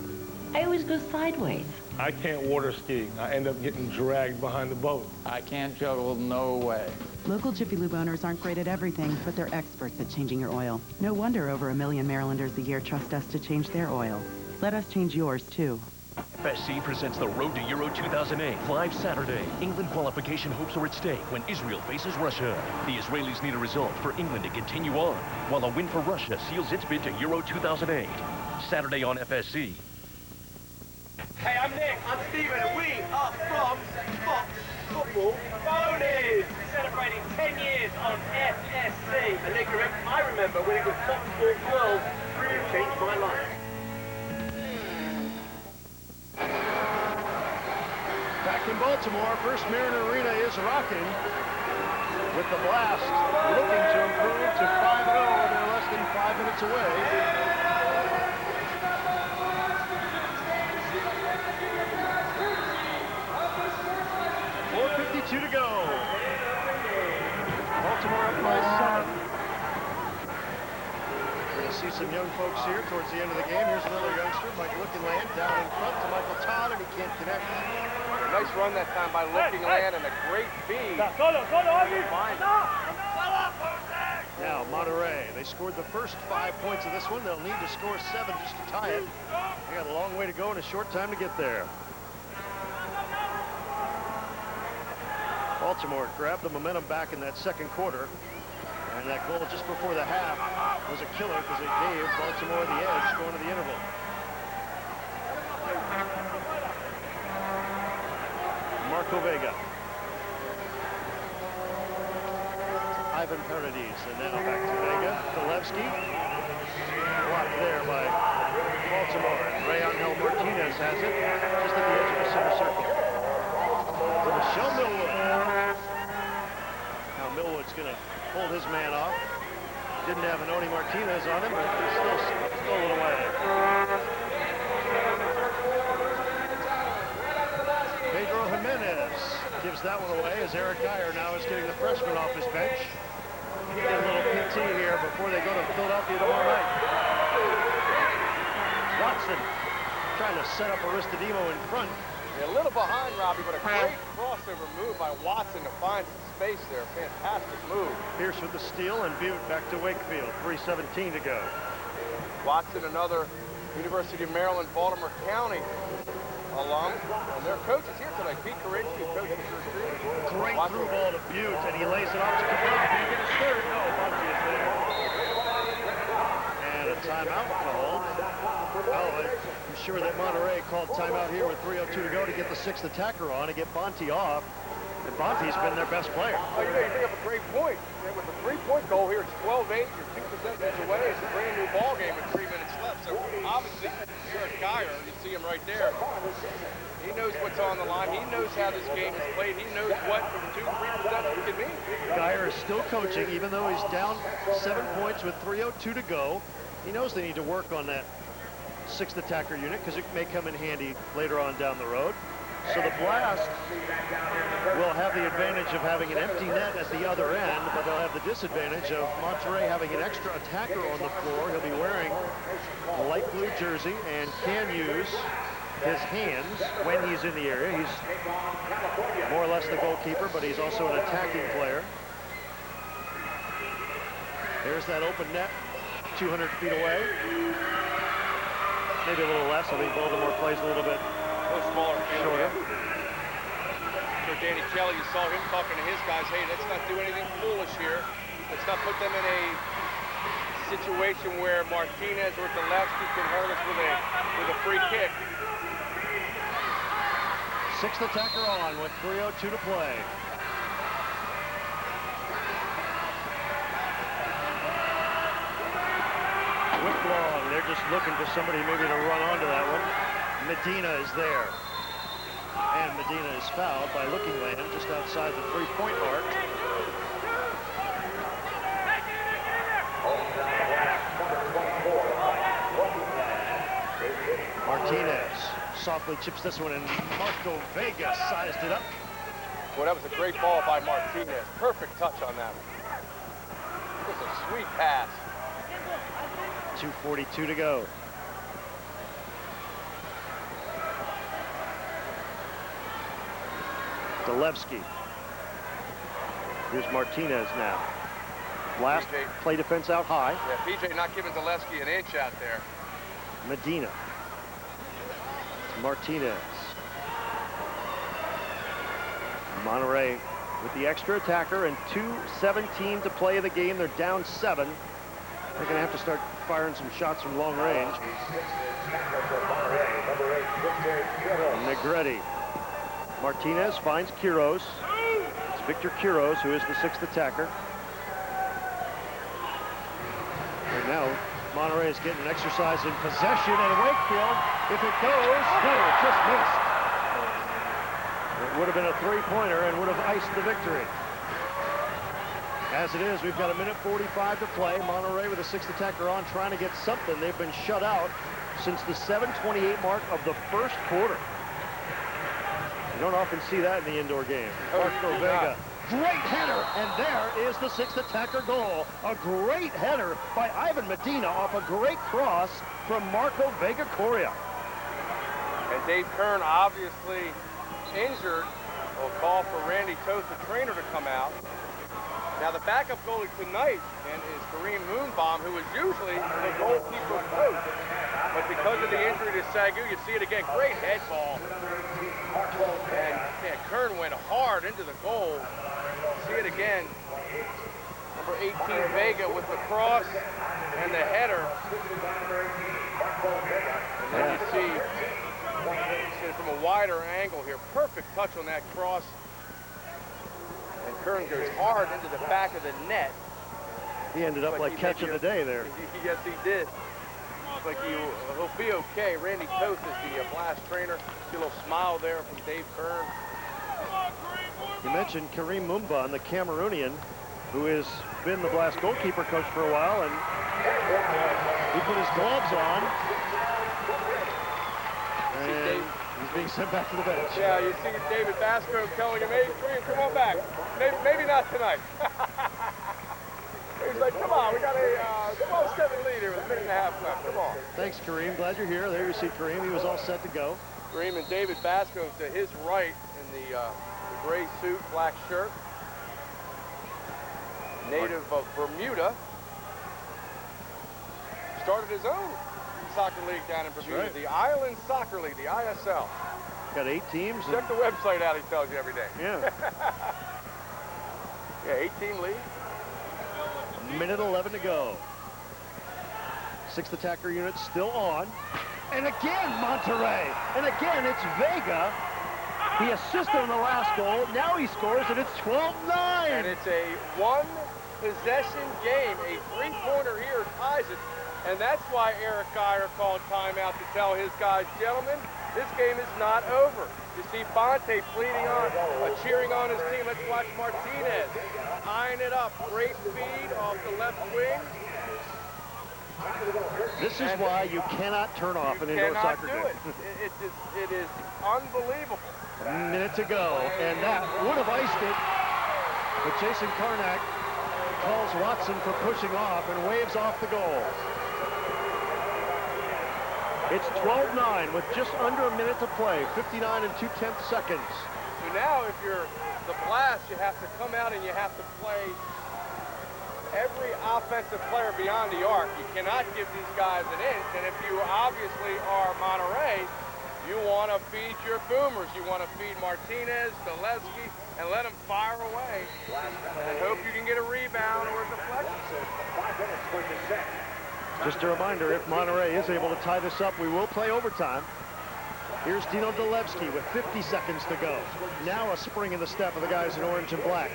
I always go sideways. I can't water ski. I end up getting dragged behind the boat. I can't juggle, no way. Local Jiffy Lube owners aren't great at everything, but they're experts at changing your oil. No wonder over 1 million Marylanders a year trust us to change their oil. Let us change yours, too. FSC presents the Road to Euro 2008 live Saturday. England qualification hopes are at stake when Israel faces Russia. The Israelis need a result for England to continue on, while a win for Russia seals its bid to Euro 2008. Saturday on FSC. Hey, I'm Nick. I'm Steven, and we are from Fox Football Phonies. Celebrating 10 years on FSC. And Nick, I remember when it was Fox Sports World. You changed my life. Back in Baltimore, First Mariner Arena is rocking with the Blast looking to improve to 5-0. They're less than 5 minutes away. 4:52 to go. Baltimore up by 7. We're going to see some young folks here towards the end of the game. Here's another youngster, Mike Lookinland, down in front to Michael Todd, and he can't connect. Nice run that time by Lookinland and a great feed. Now, Monterrey, they scored the first 5 points of this one. They'll need to score 7 just to tie it. They got a long way to go and a short time to get there. Baltimore grabbed the momentum back in that second quarter. And that goal just before the half was a killer because it gave Baltimore the edge going to the interval. Marco Vega. Ivan Paradis, and now back to Vega. Kolevsky. Blocked there by Baltimore. And Ray Angel Martinez has it just at the edge of the center circle. To Michelle Millwood. Now Millwood's going to hold his man off. Didn't have an Oni Martinez on him, but he's still a little way. Pedro Jimenez gives that one away as Eric Geyer now is getting the freshman off his bench. He get a little PT here before they go to Philadelphia tomorrow night. Watson trying to set up Aristodemo in front. Yeah, a little behind Robbie, but a great crossover move by Watson to find some space there. Fantastic move. Pierce with the steal and Butte back to Wakefield. 3:17 to go. Watson, another University of Maryland, Baltimore County alum. And their coach is here tonight. Pete Corinci, coach of the team. Great through ball to Butte, and he lays it off to Cabral. Can he get his third? No, Bunty is there. And a timeout called. Well, I'm sure that Monterrey called timeout here with 3:02 to go to get the 6th attacker on and get Bonte off. And Bonte's been their best player. Oh, you know, you bring up a great point. With the 3-point goal here, it's 12-8. You're 2 possessions away. It's a brand new ball game with 3 minutes left. So obviously, Eric Geyer, you see him right there. He knows what's on the line. He knows how this game is played. He knows what 2-3 possessions can mean. Geyer is still coaching, even though he's down 7 points with 3:02 to go. He knows they need to work on that 6th attacker unit because it may come in handy later on down the road. So the Blast will have the advantage of having an empty net at the other end, but they'll have the disadvantage of Monterrey having an extra attacker on the floor. He'll be wearing a light blue jersey and can use his hands when he's in the area. He's more or less the goalkeeper, but he's also an attacking player. There's that open net, 200 feet away. Maybe a little less. I think Baltimore plays a little bit smaller, shorter. So Danny Kelly, you saw him talking to his guys, hey, let's not do anything foolish here. Let's not put them in a situation where Martinez or Gillespie can hurt us with a free kick. 6th attacker on with 3:02 to play. Whip long. They're just looking for somebody maybe to run onto that one. Medina is there. And Medina is fouled by Lookinland just outside the 3-point mark. Martinez softly chips this one, and Marco Vega sized it up. Well, that was a great ball by Martinez. Perfect touch on that one. Just a sweet pass. 2:42 to go. Delevsky. Here's Martinez now. Last play defense out high. Yeah, PJ not giving Delevsky an inch out there. Medina. Martinez. Monterrey with the extra attacker and 2:17 to play in the game. They're down 7. They're going to have to start firing some shots from long range. Negretti. Martinez finds Quiroz. It's Victor Quiroz, who is the 6th attacker. And now Monterrey is getting an exercise in possession, and Wakefield, if it goes, no, it just missed. It would have been a 3-pointer and would have iced the victory. As it is, we've got 1:45 to play. Monterrey with a 6th attacker on, trying to get something. They've been shut out since the 7:28 mark of the first quarter. You don't often see that in the indoor game. Marco Vega, great header, and there is the 6th attacker goal. A great header by Ivan Medina off a great cross from Marco Vega Coria. And Dave Kern, obviously injured, will call for Randy Toth, the trainer, to come out. Now the backup goalie tonight is Kareem Moonbaum, who is usually the goalkeeper coach. But because of the injury to Sagu, you see it again. Great head ball. And yeah, Kern went hard into the goal. See it again. Number 18, Vega, with the cross and the header. And then you see it from a wider angle here. Perfect touch on that cross. And Kern goes hard into the back of the net. He ended up like catch of the day there. Yes, he did. Looks like he'll be okay. Randy Toth is the Blast trainer. See a little smile there from Dave Kern. You mentioned Kareem Mumba, the Cameroonian, who has been the Blast goalkeeper coach for a while, and he put his gloves on, and he's being sent back to the bench. Yeah, you see David Basco telling him, hey, Kareem, come on back. Maybe not tonight. He's like, come on, we got a 12-7 lead here with a minute and a half left. Come on. Thanks, Kareem. Glad you're here. There you see Kareem. He was all set to go. Kareem and David Basco to his right in the gray suit, black shirt. Native of Bermuda. Started his own soccer league down in Bermuda, right. The Island Soccer League, the ISL. Got 8 teams. Check the website out, he tells you every day. Yeah. Yeah, 8-team league. Minute 11 to go. 6th attacker unit still on. And again, Monterrey. And again, it's Vega. He assisted on the last goal. Now he scores, and it's 12-9. And it's a one-possession game. A 3-pointer here ties it. And that's why Eric Geyer called timeout to tell his guys, gentlemen, this game is not over. You see Bonte pleading on, cheering on his team. Let's watch Martinez eyeing it up. Great speed off the left wing. This is why you cannot turn off an indoor soccer game. It is unbelievable. A minute to go, and that would have iced it. But Jason Karnak calls Watson for pushing off and waves off the goal. It's 12-9 with just under a minute to play, 59 2/10 seconds. So now if you're the Blast, you have to come out and you have to play every offensive player beyond the arc. You cannot give these guys an inch, and if you obviously are Monterrey, you want to feed your boomers. You want to feed Martinez, Delevsky, and let them fire away. And hope you can get a rebound or a deflection. Just a reminder, if Monterrey is able to tie this up, we will play overtime. Here's Dino Delevsky with 50 seconds to go. Now a spring in the step of the guys in orange and black.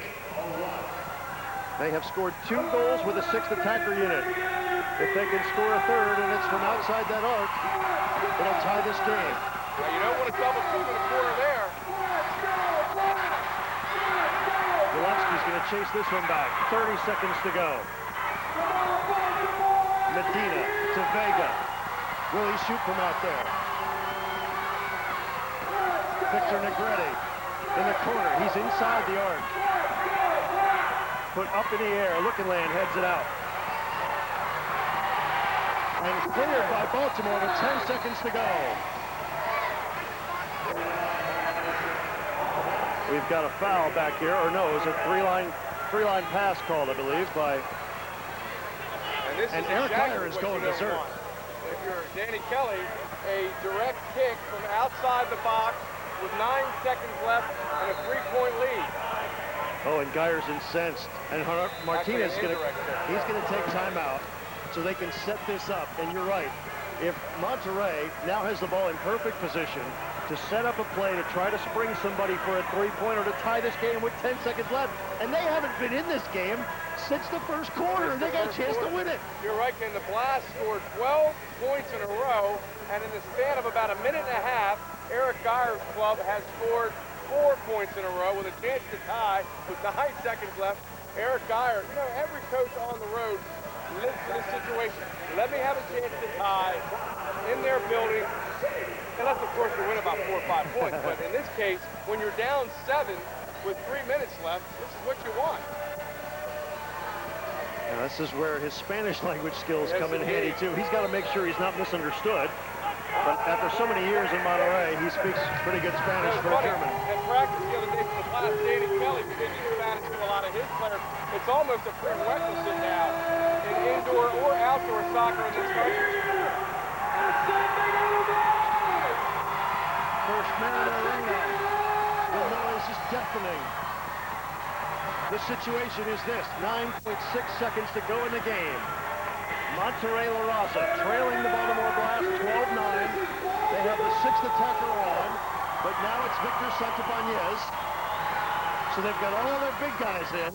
They have scored 2 goals with a 6th attacker unit. If they can score a 3rd and it's from outside that arc, it'll tie this game. Now you don't want to double team in the corner there. Delevsky's going to chase this one back. 30 seconds to go. Medina to Vega. Will he shoot from out there? Victor Negretti in the corner. He's inside the arc. Put up in the air. Lookinland heads it out. And cleared by Baltimore with 10 seconds to go. We've got a foul back here, or no, it was a three-line pass called, I believe, by... And Eric Dyer is going to serve. If you're Danny Kelly, a direct kick from outside the box with 9 seconds left and a 3-point lead. Oh, and Geyer's incensed. And Martinez he's going to take timeout so they can set this up. And you're right. If Monterrey now has the ball in perfect position to set up a play to try to spring somebody for a three-pointer to tie this game with 10 seconds left, and they haven't been in this game since the first quarter. They got a chance to win it. You're right, Ken. The Blast scored 12 points in a row, and in the span of about a minute and a half, Eric Geyer's club has scored 4 points in a row with a chance to tie with 9 seconds left. Eric Geyer, you know, every coach on the road lives for this situation. Let me have a chance to tie in their building, unless, of course, you win about 4 or 5 points. But in this case, when you're down 7 with 3 minutes left, this is what you want. Now, this is where his Spanish language skills come in handy, too. He's got to make sure he's not misunderstood. But after so many years in Monterrey, he speaks pretty good Spanish for a German. At practice the other day for the class, Danny Kelly speaking Spanish to a lot of his players. It's almost a prerequisite now in indoor or outdoor soccer in this country. First man in the arena. The noise is deafening. The situation is this: 9.6 seconds to go in the game. Monterrey LaRaZa trailing the Baltimore Blast 12-9. They have the 6th attacker on, but now it's Victor Santabanez. So they've got all their big guys in.